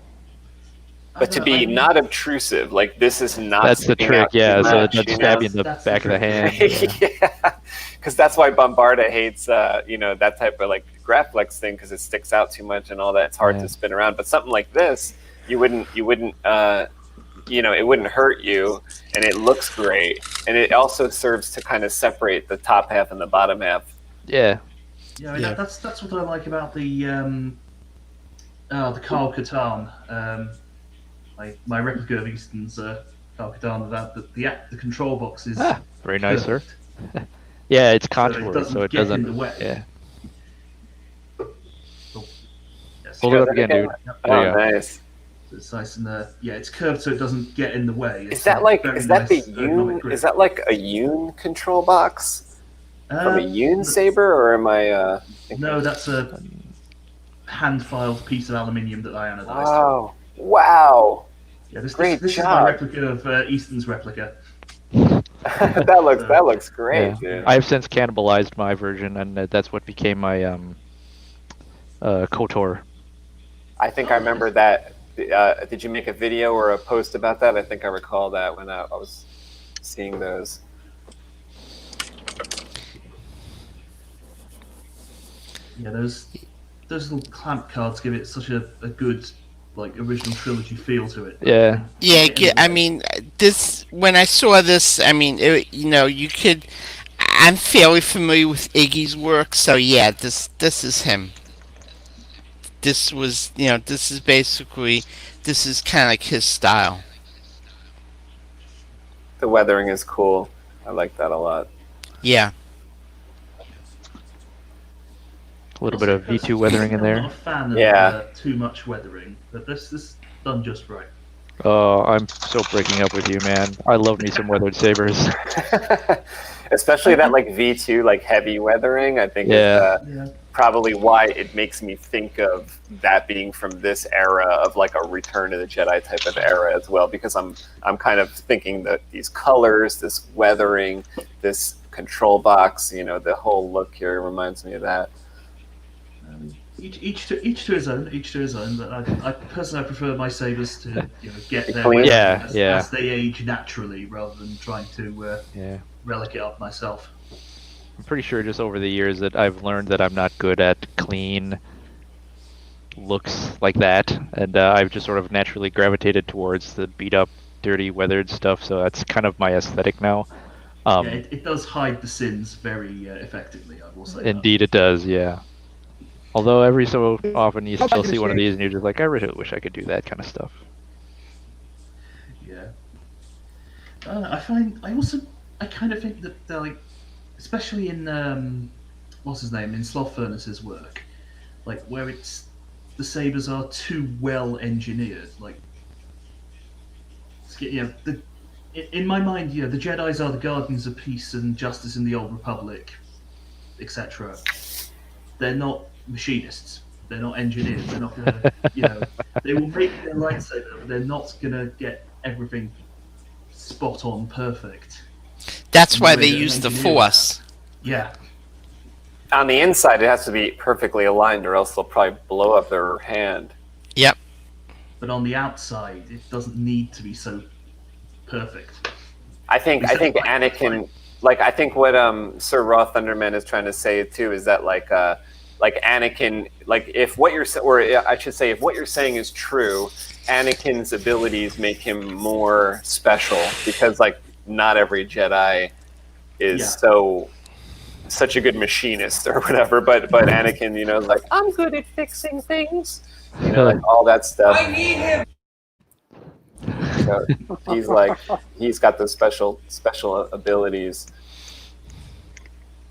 But to be not obtrusive, like this is not. That's the sticking trick, out too yeah. So it much, doesn't you stab know? you in the That's back the of the trick. hand. Yeah, because that's why Bombarta hates, that type of like Graflex thing because it sticks out too much and all that. It's hard Yeah. to spin around. But something like this, you wouldn't, it wouldn't hurt you, and it looks great, and it also serves to kind of separate the top half and the bottom half. Yeah. yeah. I mean, Yeah. That's what I like about the Carl Catan. My replica of Easton's Carl Catan. The control box is Ah, very nice, sir. perfect. Yeah, it's So it contoured, doesn't so it get in doesn't. the way. Yeah. Yes. Hold it up again, dude. There Oh, you go. nice. It's nice and it's curved so it doesn't get in the way. Is It's that a very is that nice the ergonomic Yoon? grip. Is that like a Yoon control box from a Yoon saber, or am I? Thinking? No, that's a hand-filed piece of aluminium that I anodized. Oh, wow! Yeah, this Great is my job. replica of Easton's replica. that looks great, Yeah. dude. I've since cannibalized my version, and that's what became my KOTOR. I think I remember that. Did you make a video or a post about that? I think I recall that when I was seeing those. Yeah, those little clamp cards give it such a good like original trilogy feel to it. Yeah. Yeah, I mean, this when I saw this, I mean, you could. I'm fairly familiar with Iggy's work, so yeah, this is him. This was, this is basically, this is kind of like his style. The weathering is cool. I like that a lot. Yeah. A little bit of V2 weathering in I'm there. not a fan of Yeah. too much weathering, but this is done just right. Oh, I'm so breaking up with you, man. I love me some weathered sabers. Especially that like V2 like heavy weathering. I think Yeah. is probably why it makes me think of that being from this era of like a Return of the Jedi type of era as well, because I'm kind of thinking that these colors, this weathering, this control box, the whole look here reminds me of that. Each to his own. Each to his own. But I personally prefer my sabers to get their Clean. way Yeah, as they age naturally, rather than trying to Yeah. relic it up myself. I'm pretty sure just over the years that I've learned that I'm not good at clean looks like that, and I've just sort of naturally gravitated towards the beat up, dirty, weathered stuff. So that's kind of my aesthetic now. Yeah, it does hide the sins very effectively. I will say. Indeed, it does. Yeah. Although every so often you How about still see one of this? these and you're just like, I really wish I could do that kind of stuff. Yeah. I kind of think that they're like, especially in what's his name in Sloth Furnace's work, like where the sabers are too well engineered. Like, in my mind, the Jedi's are the guardians of peace and justice in the Old Republic, etc. They're not machinists. They're not engineers. They're not gonna, they will make their lightsaber, but they're not gonna get everything spot on perfect. That's why they use the Force. Yeah. On the inside, it has to be perfectly aligned, or else they'll probably blow up their hand. Yep. But on the outside, it doesn't need to be so perfect. I think Anakin, like I think what SirRawThunderman is trying to say too is that like Anakin, like if what you're if what you're saying is true, Anakin's abilities make him more special because like not every Jedi is such a good machinist or whatever, but Anakin, is like, I'm good at fixing things, like all that stuff. I need him. So he's got those special abilities.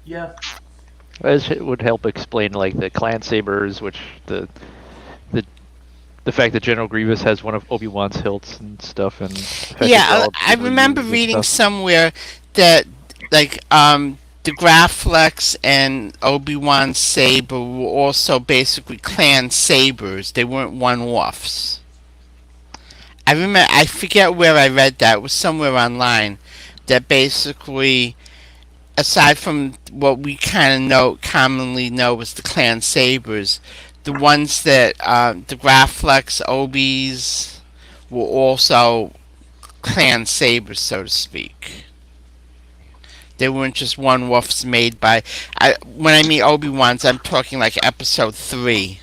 Yeah. It would help explain like the clan sabers, which the fact that General Grievous has one of Obi-Wan's hilts and stuff, and I remember reading somewhere that like the Graflex and Obi-Wan's saber were also basically clan sabers. They weren't one-offs. I forget where I read that. It was somewhere online that basically, aside from what we commonly know as the clan sabers, the ones that the Graflex Obis were also clan sabers, so to speak. They weren't just one-offs made by. When I mean Obi-Wan's, I'm talking like Episode 3.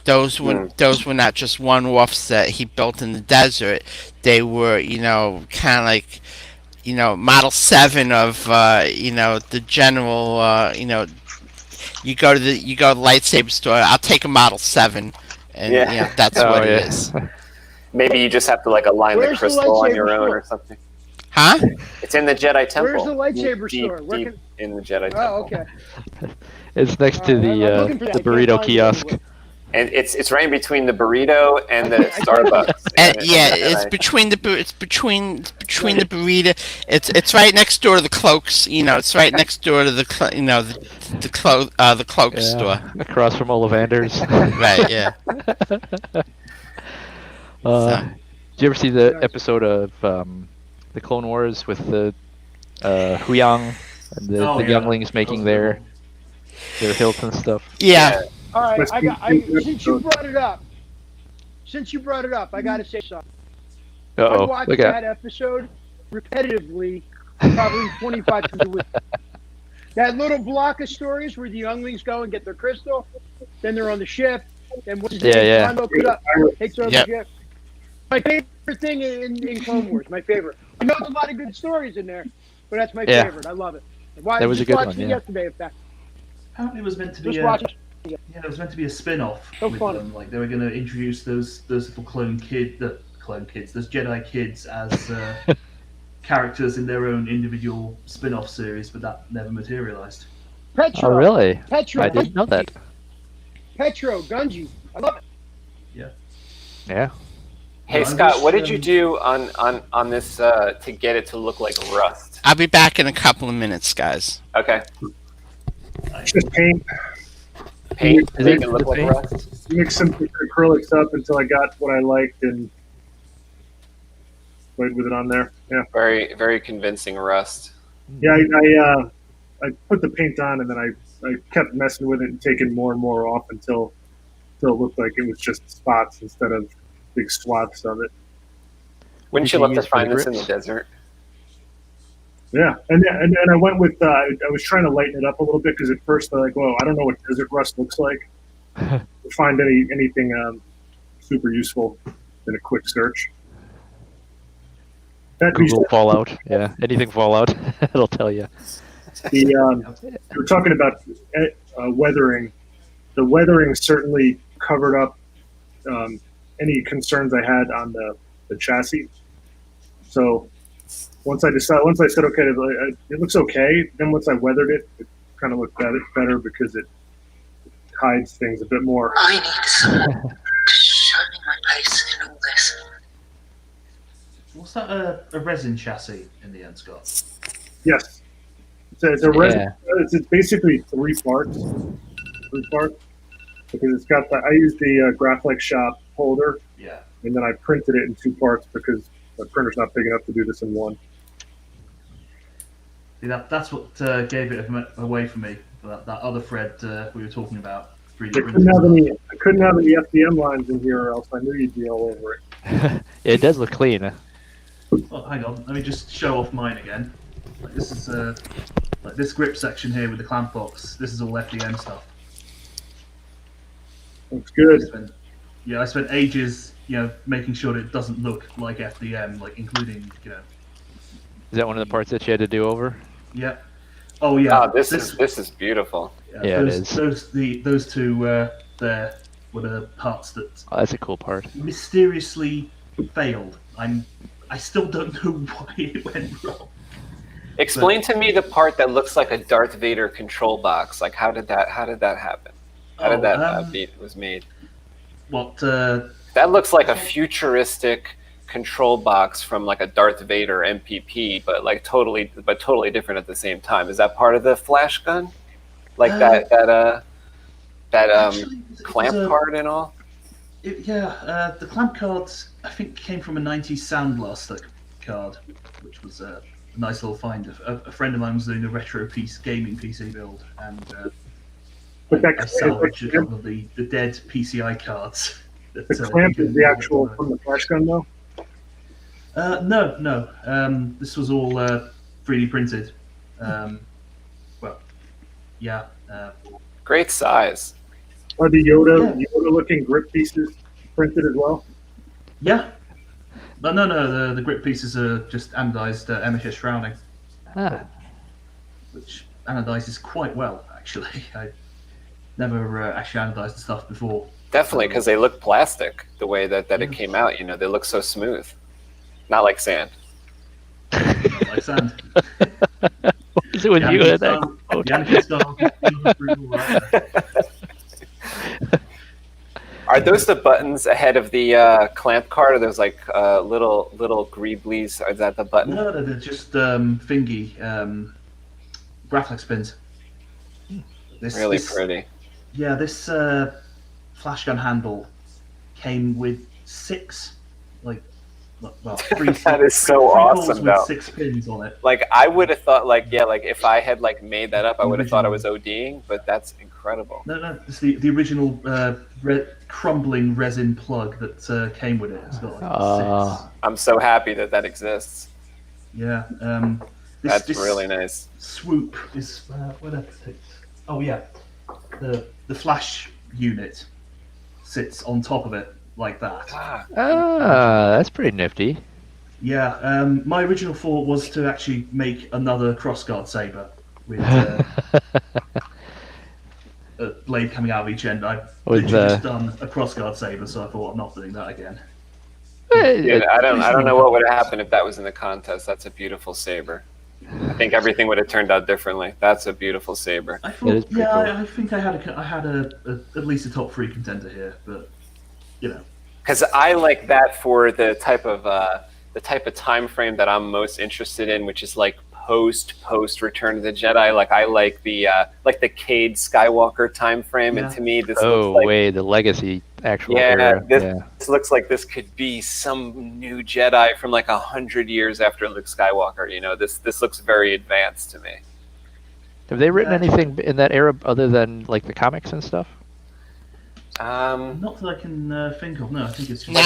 Those were not just one-offs that he built in the desert. They were, kind of like, Model 7 of, the general, you go to the lightsaber store. I'll take a Model 7, and that's what it is. Maybe you just have to like align the crystal on your own or something. Huh? It's in the Jedi Temple. Where's the lightsaber store? Deep in the Jedi Temple. Oh, okay. It's next to the burrito kiosk. And it's right in between the burrito and the Starbucks. It's between the burrito. It's right next door to the cloaks. It's right next door to the cloak store. Across from Ollivander's. Right. Yeah. Did you ever see the episode of the Clone Wars with the Huyang and the younglings making their hilts and stuff? Yeah. All right, since you brought it up, I got to say something. I watched that episode repetitively, probably 25 times a week. That little block of stories where the younglings go and get their crystal, then they're on the ship, then what's his name? Takes over the ship. My favorite thing in Clone Wars, my favorite. I know there's a lot of good stories in there, but that's my favorite. I love it. That was a good one. Yesterday, in fact. Apparently, it was meant to be. It was meant to be a spin-off. With them. Like they were going to introduce those little those Jedi kids as characters in their own individual spin-off series, but that never materialized. Petro. Oh, really? Petro. I didn't know that. Petro, Gunji. I love it. Yeah. Hey Scott, what did you do on this to get it to look like rust? I'll be back in a couple of minutes, guys. Okay. Just paint. Make it look like rust. Mix some acrylics up until I got what I liked and played with it on there. Yeah. Very, very convincing rust. Yeah, I put the paint on and then I kept messing with it and taking more and more off until it looked like it was just spots instead of big swaths of it. Wouldn't you love to find this in the desert? Yeah, and I went with I was trying to lighten it up a little bit because at first I don't know what desert rust looks like. To find anything super useful in a quick search. Google Fallout, anything Fallout, it'll tell you. We're talking about weathering. The weathering certainly covered up any concerns I had on the chassis. So. Once I said, okay, it looks okay. Then once I weathered it, it kind of looked better because it hides things a bit more. I need someone to show me my place in all this. What's that a resin chassis in the end, Scott? Yes. It's a resin. It's basically three parts. Because it's got I used the Graphics Shop holder. Yeah. And then I printed it in 2 parts because the printer's not big enough to do this in one. See, that's what gave it away for me. That other thread we were talking about. I couldn't have any FDM lines in here, or else I knew you'd be all over it. It does look clean. Oh, hang on. Let me just show off mine again. Like this is like this grip section here with the clamp box. This is all FDM stuff. Looks good. I spent ages, making sure that it doesn't look like FDM, like including, Is that one of the parts that you had to do over? Yeah. Oh yeah. Oh, this is beautiful. Yeah, those, it is. Those two there were the parts that. Oh, that's a cool part. Mysteriously failed. I still don't know why it went wrong. Explain to me the part that looks like a Darth Vader control box. Like, how did that happen? How did that was made? What? That looks like a futuristic control box from like a Darth Vader MPP, but totally different at the same time. Is that part of the Flashgun? Like that actually, clamp card and all? The clamp cards I think came from a 90s Sound Blaster card, which was a nice little find. A friend of mine was doing a retro gaming PC build, and I salvaged a couple of the dead PCI cards. The clamp is the actual from the Flashgun, though? No. This was all 3D printed. Great size. Are the Yoda-looking grip pieces printed as well? Yeah. But no. The grip pieces are just anodized MHS shrouding. Which anodizes quite well, actually. I never actually anodized the stuff before. Definitely, because they look plastic the way that it came out. They look so smooth. Not like sand. Not like sand. What is it with you and that? Are those the buttons ahead of the clamp card? Or those like little greeblies? Is that the button? No, they're just thingy Graphics pins. Really pretty. Yeah, this Flashgun handle came with 6, three. That is so awesome, with 6 pins on it. Like I would have thought, if I had made that up, I would have thought I was ODing. But that's incredible. No, it's the original crumbling resin plug that came with it. It's got 6. I'm so happy that exists. Yeah. That's really nice. Swoop is where did I put it? Oh yeah, the flash unit sits on top of it like that. That's pretty nifty. Yeah, my original thought was to actually make another crossguard saber with a blade coming out of each end. I've just done a crossguard saber, so I thought I'm not doing that again. Yeah, I don't know what would have happened if that was in the contest. That's a beautiful saber. I think everything would have turned out differently. That's a beautiful saber. I thought, cool. I think I had at least a top 3 contender here, but because I like that for the type of time frame that I'm most interested in, which is like post Return of the Jedi. Like I like the Cade Skywalker time frame, and to me this looks like the Legacy actual era. This looks like this could be some new Jedi from 100 years after Luke Skywalker. This looks very advanced to me. Have they written anything in that era other than the comics and stuff? Not that I can think of. No, I think it's just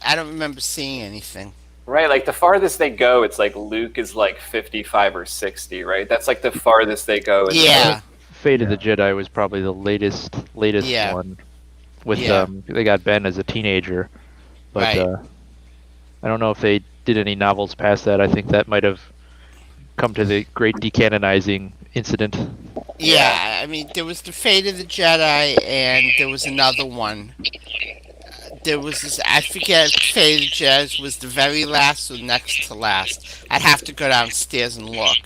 I don't remember seeing anything. Right, the farthest they go, it's Luke is 55 or 60, right? That's the farthest they go. Fate of the Jedi was probably the latest one. With they got Ben as a teenager, but I don't know if they did any novels past that. I think that might have come to the great decanonizing incident. Yeah, I mean, there was the Fate of the Jedi, and there was another one. There was this, I forget, Fate of the Jedi was the very last or next to last. I'd have to go downstairs and look.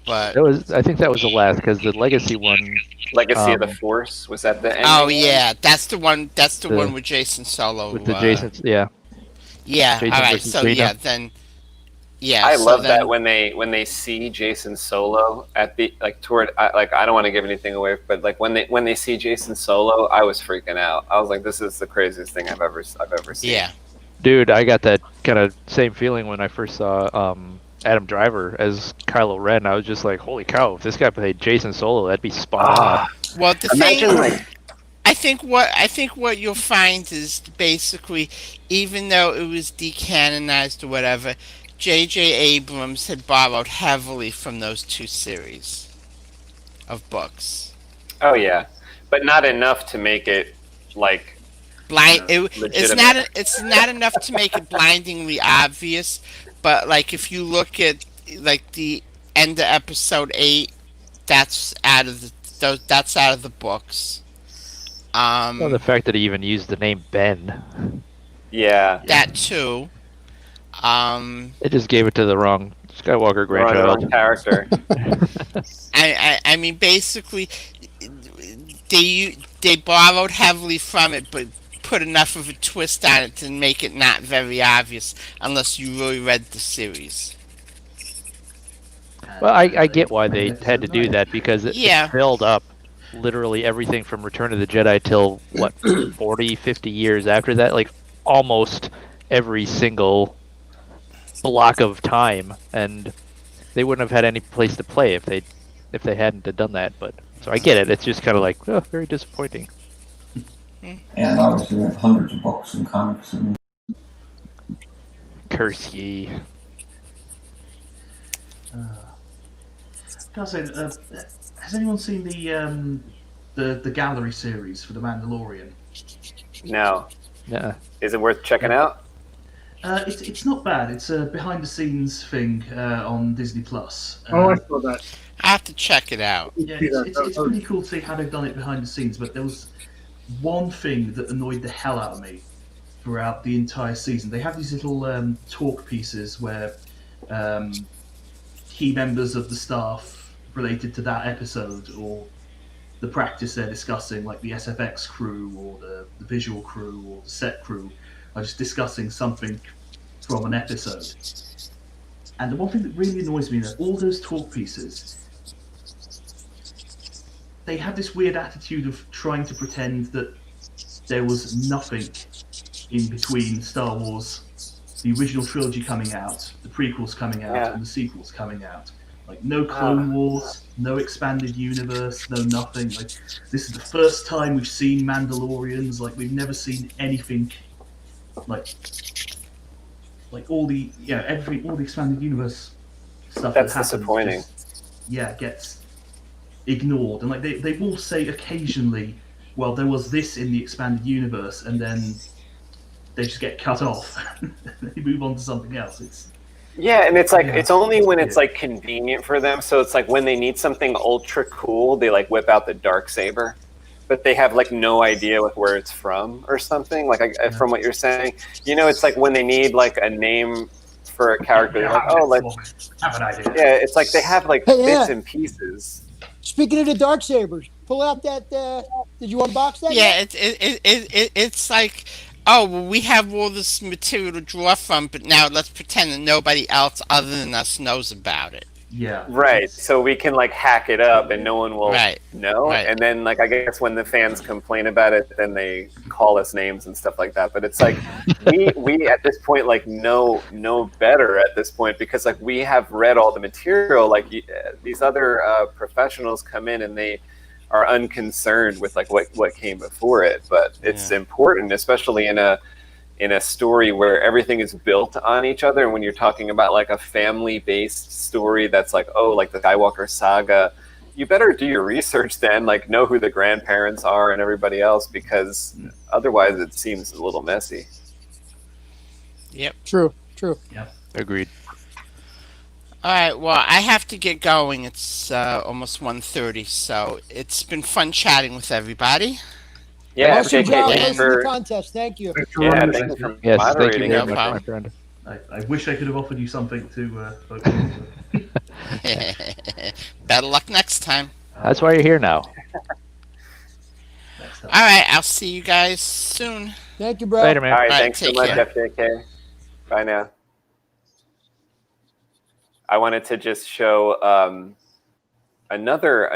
But I think that was the last, because the Legacy one... Legacy of the Force, was that the ending? Oh, yeah, that's the one with Jason Solo. With the Jason, yeah. Yeah. Jason All right. versus So Jaina. yeah, then. Yeah. I so love then, that when they see Jason Solo at the toward I don't want to give anything away, but like when they see Jason Solo, I was freaking out. I was like, this is the craziest thing I've ever seen. Yeah. Dude, I got that kind of same feeling when I first saw Adam Driver as Kylo Ren. I was just like, holy cow, if this guy played Jason Solo, that'd be spot on. Well, the Imagine thing. like I think what you'll find is basically, even though it was decanonized or whatever, J.J. Abrams had borrowed heavily from those two series of books. oh yeah, but not enough to make it like It's legitimate. it's not enough to make it blindingly obvious, but like if you look at like the end of episode 8, that's out of the books. Well, the fact that he even used the name Ben. Yeah. That too. It just gave it to the wrong Skywalker grandchild. Wrong character. I mean, basically, they borrowed heavily from it, but put enough of a twist on it to make it not very obvious, unless you really read the series. Well, I get why they had to do that, because it Yeah. filled up literally everything from Return of the Jedi till, what, 40, 50 years after that? Like, almost every single block of time, and they wouldn't have had any place to play if they hadn't have done that. But so I get it. It's just kind of like, oh, very disappointing. And obviously we have hundreds of books and comics and Curse ye. Can I say, has anyone seen the gallery series for The Mandalorian? No. Yeah. Is it worth checking out? It's not bad. It's a behind the scenes thing on Disney Plus. Oh, I saw that. I have to check it out. Yeah, it's pretty cool to see how they've done it behind the scenes, but there was one thing that annoyed the hell out of me throughout the entire season. They have these little talk pieces where key members of the staff related to that episode or the practice they're discussing, like the SFX crew or the visual crew or the set crew, are just discussing something from an episode. And the one thing that really annoys me is that all those talk pieces, they have this weird attitude of trying to pretend that there was nothing in between Star Wars, the original trilogy coming out, the prequels coming out, and the sequels coming out. Like, no Clone Wars, no expanded universe, no nothing. Like, this is the first time we've seen Mandalorians. Like, we've never seen anything like all the all the expanded universe stuff. That's that happens disappointing. Gets ignored, and like they will say occasionally, well, there was this in the expanded universe, and then they just get cut off. They move on to something else. Yeah, and it's like it's only when it's like convenient for them. So it's like when they need something ultra cool, they like whip out the Darksaber, but they have like no idea with where it's from or something. Like from what you're saying, it's like when they need like a name for a character, they're like, oh, have an idea. Yeah, it's like they have like bits and pieces. Speaking of the Darksabers, pull out that. Did you unbox that? Yeah, yet? it's like, oh, well, we have all this material to draw from, but now let's pretend that nobody else other than us knows about it. Yeah. Right. So we can like hack it up and no one will know. Right. And then like I guess when the fans complain about it, then they call us names and stuff like that. But it's like we at this point like know better at this point, because like we have read all the material. Like these other professionals come in and they are unconcerned with like what came before it. But it's important, especially in a story where everything is built on each other. And when you're talking about like a family-based story that's like, oh, like the Skywalker saga, you better do your research then, like know who the grandparents are and everybody else, because otherwise it seems a little messy. Yep. True. Yep. Agreed. All right, well, I have to get going. It's almost 1:30, so it's been fun chatting with everybody. Yeah, awesome JK, job thanks hosting for the contest. Thank you. yeah, thank you for Yes, thank moderating you it. very much, my friend. I wish I could have offered you something to focus on. Better luck next time. That's why you're here now. Next time. All right, I'll see you guys soon. Thank you, bro. Later, man. All right, All right, thanks so take much, care. FJK. Bye now. I wanted to just show another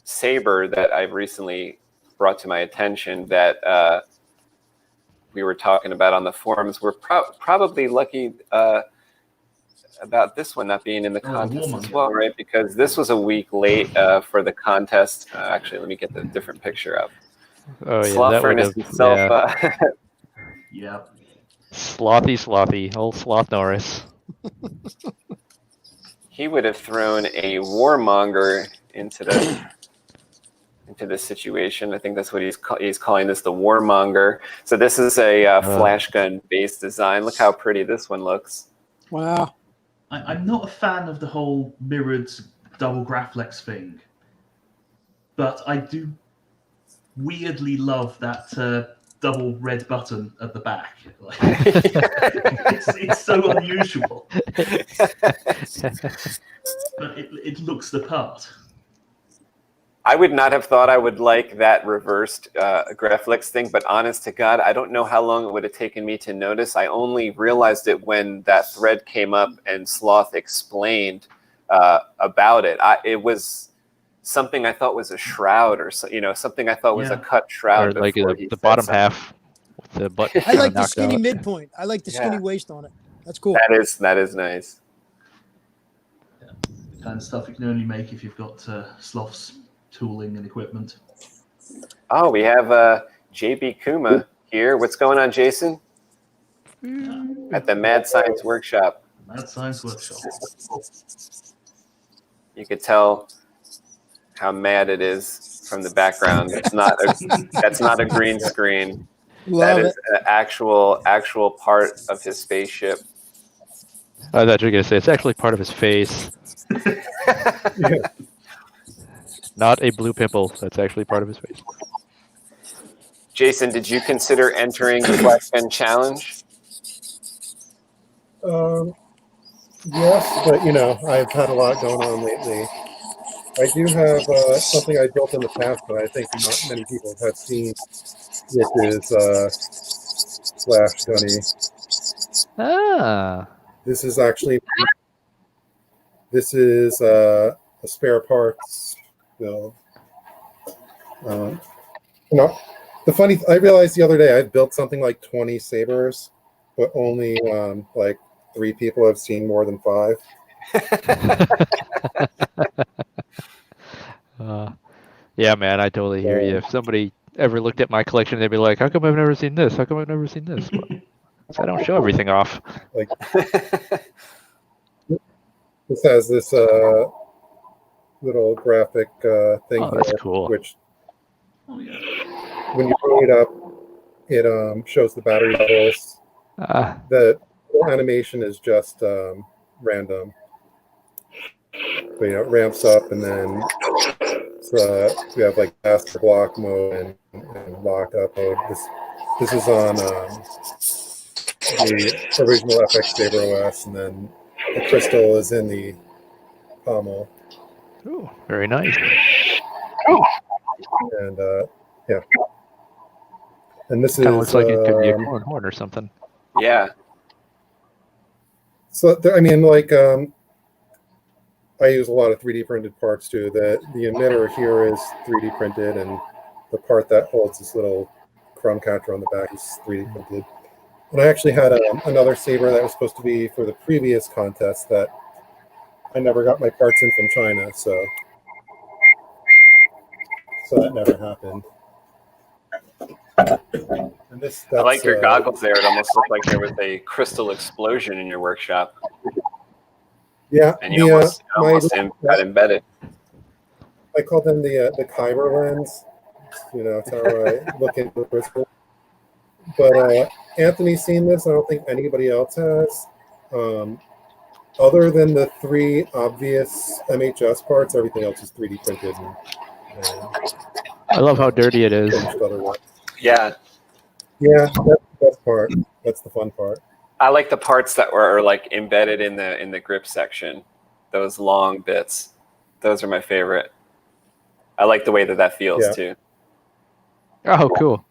saber that I've recently brought to my attention that we were talking about on the forums. We're probably lucky about this one not being in the contest as well, right? Because this was a week late for the contest. Actually, let me get the different picture up. Oh yeah, Sloth that would Furnace have. himself. Yeah. Slothy, old Sloth Norris. He would have thrown a warmonger into the situation. I think that's what he's calling this, the warmonger. So this is a flash gun based design. Look how pretty this one looks. Wow. I'm not a fan of the whole mirrored double Graflex thing, but I do weirdly love that double red button at the back. Like, it's so unusual, but it looks the part. I would not have thought I would like that reversed Graflex thing, but honest to God, I don't know how long it would have taken me to notice. I only realized it when that thread came up and Sloth explained about it. It was something I thought was a shroud, or something I thought was a cut shroud. Or like the bottom half with the button. I like the skinny midpoint. I like the skinny waist on it. That's cool. That is nice. Yeah. The kind of stuff you can only make if you've got Sloth's tooling and equipment. Oh, we have JB Kuma here. What's going on, Jason? At the Mad Science Workshop. Mad Science Workshop. You could tell how mad it is from the background. That's not a green screen. That is an actual part of his spaceship. I thought you were gonna say it's actually part of his face. Not a blue pimple. That's actually part of his face. Jason, did you consider entering the Flashgun Challenge? Yes, but I've had a lot going on lately. I do have something I built in the past, but I think not many people have seen, which is Flash Gunny. Ah. This is a spare parts build. I realized the other day I built something like 20 sabers, but only like 3 people have seen more than 5. Yeah, man, I totally hear you. If somebody ever looked at my collection, they'd be like, "How come I've never seen this? How come I've never seen this?" Well, so I don't show everything off. Like this has this little graphic thing Oh, that's here, cool. which when you bring it up, it shows the battery levels. The animation is just random. But, it ramps up, and then we have like master block mode and lockup mode. This is on the original FX-Saber OS, and then the crystal is in the pommel. Ooh, very nice. And yeah, and this Kind of looks like it could be a is corn horn or something. Yeah. so. I use a lot of 3D printed parts too. The emitter here is 3D printed, and the part that holds this little crumb catcher on the back is 3D printed. And I actually had another saber that was supposed to be for the previous contest that I never got my parts in from China, so that never happened. And I like your goggles there. It almost looked like there was a crystal explosion in your workshop. Yeah, and you almost got embedded. I call them the Kyber lens. It's how I look into the crystal. But Anthony's seen this. I don't think anybody else has. Other than the 3 obvious MHS parts, everything else is 3D printed. I love how dirty it is. Yeah. Yeah, that's the best part. That's the fun part. I like the parts that were like embedded in the grip section. Those long bits. Those are my favorite. I like the way that feels too. Oh, cool.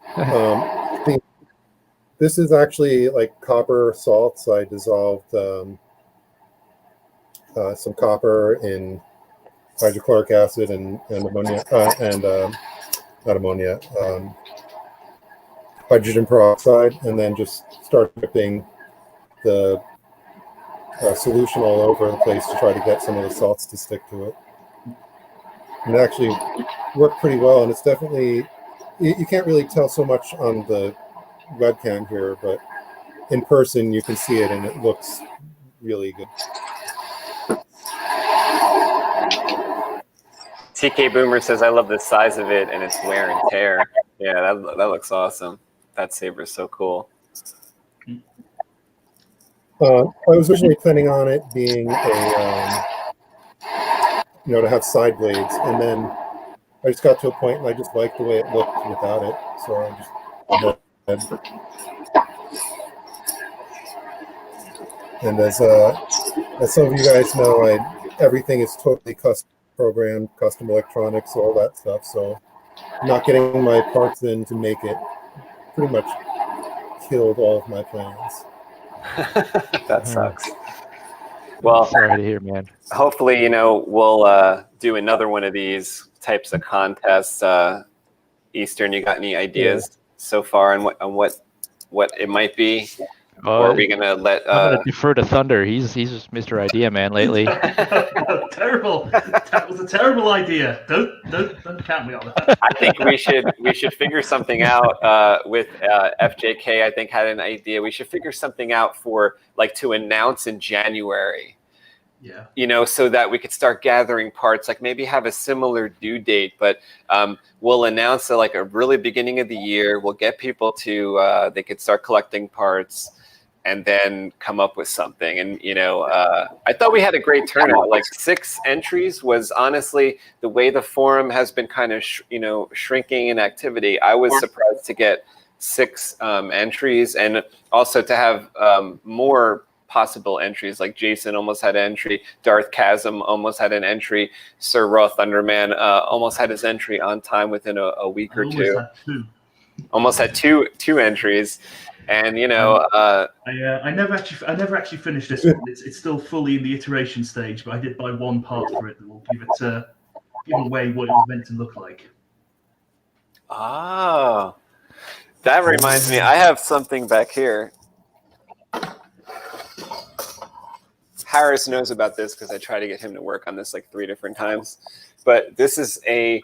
This is actually like copper salts. I dissolved some copper in hydrochloric acid and ammonia not ammonia, hydrogen peroxide, and then just start dripping the solution all over the place to try to get some of the salts to stick to it. And it actually worked pretty well, and it's definitely, you can't really tell so much on the webcam here, but in person you can see it and it looks really good. TK Boomer says, I love the size of it and its wear and tear. Yeah, that looks awesome. That saber is so cool. I was originally planning on it being a, to have side blades, and then I just got to a point and I just liked the way it looked without it, so I just and as some of you guys know, everything is totally custom programmed, custom electronics, all that stuff. So not getting my parts in to make it pretty much killed all of my plans. That sucks. Well, sorry to hear, man. Hopefully, we'll do another one of these types of contests. Eastern, you got any ideas so far on what it might be? Or are we gonna let? I'm gonna defer to Thunder. He's just Mr. Idea Man lately. Terrible. That was a terrible idea. Don't count me on that. I think we should figure something out with FJK. I think had an idea. We should figure something out for to announce in January. Yeah. So that we could start gathering parts, maybe have a similar due date, but we'll announce it a really beginning of the year. We'll get people to, they could start collecting parts and then come up with something. And, I thought we had a great turnout. 6 entries was honestly the way the forum has been kind of, shrinking in activity. I was surprised to get 6 entries, and also to have more possible entries. Like Jason almost had an entry, Darth Chasm almost had an entry, SirRawThunderman almost had his entry on time within a week or two. Almost had two entries, and I never actually finished this one. It's still fully in the iteration stage, but I did buy one part for it that will give away what it was meant to look like. Ah, that reminds me. I have something back here. Harris knows about this because I tried to get him to work on this 3 different times. But this is I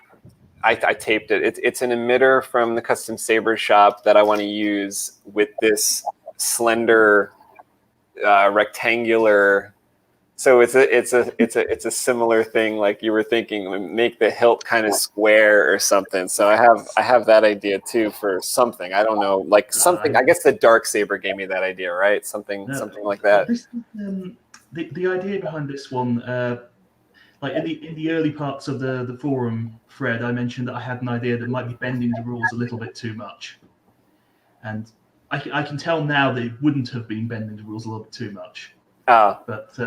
taped it. It's an emitter from the Custom Saber shop that I want to use with this slender rectangular. So it's a similar thing like you were thinking, make the hilt kind of square or something. So I have that idea too for something. I don't know, something. I guess the Dark Saber gave me that idea, right? Something like that. The idea behind this one, in the early parts of the forum thread, I mentioned that I had an idea that might be bending the rules a little bit too much, and I can tell now that it wouldn't have been bending the rules a little bit too much. But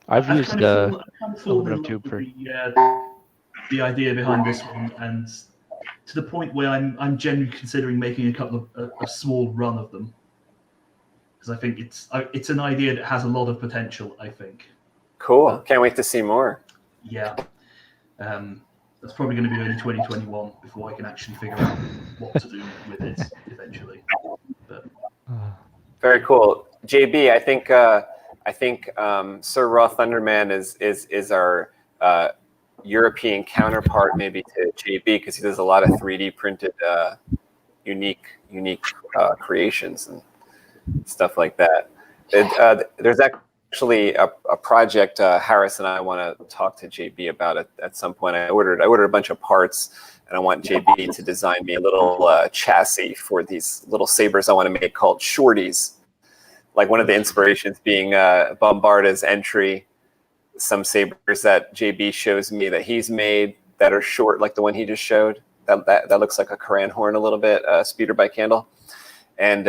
I've used aluminum tube for the idea behind this one, and to the point where I'm genuinely considering making a couple of a small run of them. Because I think it's an idea that has a lot of potential, I think. Cool. Can't wait to see more. Yeah. That's probably going to be early 2021 before I can actually figure out what to do with it eventually. But very cool. JB, I think SirRawThunderman is our European counterpart maybe to JB, because he does a lot of 3D printed unique creations and stuff like that. There's actually a project Harris and I want to talk to JB about it at some point. I ordered a bunch of parts, and I want JB to design me a little chassis for these little sabers I want to make called shorties. Like one of the inspirations being Bombarta's entry, some sabers that JB shows me that he's made that are short, like the one he just showed. That looks like a Koran horn a little bit, speeder by candle, and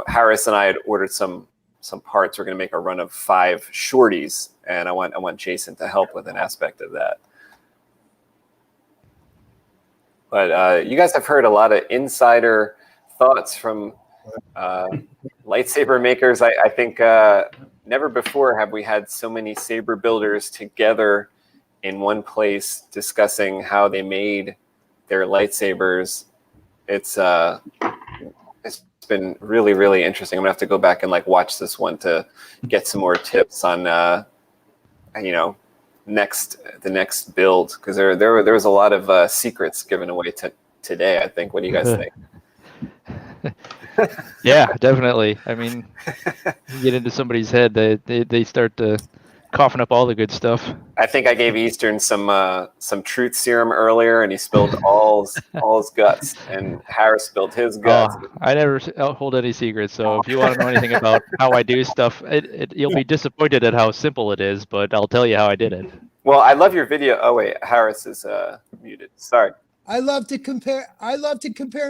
Harris and I had ordered some parts. We're going to make a run of 5 shorties, and I want Jason to help with an aspect of that. But you guys have heard a lot of insider thoughts from lightsaber makers. I think never before have we had so many saber builders together in one place discussing how they made their lightsabers. It's been really, really interesting. I'm gonna have to go back and like watch this one to get some more tips on you know, the next build, because there was a lot of secrets given away today, I think. What do you guys think? Yeah, definitely. I mean, you get into somebody's head, they start coughing up all the good stuff. I think I gave Eastern some truth serum earlier, and he spilled all his guts, and Harris spilled his guts. I never hold any secrets, so if you want to know anything about how I do stuff, you'll be disappointed at how simple it is, but I'll tell you how I did it. Well, I love your video. Oh wait, Harris is muted. Sorry. I love to compare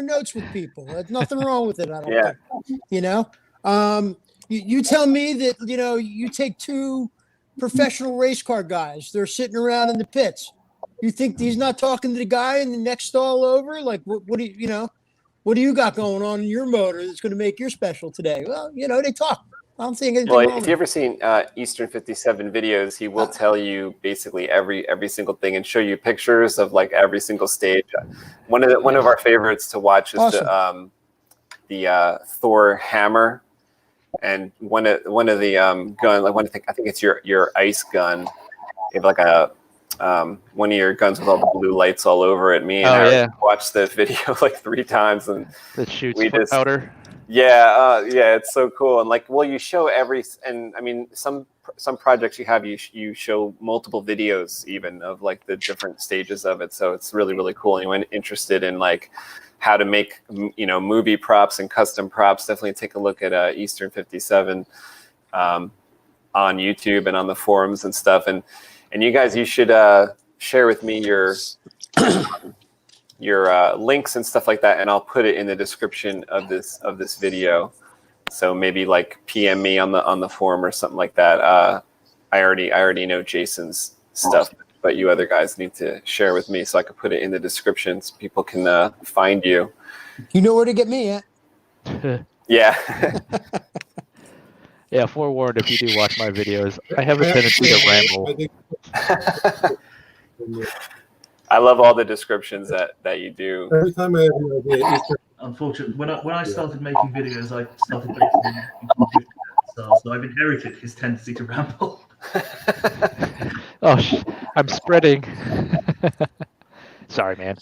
notes with people. There's nothing wrong with it. I don't think. You know, you tell me that, you know, you take two professional race car guys. They're sitting around in the pits. You think he's not talking to the guy in the next stall over? Like, what do you got going on in your motor that's going to make your special today? Well, you know, they talk. I don't think anything wrong. Well, if you've ever seen Eastern 57 videos, he will tell you basically every single thing and show you pictures of like every single stage. One of our favorites to watch is the Thor hammer, and one of the gun. Like I think it's your ice gun. You have like a one of your guns with all the blue lights all over it. Me and I watched the video like 3 times, and that shoots powder. Yeah, it's so cool. And like, well, you show and I mean, some projects you show multiple videos even of like the different stages of it. So it's really, really cool. Anyone interested in like how to make, you know, movie props and custom props, definitely take a look at Eastern 57 on YouTube and on the forums and stuff. And you guys, you should share with me your links and stuff like that, and I'll put it in the description of this video. So maybe like PM me on the forum or something like that. I already know Jason's stuff, but you other guys need to share with me so I can put it in the description so people can find you. You know where to get me at. Yeah. Yeah, forewarned, if you do watch my videos, I have a tendency to ramble. I love all the descriptions that you do. Every time I have an idea, Unfortunately, when I started making videos, I started making them in computer style, so I've inherited his tendency to ramble. Oh, I'm spreading. Sorry, man.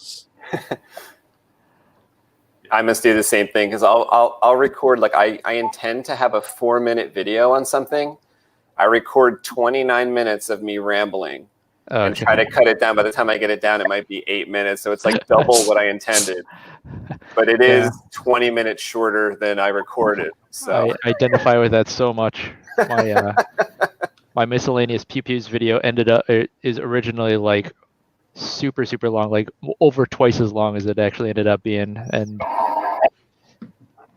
I must do the same thing because I'll record, like I intend to have a 4-minute video on something. I record 29 minutes of me rambling. And try to cut it down. By the time I get it down, it might be 8 minutes. So it's like double what I intended. But it is 20 minutes shorter than I recorded. So I identify with that so much. My miscellaneous pew-pews video is originally like super, super long, like over twice as long as it actually ended up being. And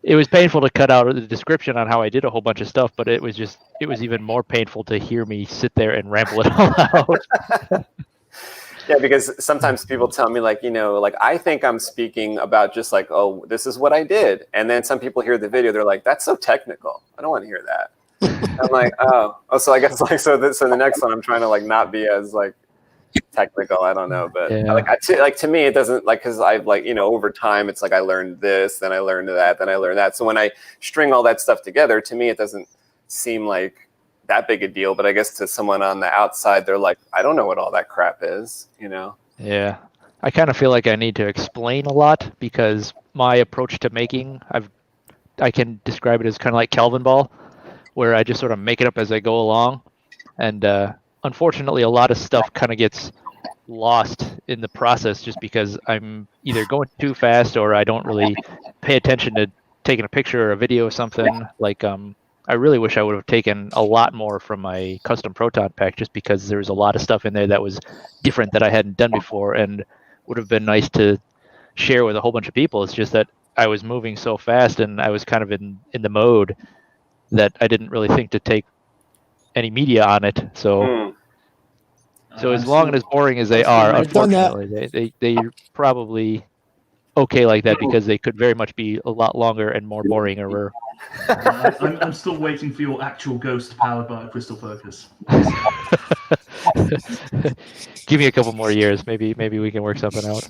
it was painful to cut out the description on how I did a whole bunch of stuff, but it was even more painful to hear me sit there and ramble it all out. Yeah, because sometimes people tell me like, you know, like I think I'm speaking about just like, oh, this is what I did. And then some people hear the video, they're like, that's so technical. I don't want to hear that. I'm like, oh, so I guess like, so the next one I'm trying to like not be as like technical. I don't know, but like to me it doesn't, like, because I've like, you know, over time it's like I learned this, then I learned that, then I learned that. So when I string all that stuff together, to me it doesn't seem like that big a deal. But I guess to someone on the outside, they're like, I don't know what all that crap is, you know? Yeah, I kind of feel like I need to explain a lot because my approach to making, I can describe it as kind of like Kelvin ball, where I just sort of make it up as I go along, and unfortunately, a lot of stuff kind of gets lost in the process just because I'm either going too fast or I don't really pay attention to taking a picture or a video or something. Like, I really wish I would have taken a lot more from my custom proton pack just because there was a lot of stuff in there that was different that I hadn't done before and would have been nice to share with a whole bunch of people. It's just that I was moving so fast and I was kind of in the mode that I didn't really think to take any media on it. So So as long and as boring as they are, unfortunately, they're probably okay like that because they could very much be a lot longer and more boring or. I'm still waiting for your actual ghost powered by a crystal focus. Give me a couple more years. Maybe we can work something out.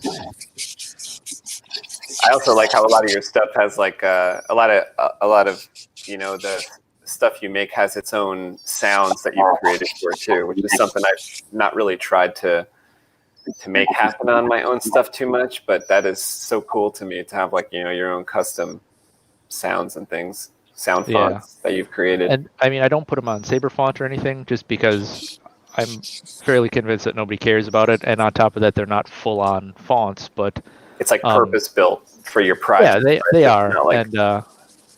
I also like how a lot of your stuff has like a lot of the stuff you make has its own sounds that you've created for it too, which is something I've not really tried to make happen on my own stuff too much, but that is so cool to me to have like your own custom sounds and things, sound fonts that you've created. And I mean, I don't put them on Saber font or anything, just because I'm fairly convinced that nobody cares about it. And on top of that, they're not full on fonts, but it's like purpose built for your project. Yeah, they are. And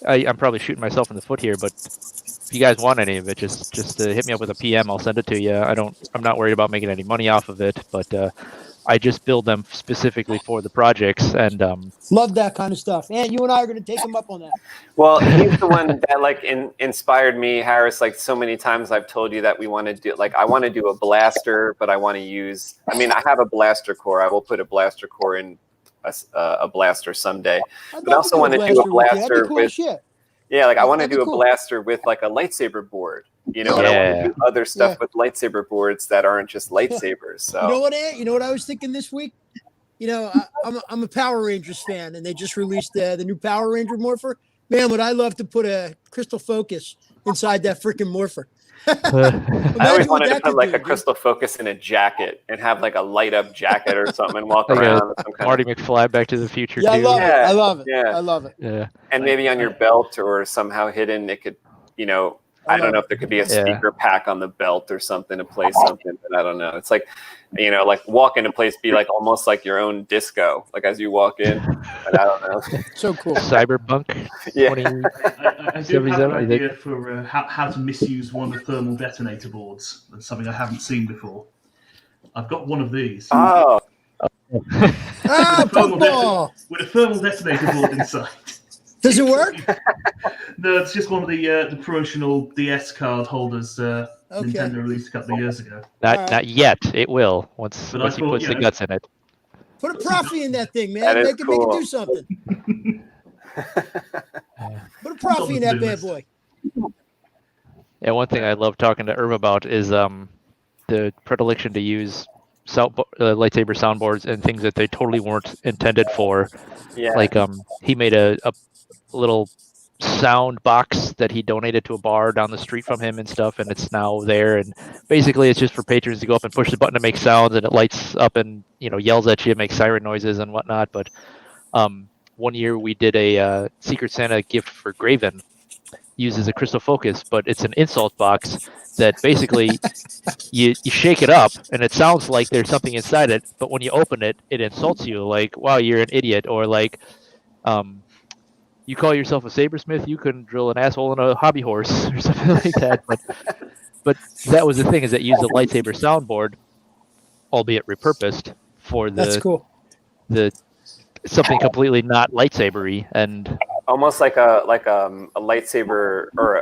I'm probably shooting myself in the foot here, but if you guys want any of it, just hit me up with a PM. I'll send it to you. I'm not worried about making any money off of it, but I just build them specifically for the projects, and love that kind of stuff. And you and I are going to take him up on that. Well, he's the one that like inspired me, Harris. Like so many times I've told you that we want to do, like I want to do a blaster, but I want to use. I mean, I have a blaster core. I will put a blaster core in a blaster someday, but I also want to do a blaster with. Yeah, like I want to do a blaster with like a lightsaber board. And I want to do other stuff with lightsaber boards that aren't just lightsabers. So you know what I was thinking this week? I'm a Power Rangers fan, and they just released the new Power Ranger morpher. Man, would I love to put a crystal focus inside that freaking morpher. I always wanted to put like a crystal focus in a jacket and have like a light up jacket or something and walk around. Marty McFly, Back to the Future. Yeah, too. I love it. Yeah. I love it. Yeah. And maybe on your belt or somehow hidden, it could, I don't know if there could be a speaker pack on the belt or something to play something, but I don't know. It's like, like walk into a place, be like almost like your own disco, like as you walk in. But I don't know. So cool. Cyberpunk. Yeah. I do have an idea for how to misuse one of the thermal detonator boards. That's something I haven't seen before. I've got one of these. Oh. With a thermal detonator board inside. Does it work? No, it's just one of the promotional DS card holders Nintendo released a couple of years ago. Not yet. It will once he puts the guts in it. Put a profit in that thing, man. Make it do something. Put a profit in that bad boy. Yeah, one thing I love talking to Irv about is the predilection to use lightsaber soundboards and things that they totally weren't intended for. Yeah. Like he made a little sound box that he donated to a bar down the street from him and stuff, and it's now there, and basically it's just for patrons to go up and push the button to make sounds, and it lights up and yells at you, makes siren noises and whatnot. But one year we did a Secret Santa gift for Graven, uses a crystal focus, but it's an insult box that basically you shake it up and it sounds like there's something inside it, but when you open it, it insults you, like, wow, you're an idiot, or like you call yourself a sabersmith, you couldn't drill an asshole in a hobby horse or something like that. But that was the thing, is that you used a lightsaber soundboard, albeit repurposed, for the something completely not lightsabery, and almost like a lightsaber or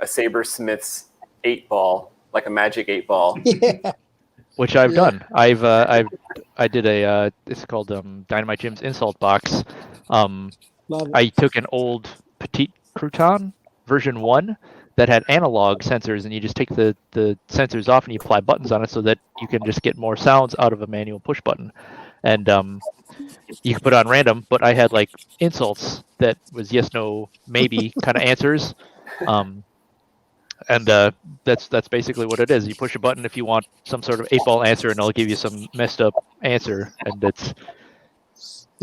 a sabersmith's 8-ball, like a magic 8-ball. Which I've done. I did a it's called Dynamite Jim's insult box. I took an old Petite Crouton version 1 that had analog sensors, and you just take the sensors off and you apply buttons on it so that you can just get more sounds out of a manual push button. And you can put it on random, but I had like insults that was yes, no, maybe kind of answers. And that's basically what it is. You push a button if you want some sort of 8-ball answer, and it'll give you some messed up answer. And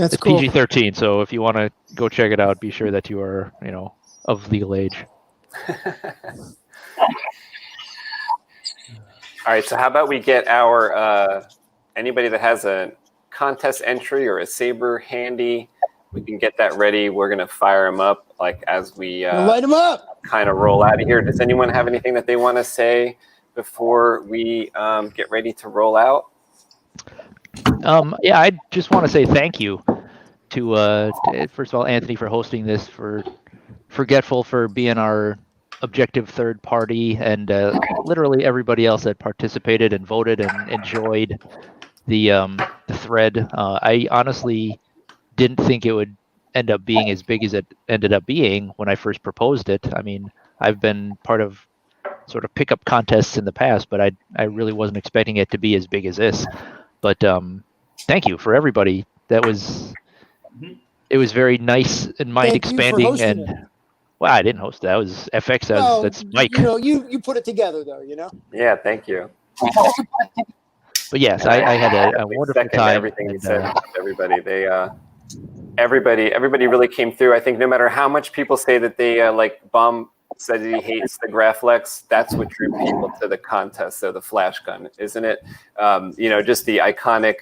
it's cool. PG-13, so if you want to go check it out, be sure that you are, of legal age. All right, so how about we get our anybody that has a contest entry or a saber handy, we can get that ready. We're gonna fire them up like as we light them up. Kind of roll out of here. Does anyone have anything that they want to say before we get ready to roll out? Yeah, I just want to say thank you to first of all, Anthony, for hosting this, for Forgetful for being our objective third party, and literally everybody else that participated and voted and enjoyed the thread. I honestly didn't think it would end up being as big as it ended up being when I first proposed it. I mean, I've been part of sort of pickup contests in the past, but I really wasn't expecting it to be as big as this. But thank you for everybody. It was very nice and mind expanding. And well, I didn't host that. That was FX. That's Mike. You know, you put it together though. You know. Yeah, thank you. But yes, I had a wonderful time. Everything you said, everybody. Everybody really came through. I think no matter how much people say that they like Bomb said he hates the Graflex, that's what drew people to the contest. So the Flashgun, isn't it? You know, just the iconic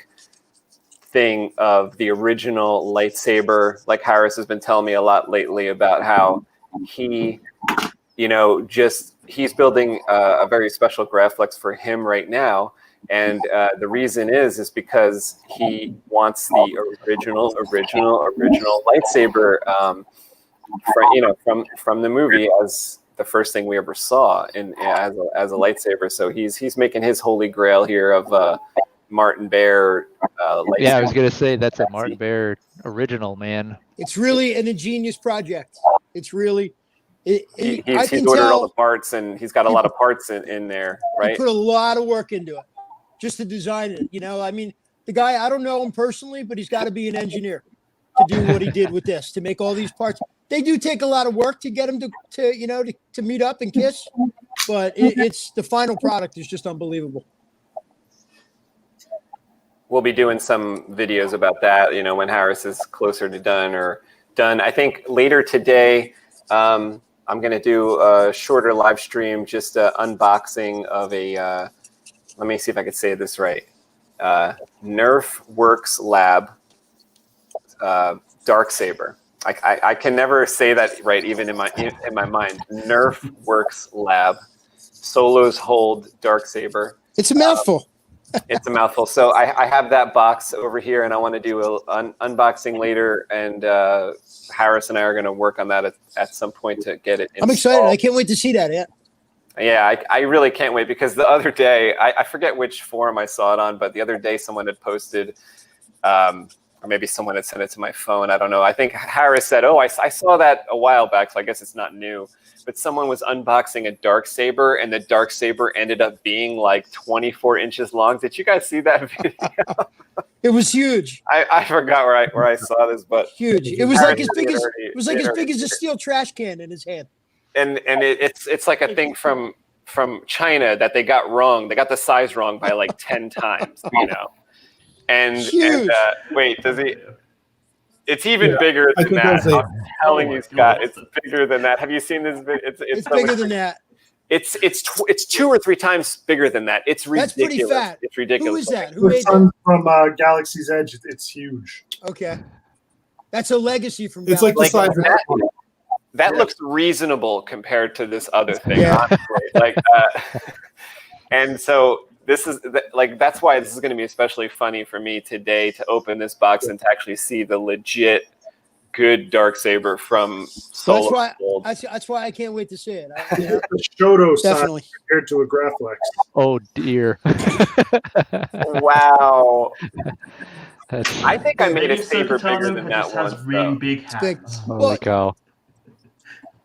thing of the original lightsaber. Like Harris has been telling me a lot lately about how he, you know, he's building a very special Graflex for him right now. And the reason is because he wants the original lightsaber, from the movie as the first thing we ever saw as a lightsaber. So he's making his holy grail here of Martin Bear. Yeah, I was gonna say that's a Martin Bear original, man. It's really an ingenious project. It's really. He's ordered all the parts, and he's got a lot of parts in there, right? He put a lot of work into it. Just to design it, you know. I mean, the guy, I don't know him personally, but he's got to be an engineer to do what he did with this, to make all these parts. They do take a lot of work to get him to meet up and kiss, but it's the final product is just unbelievable. We'll be doing some videos about that, you know, when Harris is closer to done. I think later today, I'm going to do a shorter live stream, just unboxing of a. Let me see if I could say this right. Nerf Works Lab Darksaber. I can never say that right, even in my mind. Nerf Works Lab Solos Hold Darksaber. It's a mouthful. It's a mouthful. So I have that box over here, and I want to do an unboxing later. And Harris and I are going to work on that at some point to get it installed. I'm excited. I can't wait to see that. Yeah. Yeah, I really can't wait, because the other day, I forget which forum I saw it on, but the other day someone had posted, or maybe someone had sent it to my phone. I don't know. I think Harris said, oh, I saw that a while back, so I guess it's not new. But someone was unboxing a Darksaber, and the Darksaber ended up being like 24 inches long. Did you guys see that video? It was huge. I forgot where I saw this, but huge. It was like as big as a steel trash can in his hand. And it's like a thing from China that they got wrong. They got the size wrong by like 10 times, you know. And wait, does he? It's even bigger than that. I'm telling you, Scott, it's bigger than that. Have you seen this? It's bigger than that. It's 2 or 3 times bigger than that. It's ridiculous. That's pretty fat. It's ridiculous. Who is that? Who made that? From Galaxy's Edge. It's huge. Okay, that's a legacy from. It's like the size of that. That looks reasonable compared to this other thing, honestly. Like, and so this is that's why this is going to be especially funny for me today to open this box and to actually see the legit good Darksaber from Solo. That's why I can't wait to see it. The Shoto Definitely. size compared to a Graflex. Oh dear! Wow. I think I made a saber bigger than that one. Has really big hands. Holy cow!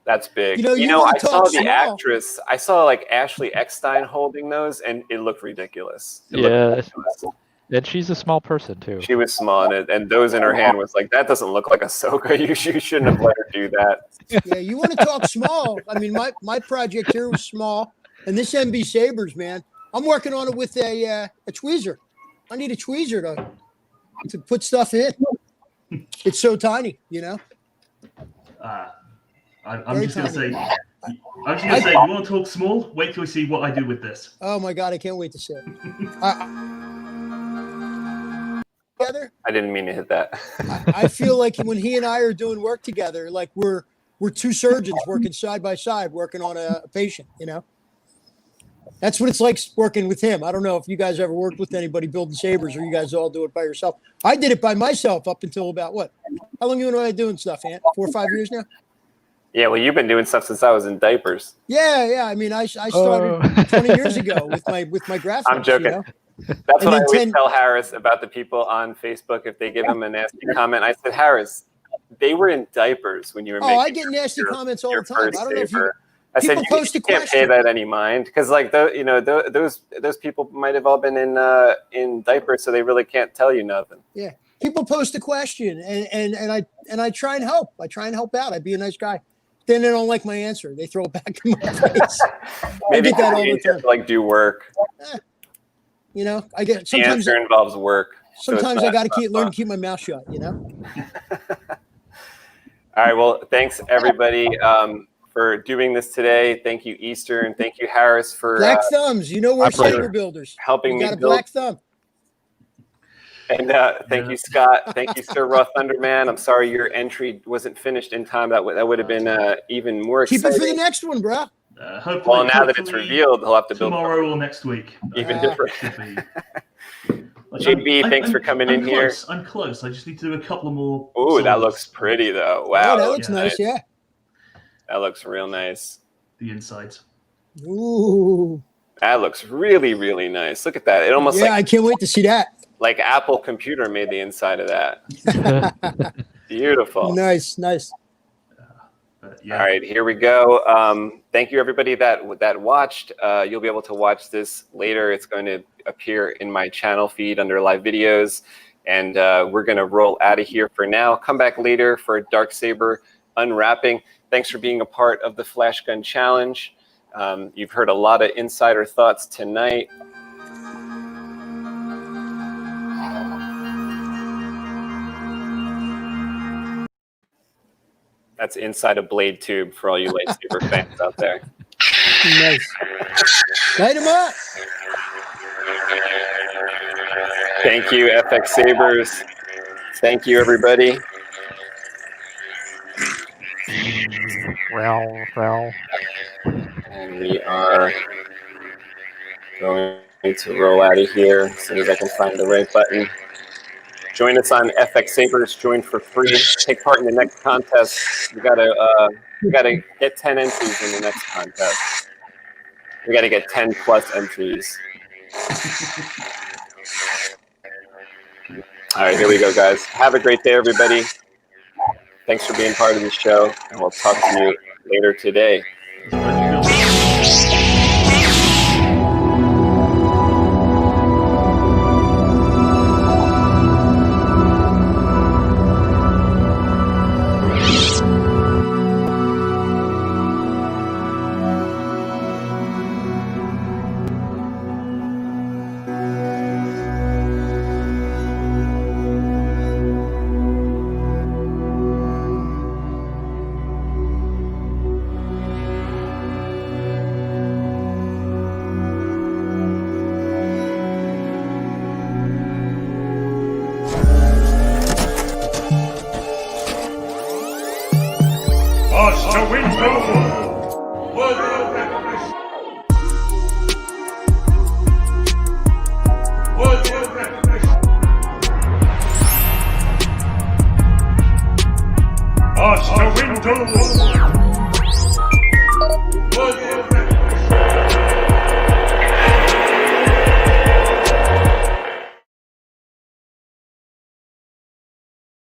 That's big. You know, I saw the actress. I saw like Ashley Eckstein holding those, and it looked ridiculous. And she's a small person too. She was small, and those in her hand was like, that doesn't look like Ahsoka. You shouldn't have let her do that. Yeah, you want to talk small? I mean, my project here was small, and this MB Sabers, man, I'm working on it with a tweezer. I need a tweezer to put stuff in. It's so tiny, you know. I'm just gonna say, you want to talk small? Wait till we see what I do with this. Oh my God, I can't wait to see it. I didn't mean to hit that. I feel like when he and I are doing work together, like we're 2 surgeons working side by side, working on a patient. You know, that's what it's like working with him. I don't know if you guys ever worked with anybody building sabers, or you guys all do it by yourself. I did it by myself up until about what? How long you and I doing stuff, Ant? 4 or 5 years now. Yeah, well, you've been doing stuff since I was in diapers. Yeah. I mean, I started 20 years ago with my graphics. I'm joking. You know? That's what I always tell Harris about the people on Facebook if they give him a nasty comment. I said, Harris, they were in diapers when you were making. I get nasty comments all the time. I don't know if you. I said you can't pay that any mind because, like, those people might have all been in diapers, so they really can't tell you nothing. Yeah, people post a question, and I try and help. I try and help out. I'd be a nice guy. Then they don't like my answer. They throw it back in my face. Maybe I get that all the time. Like do work. You know, I get sometimes the answer involves work. Sometimes so I got to learn to keep my mouth shut. You know. All right. Well, thanks everybody for doing this today. Thank you, Eastern. Thank you, Harris, for Black Thumbs. You know we're saber builders. Helping me got a build. black thumb. And thank you, Scott. Thank you, SirRawThunderman. I'm sorry your entry wasn't finished in time. That would have been even more exciting. Keep it for the next one, bro. Well, now that it's revealed, he'll have to build tomorrow or next week. Even different. JB, thanks for coming in here. I'm close. I just need to do a couple more. Ooh, that looks pretty though. Wow, that looks nice. Yeah, that looks real nice. The insides. Ooh, that looks really, really nice. Look at that. It almost I can't wait to see that. Like Apple Computer made the inside of that. Beautiful. Nice. All right, here we go. Thank you, everybody that watched. You'll be able to watch this later. It's going to appear in my channel feed under live videos. And we're going to roll out of here for now. Come back later for a Darksaber unwrapping. Thanks for being a part of the Flashgun Challenge. You've heard a lot of insider thoughts tonight. That's inside a blade tube for all you lightsaber fans out there. Nice. Light him up. Thank you, FX-Sabers. Thank you, everybody. Well. And we are going to roll out of here as soon as I can find the right button. Join us on FX-Sabers. Join for free. Take part in the next contest. We gotta get 10 entries in the next contest. We gotta get 10 plus entries. All right, here we go, guys. Have a great day, everybody. Thanks for being part of the show, and we'll talk to you later today. SpaceWindu!